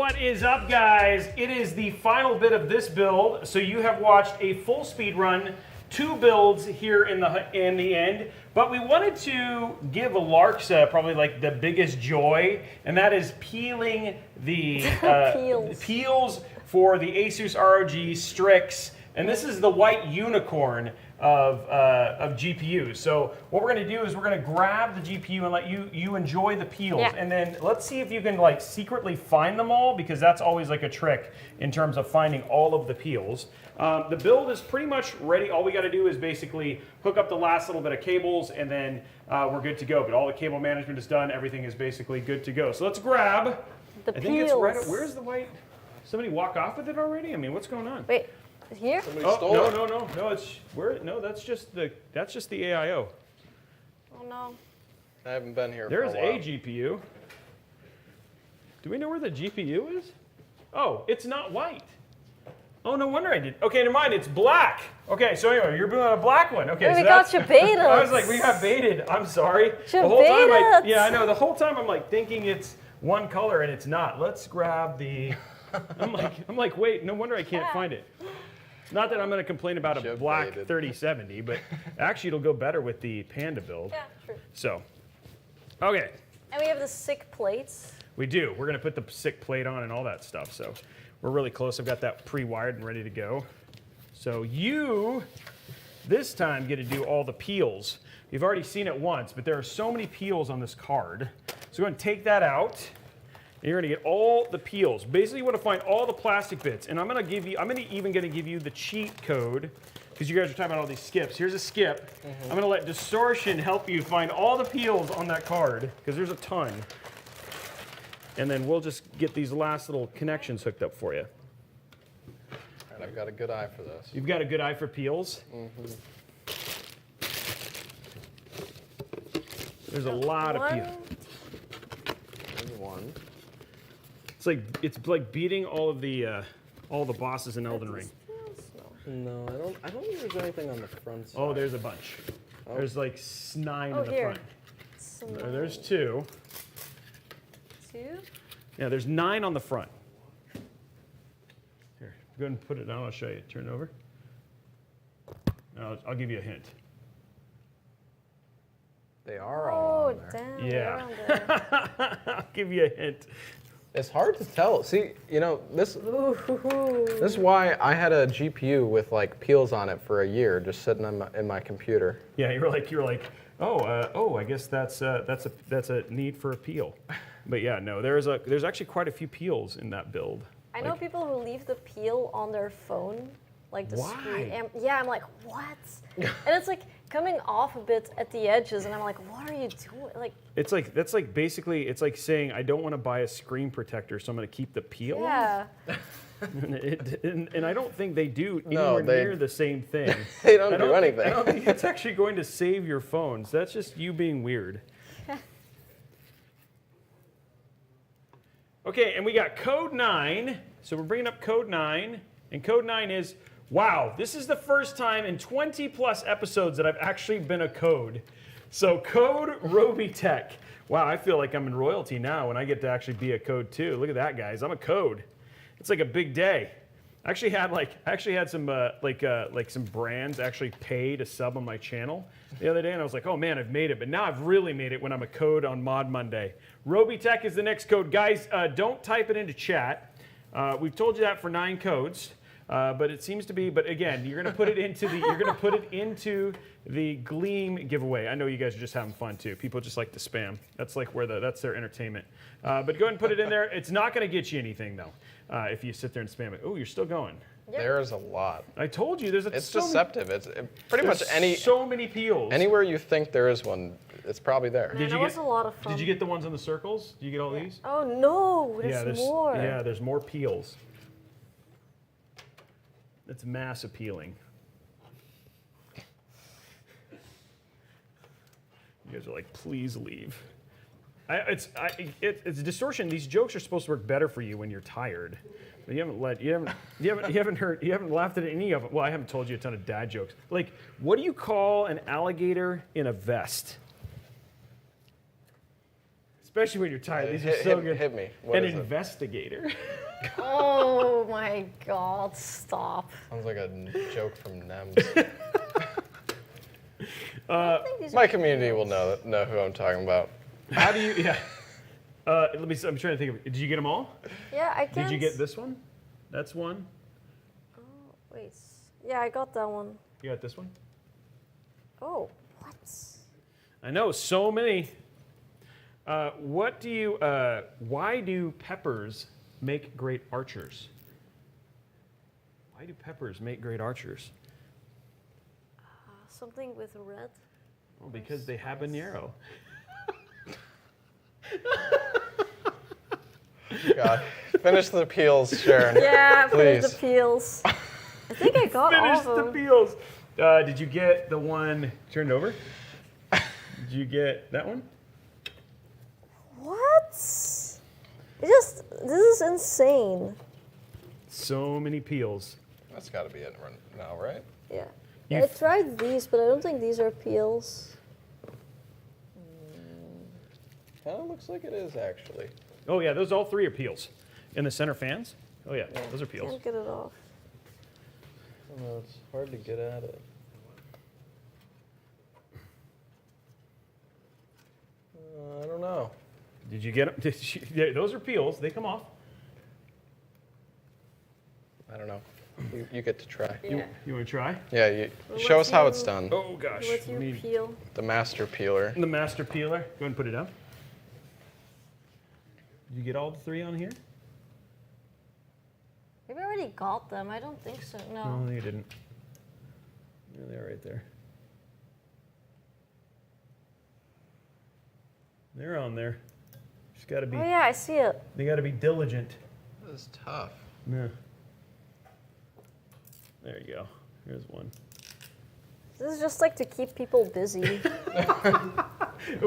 What is up, guys? It is the final bit of this build. So you have watched a full speed run, 2 builds here in the end. But we wanted to give Larxa probably like the biggest joy, and that is peeling the peels for the ASUS ROG Strix. And this is the white unicorn of GPUs. So what we're going to do is we're going to grab the GPU and let you enjoy the peels. Yeah. And then let's see if you can like secretly find them all, because that's always like a trick in terms of finding all of the peels. The build is pretty much ready. All we got to do is basically hook up the last little bit of cables, and then we're good to go. But all the cable management is done. Everything is basically good to go. So let's grab The I think it's right. peels. Where's the white? Somebody walk off with it already? I mean, what's going on? Wait, here? Somebody Oh, stole it. no, it's where? No, that's just the AIO. Oh no. I haven't been here There's for a while. a GPU. Do we know where the GPU is? Oh, it's not white. Oh, no wonder I did. Okay, never mind. It's black. Okay, so anyway, you're doing a black one. Okay, Hey, so we got you baited. I was like, we got baited. I'm sorry. You The whole time, baited. yeah, I know. The whole time I'm like thinking it's one color and it's not. Let's grab the. I'm like, wait. No wonder I can't find it. Not that I'm going to complain about a You're black baited. 3070, but actually it'll go better with the Panda build. Yeah, true. So, okay. And we have the sick plates. We do. We're going to put the sick plate on and all that stuff. So we're really close. I've got that pre-wired and ready to go. So you, this time, get to do all the peels. You've already seen it once, but there are so many peels on this card. So we're going to take that out. And you're going to get all the peels. Basically, you want to find all the plastic bits. And I'm going to give you, even going to give you the cheat code, because you guys are talking about all these skips. Here's a skip. I'm going to let Distortion help you find all the peels on that card, because there's a ton. And then we'll just get these last little connections hooked up for you. And I've got a good eye for this. You've got a good eye for peels? There's a lot of peels. There's one. It's like beating all the bosses in Elden Ring. No, I don't think there's anything on the front side. Oh, there's a bunch. There's like 9 in the here. front. There's 2. 2? Yeah, there's 9 on the front. Here, go ahead and put it down. I'll show you. Turn it over. I'll give you a hint. They are all Oh, on there. damn. Yeah. they're on there. I'll give you a hint. It's hard to tell. See, you know, this is why I had a GPU with like peels on it for a year, just sitting in my computer. Yeah, you're like, oh, I guess that's a need for a peel. But yeah, no, there's actually quite a few peels in that build. I know people who leave the peel on their phone, like the Why? screen. And yeah, I'm like, what? And it's like coming off a bit at the edges, and I'm like, what are you doing? Like, That's like basically, it's like saying I don't want to buy a screen protector, so I'm going to keep the peel. yeah. And I don't think they do No, anywhere near the same thing. They don't I do anything. I don't think it's actually going to save your phones. That's just you being weird. Okay, and we got code 9. So we're bringing up code 9. And code 9 is, wow, this is the first time in 20 plus episodes that I've actually been a code. So code Robeytech. Wow, I feel like I'm in royalty now when I get to actually be a code too. Look at that, guys. I'm a code. It's like a big day. I actually had some some brands actually pay to sub on my channel the other day, and I was like, oh man, I've made it. But now I've really made it when I'm a code on Mod Monday. Robeytech is the next code, guys. Don't type it into chat. We've told you that for 9 codes, but it seems to be. But again, you're gonna put it into the Gleam giveaway. I know you guys are just having fun too. People just like to spam. That's like that's their entertainment. But go ahead and put it in there. It's not gonna get you anything though. If you sit there and spam it. Oh, you're still going. Yep. There's a lot. I told you, It's deceptive. It's pretty much so many peels. anywhere you think there is one, it's probably there. Man, that was a lot of fun. Did you get the ones on the circles? Did you get all these? Oh no, there's more. Yeah, there's more peels. It's mass appealing. You guys are like, please leave. It's Distortion. These jokes are supposed to work better for you when you're tired. But you haven't laughed at any of them. Well, I haven't told you a ton of dad jokes. Like, what do you call an alligator in a vest? Especially when you're tired. These are Hit- so hit- good. hit me. What An is it? investigator. Oh my god, stop. Sounds like a joke from NEMS. I think these My are community will peels. know who I'm talking about. How do you? Yeah. Let me. I'm trying to think of. Did you get them all? Yeah, I can't. Did you get this one? That's one. Oh, wait. Yeah, I got that one. You got this one. Oh, what? I know so many. What do you? Why do peppers make great archers? Why do peppers make great archers? Something with red. Well, because they habanero. God. Finish the peels, Sharon. Yeah, finish the Please. peels. I think I got all Finish of the them. peels. Did you get the one turned over? Did you get that one? What? This is insane. So many peels. That's got to be it right now, right? Yeah. You I tried these, but I don't think these are peels. Kind of looks like it is, actually. Oh yeah, those all three are peels. In the center fans? Oh yeah, those are peels. Can't get it off. I don't know, it's hard to get at it. I don't know. Did you get them? Yeah, those are peels. They come off. I don't know. You get to try. Yeah. You want to try? Yeah, Well, show let's us how it's do- done. Oh gosh. Let you Let me- peel. The master peeler. The master peeler. Go ahead and put it down. Did you get all the three on here? Maybe I already got them. I don't think so. No. No, you didn't. There they are right there. They're on there. Just got to be. Oh yeah, I see it. They got to be diligent. This is tough. Yeah. There you go. Here's one. This is just like to keep people busy. It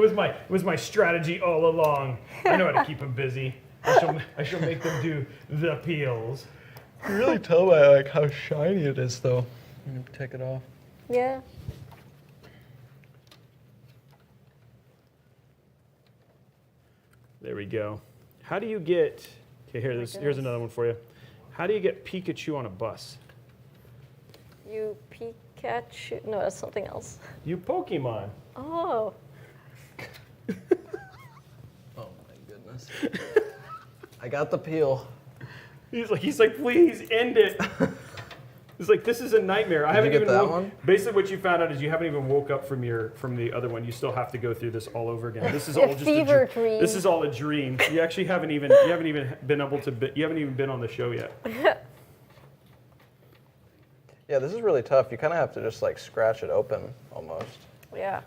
was my strategy all along. I know how to keep them busy. I shall make them do the peels. You can really tell by like how shiny it is, though. When you take it off. Yeah. There we go. How do you get? Okay, here's goodness. another one for you. How do you get Pikachu on a bus? You Pikachu. No, that's something else. You Pokemon. Oh. Oh my goodness. I got the peel. He's like, please end it. He's like, this is a nightmare. I Did haven't you get even that woke- one? Basically, what you found out is you haven't even woke up from the other one. You still have to go through this all over again. This is all just fever dream. This is all a dream. You actually haven't even been able to. You haven't even been on the show yet. Yeah, this is really tough. You kind of have to just like scratch it open almost. Yeah.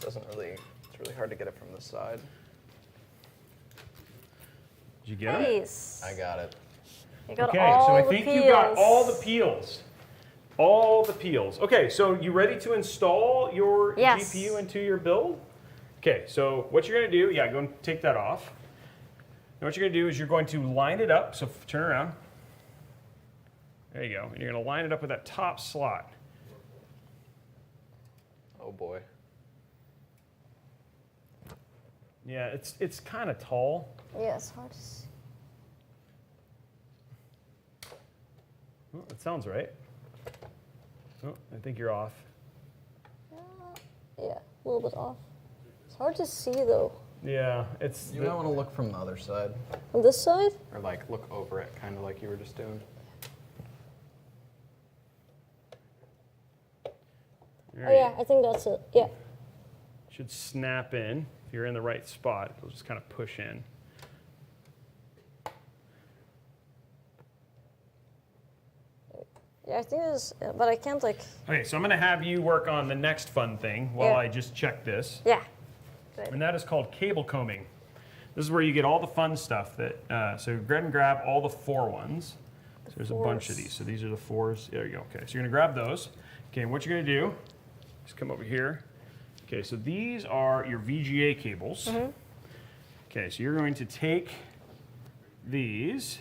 It's really hard to get it from the side. Did you get it? Nice. I got it. You got Okay, all so I the think peels. you got all the peels. All the peels. Okay, so you ready to install your Yes. GPU into your build? Okay, so what you're going to do, go and take that off. And what you're going to do is you're going to line it up. So turn around. There you go. And you're going to line it up with that top slot. Oh boy. Yeah, it's kind of tall. Yeah, it's hard to see. Oh, that sounds right. Oh, I think you're off. Yeah, a little bit off. It's hard to see though. Yeah, it's. You might want to look from the other side. On this side? Or like look over it, kind of like you were just doing. There Oh you yeah, I think that's it. Yeah. should snap in. If you're in the right spot, it'll just kind of push in. Yeah, I think this, but I can't like. Okay, so I'm going to have you work on the next fun thing while Yeah. I just check this. Yeah. And that is called cable combing. This is where you get all the fun stuff that, so go ahead and grab all the 4 ones. So there's a bunch of fours. these. So these are the 4s. There you go. Okay, so you're gonna grab those. Okay, and what you're gonna do, just come over here. Okay, so these are your VGA cables. Okay, so you're going to take these.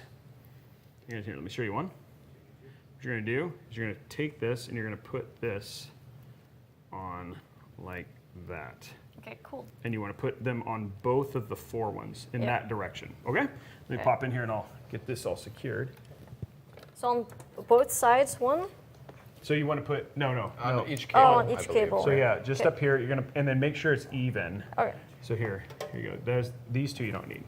Here, let me show you one. What you're gonna do is you're gonna take this and you're gonna put this on like that. Okay, cool. And you want to put them on both of the 4 ones in Yeah. that direction. Okay? Let me Okay. pop in here and I'll get this all secured. So on both sides, one? So you want to put no. On each cable. Oh, on I each believe. cable. So yeah, just Okay. up here, you're gonna, and then make sure it's even. Okay. So here you go. There's these 2 you don't need.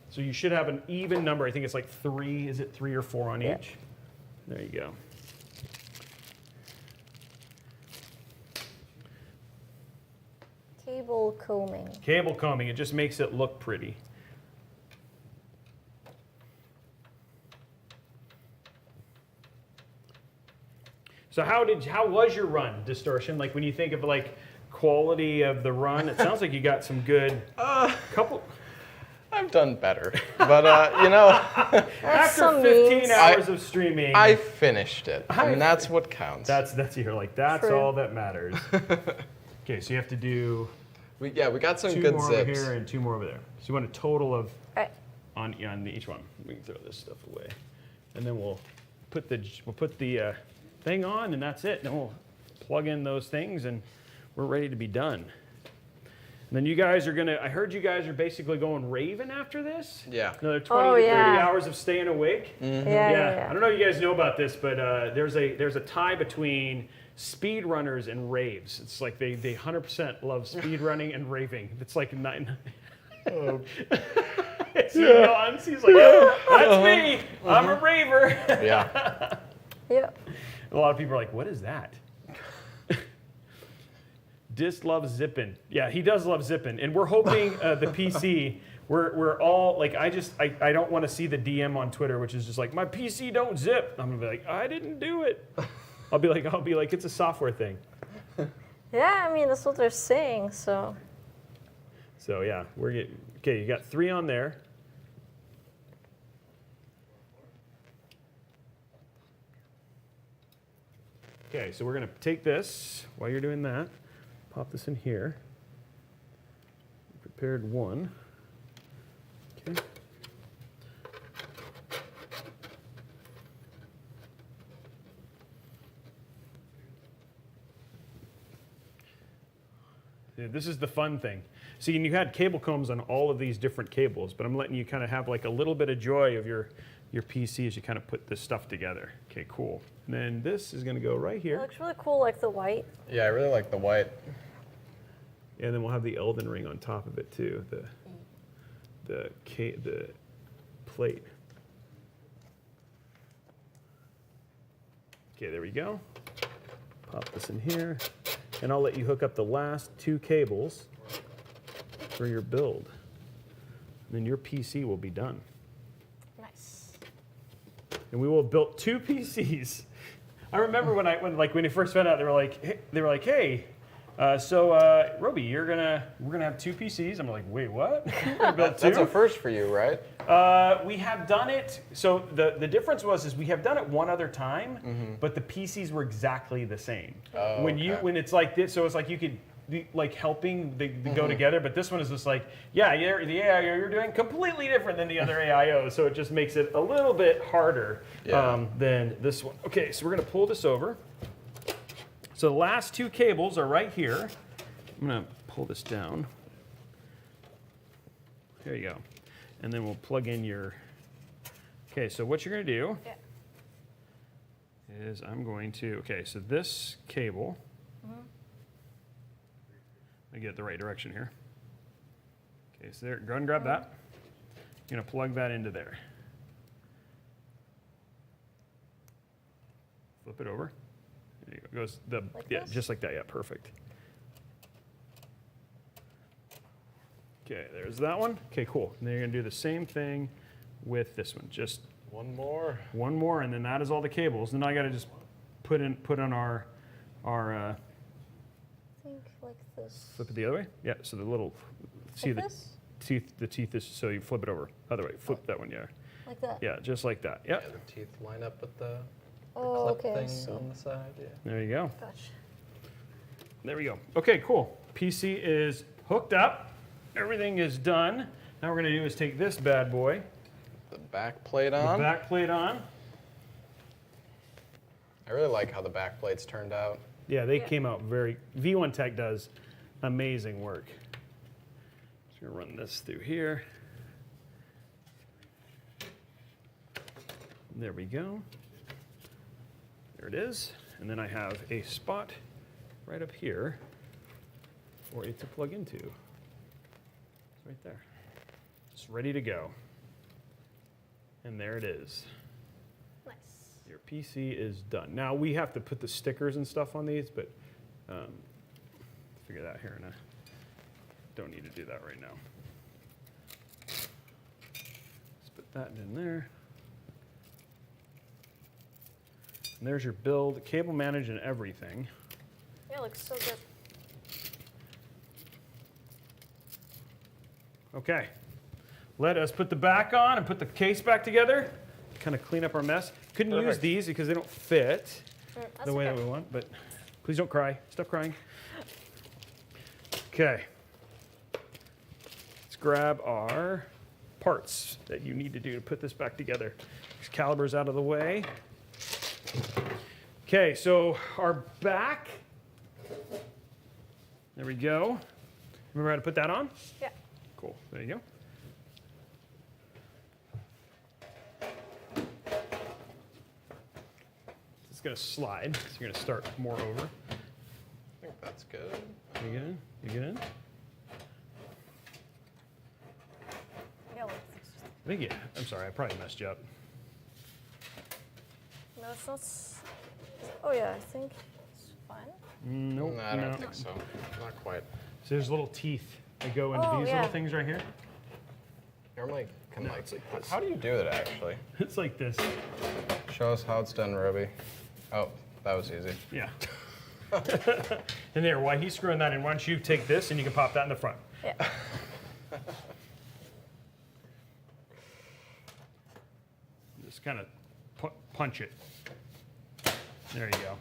So you should have an even number. I think it's like 3. Is it 3 or 4 on Yeah. each? There you go. Cable combing. Cable combing. It just makes it look pretty. So how was your run, Distortion? Like when you think of like quality of the run, it sounds like you got some good couple. I've done better, but you know, After some 15 means. hours of streaming, I finished it, and that's what counts. that's you're like that's True. all that matters. Okay, so you have to do we got some 2 good more over zips. here and 2 more over there. So you want a total of Alright. on each one. We can throw this stuff away, and then we'll put the thing on, and that's it. Then we'll plug in those things, and we're ready to be done. And then you guys are gonna. I heard you guys are basically going raving after this. Yeah. Another 20 Oh, to 30 yeah. hours of staying awake. Yeah. I don't know if you guys know about this, but there's a tie between speedrunners and raves. It's like they 100% love speedrunning and raving. It's like 9. He yawns. He's like, that's me. I'm a raver. Yeah. Yep. A lot of people are like, what is that? Dis loves zipping. Yeah, he does love zipping. And we're hoping the PC, we're all like, I don't want to see the DM on Twitter, which is just like, my PC don't zip. I'm gonna be like, I didn't do it. I'll be like, it's a software thing. Yeah, I mean, that's what they're saying, so. So yeah, okay, you got 3 on there. Okay, so we're gonna take this while you're doing that, pop this in here. Prepared 1. Okay. This is the fun thing. See, and you had cable combs on all of these different cables, but I'm letting you kind of have like a little bit of joy of your PC as you kind of put this stuff together. Okay, cool. And then this is going to go right It here. looks really cool, like the white. Yeah, I really like the white. And then we'll have the Elden Ring on top of it too, the plate. Okay, there we go. Pop this in here, and I'll let you hook up the last 2 cables for your build. And then your PC will be done. Nice. And we will have built 2 PCs. I remember when you first found out, they were like, hey, Roby, we're gonna have 2 PCs. I'm like, wait, what? We're built 2? That's a first for you, right? We have done it. So the difference is we have done it one other time, but the PCs were exactly the same. Oh, when okay. when it's like this, so it's like you could be like helping they go together. But this one is just like, the AIO you're doing completely different than the other AIO, so it just makes it a little bit harder than this one. Okay, so we're gonna pull this over. So the last 2 cables are right here. I'm gonna pull this down. There you go. And then we'll plug in your, okay, so what you're gonna do is I'm going to, okay, so this cable, let me get the right direction here. Okay, so there, go ahead and grab that. You're gonna plug that into there. Flip it over. There you go. Goes the, Like yeah, this? just like that, yeah, perfect. Okay, there's that one. Okay, cool. And then you're gonna do the same thing with this one. Just One more. one more, and then that is all the cables. Then I gotta just put on our I think like this. flip it the other way. Yeah. So the little see Like the this? teeth. The teeth is so you flip it over. Other way. Flip that one. Yeah. Like that? Yeah. Just like that. Yeah, Yep. the teeth line up with the Oh, clip okay. I thing see. on the side. Yeah. There you go. Gotcha. There we go. Okay. Cool. PC is hooked up. Everything is done. Now we're gonna do is take this bad boy. The back plate The on. back plate on. I really like how the back plates turned out. Yeah, they Yeah. came out very. V1 Tech does amazing work. Just gonna run this through here. There we go. There it is. And then I have a spot right up here for it to plug into. It's right there. It's ready to go. And there it is. Nice. Your PC is done. Now we have to put the stickers and stuff on these, but figure that here in a. Don't need to do that right now. Let's put that in there. And there's your build, cable manage and everything. Yeah, it looks so good. Okay, let us put the back on and put the case back together. Kind of clean up our mess. Couldn't use these because they don't fit the way that we want, but please don't cry. Stop crying. Okay. Let's grab our parts that you need to do to put this back together. These calibers out of the way. Okay, so our back. There we go. Remember how to put that on? Yeah. Cool. There you go. It's going to slide, so you're going to start more over. I think that's good. You get in? You get in? Yeah, I think, yeah. I'm sorry, I probably messed you up. no, it's not. Oh yeah, I think it's fine. Nope. No, I don't think so. Not quite. So there's little teeth that go into Oh, these yeah. little things right here. Normally, can No, like, it's like this. how do you do that actually? It's like this. Show us how it's done, Roby. Oh, that was easy. Yeah. And there, while he's screwing that in, why don't you take this and you can pop that in the front. Yeah. Just kind of punch it. There you go.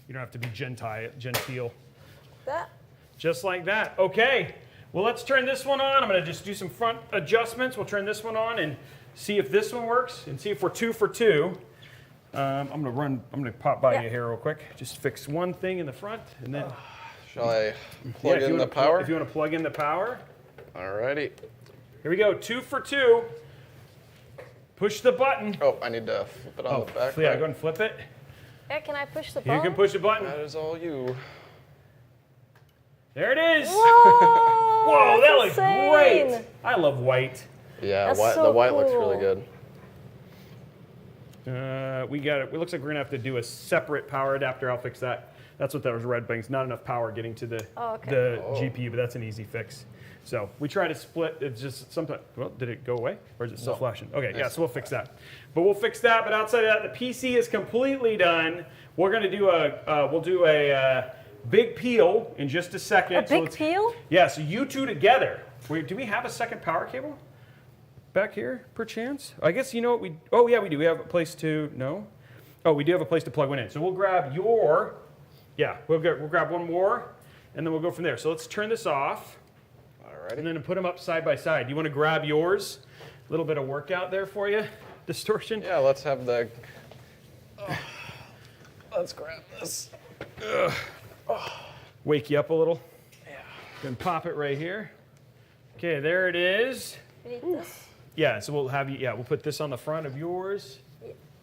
You don't have to be genteel. That. Just like that. Okay. Well, let's turn this one on. I'm going to just do some front adjustments. We'll turn this one on and see if this one works and see if we're 2 for 2. I'm going to pop by you here real quick. Just fix one thing in the front and then. Shall I plug in the power? If you want to plug in the power. Alrighty. Here we go. 2 for 2. Push the button. Oh, I need to flip it on the back. Yeah, right? go ahead and flip it. Yeah, can I push the You button? can push the button. That is all you. There it is. Whoa! Whoa, that looks insane. great. I love white. Yeah, That's so the white looks really cool. good. We got it. It looks like we're gonna have to do a separate power adapter. I'll fix that. That's what those red things. Not enough power getting to the GPU, but that's an easy fix. So we try to split. It's just sometimes. Well, did it go away, or is it still No. flashing? Okay, yeah. So we'll fix that. But we'll fix that. But outside of that, the PC is completely done. We're gonna do we'll do a big peel in just a second. A big peel? Yeah. So you two together. Do we have a second power cable back here, perchance? I guess you know what we. Oh yeah, we do. We have a place to. No. Oh, we do have a place to plug one in. So we'll grab your. Yeah, we'll grab one more, and then we'll go from there. So let's turn this off. Alrighty. And then put them up side by side. You want to grab yours? A little bit of workout there for you, Distortion. Yeah, let's have the. Let's grab this. Wake you up a little. Yeah. Then pop it right here. Okay, there it is. You need this. Yeah, so we'll have you. Yeah, we'll put this on the front of yours,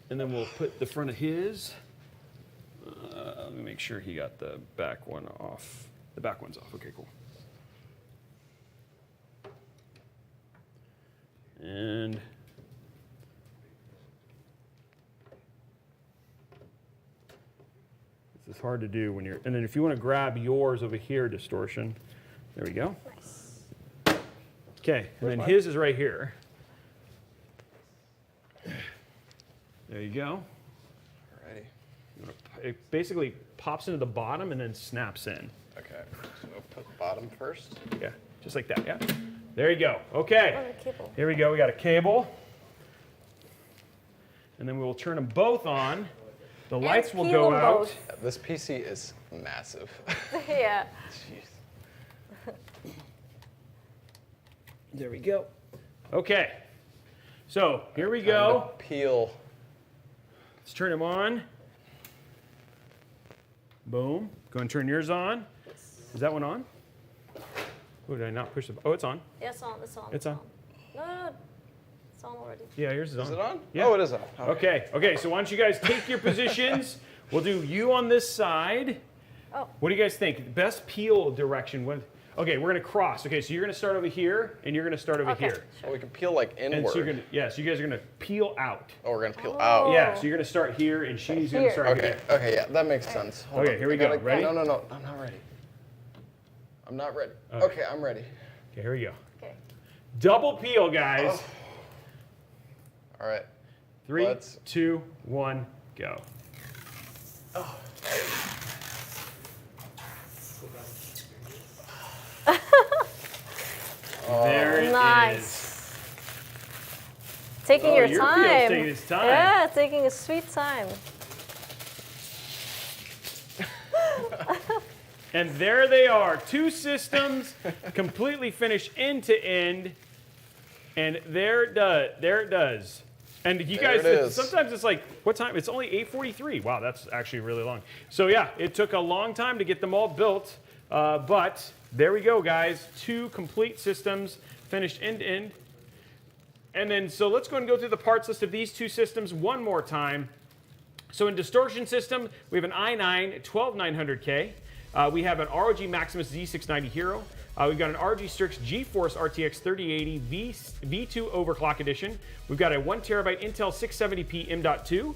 and then we'll put the front of his. Let me make sure he got the back one off. The back one's off. Okay, cool. And this is hard to do when you're. And then if you want to grab yours over here, Distortion. There we go. Nice. Okay, and then his is right here. There you go. Alrighty. It basically pops into the bottom and then snaps in. Okay. So we'll put the bottom first. Yeah, just like that. Yeah. There you go. Okay. Oh, the cable. Here we go. We got a cable. And then we will turn them both on. The lights will peel go them out. both. Yeah, this PC is massive. Yeah. Jeez. There we go. Okay. So here we Time go. to peel. Let's turn them on. Boom. Go and turn yours on. Is that one on? Oh, did I not push the? Oh, it's on. Yeah, it's on. It's on. It's on. No. It's on already. Yeah, yours is on. Is it on? Yeah. Oh, it is on. Okay. So why don't you guys take your positions? We'll do you on this side. Oh. What do you guys think? Best peel direction. Okay, we're gonna cross. Okay, so you're gonna start over here, and you're gonna start over here. Oh, we can peel like inward. And so you're gonna, so you guys are gonna peel out. Oh, we're gonna peel out. Yeah, so you're gonna start here, and she's gonna Here. start Okay, here. okay, yeah, that makes sense. Hold Okay, on. here we I go. gotta- Ready? No, I'm not ready. I'm not ready. Okay. Okay, I'm ready. Okay, here we go. Okay. Double peel, guys. All right. 3, Let's- 2, 1, go. There it is. Nice. Taking your your peel's time. taking its time. Yeah, taking a sweet time. And there they are, 2 systems completely finished end to end. And there it does. And you There guys, it is. sometimes it's like, what time? It's only 8:43. Wow, that's actually really long. So yeah, it took a long time to get them all built. But there we go, guys. 2 complete systems finished end to end. And then, so let's go and go through the parts list of these 2 systems one more time. So in Distortion system, we have an i9 12900K. We have an ROG Maximus Z690 Hero. We've got an ROG Strix GeForce RTX 3080 V2 Overclock Edition. We've got a 1TB Intel 670p M.2.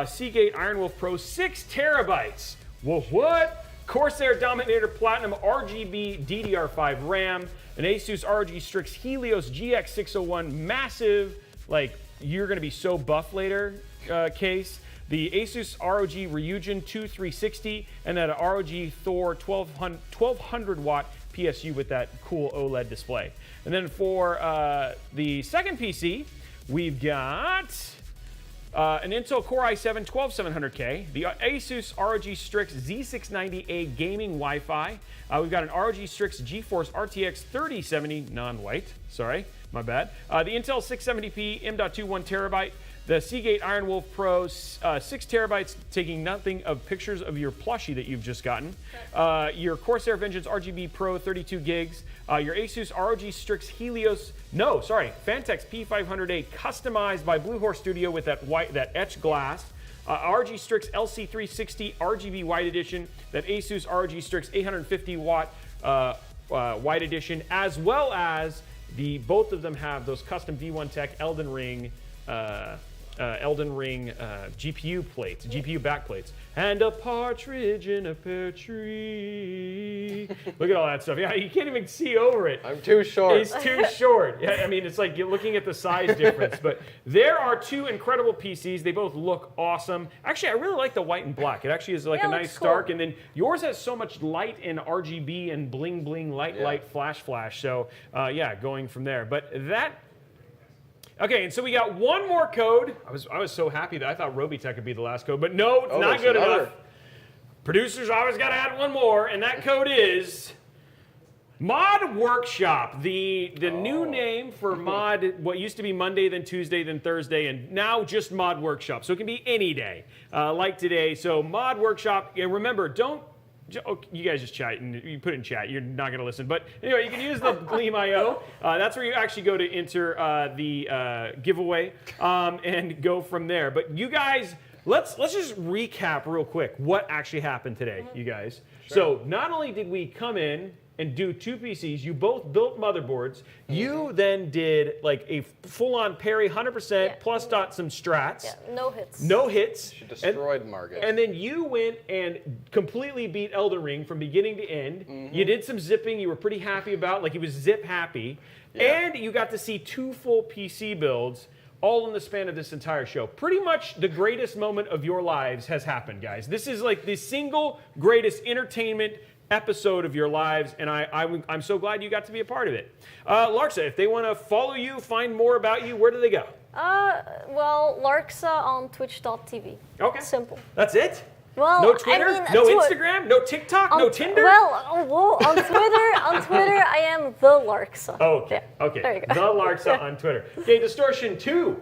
Seagate Ironwolf Pro 6 terabytes. Whoa, what? Corsair Dominator Platinum RGB DDR5 RAM. An ASUS ROG Strix Helios GX601 massive, like you're going to be so buff later case. The ASUS ROG Ryujin 2360, and then an ROG Thor 1200 watt PSU with that cool OLED display. And then for the second PC, we've got an Intel Core i7 12700K, the ASUS ROG Strix Z690A gaming Wi-Fi. We've got an ROG Strix GeForce RTX 3070 non-white. Sorry, my bad. The Intel 670p M.2 1TB. The Seagate Ironwolf Pro 6 terabytes, taking nothing of pictures of your plushie that you've just gotten. Your Corsair Vengeance RGB Pro 32 gigs. Your Asus ROG Strix Helios, Fantex P500A customized by Blue Horse Studio with that etched glass. ROG Strix LC360 RGB White Edition. That Asus ROG Strix 850 watt White Edition, as well as both of them have those custom V1 Tech Elden Ring GPU plates, GPU back plates, and a partridge in a pear tree. Look at all that stuff. Yeah, you can't even see over it. I'm too short. It's too short. Yeah, I mean, it's like you're looking at the size difference. But there are 2 incredible PCs. They both look awesome. Actually, I really like the white and black. It actually is like a nice stark. And then yours has so much light and RGB and bling bling, light, flash. So yeah, going from there. But that. Okay, and so we got one more code. I was so happy that I thought Robeytech would be the last code, but no, it's not good enough. Producers always got to add one more, and that code is Mod Workshop. The new name for Mod, what used to be Monday, then Tuesday, then Thursday, and now just Mod Workshop. So it can be any day, like today. So Mod Workshop, and remember, you guys just chat and you put it in chat. You're not going to listen. But anyway, you can use the Gleam.io. That's where you actually go to enter the giveaway and go from there. But you guys, let's just recap real quick what actually happened today, you guys. Sure. So not only did we come in and do 2 PCs, you both built motherboards. You then did like a full-on parry, 100%, plus some strats. Yeah, no hits. No hits. She destroyed Margit. And then you went and completely beat Elden Ring from beginning to end. You did some zipping you were pretty happy about, like he was zip happy. Yeah. And you got to see 2 full PC builds all in the span of this entire show. Pretty much the greatest moment of your lives has happened, guys. This is like the single greatest entertainment episode of your lives, and I'm so glad you got to be a part of it. Larxa, if they want to follow you, find more about you, where do they go? Well, Larxa on twitch.tv. Okay. Simple. That's it? Well, No Twitter? I mean, no Instagram? No TikTok? No Tinder? Well, on Twitter, I am the Larxa. Okay. Yeah, Okay. there you go. The Larxa on Twitter. Okay, Distortion 2.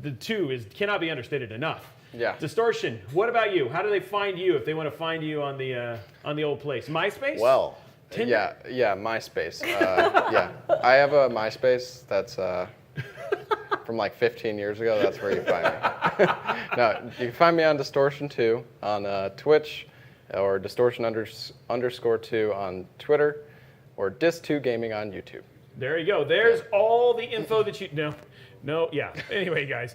The 2 cannot be understated enough. Yeah. Distortion, what about you? How do they find you if they want to find you on the old place? MySpace? Well, Tinder? yeah, MySpace. Yeah, I have a MySpace that's from like 15 years ago. That's where you find me. No, you can find me on Distortion2 on Twitch, or Distortion_2 on Twitter, or Dis2 Gaming on YouTube. There you go. There's all the info that you know. No, yeah. Anyway, guys,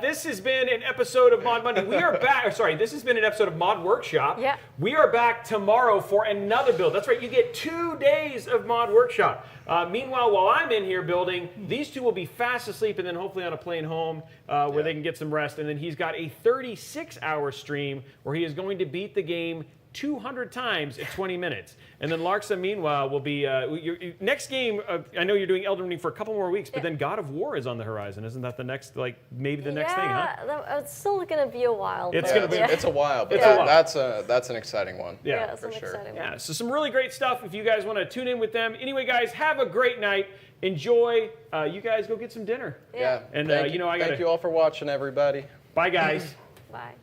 this has been an episode of Mod Monday. We are back. Sorry, this has been an episode of Mod Workshop. Yeah. We are back tomorrow for another build. That's right. You get 2 days of Mod Workshop. Meanwhile, while I'm in here building, these two will be fast asleep and then hopefully on a plane home where they can get some rest. And then he's got a 36-hour stream where he is going to beat the game 200 times in 20 minutes. And then Larxa, meanwhile, will be your next game. I know you're doing Elden Ring for a couple more weeks, but then God of War is on the horizon. Isn't that the next, like, maybe the next thing, huh? Yeah, it's still going to be a while. It's but gonna be- It's a while, but It's a while. that's an exciting one. Yeah, it's for an sure. exciting Yeah, one. so some really great stuff if you guys want to tune in with them. Anyway, guys, have a great night. Enjoy. You guys go get some dinner. Yeah. And, thank you know, I gotta- thank you all for watching, everybody. Bye, guys. Bye.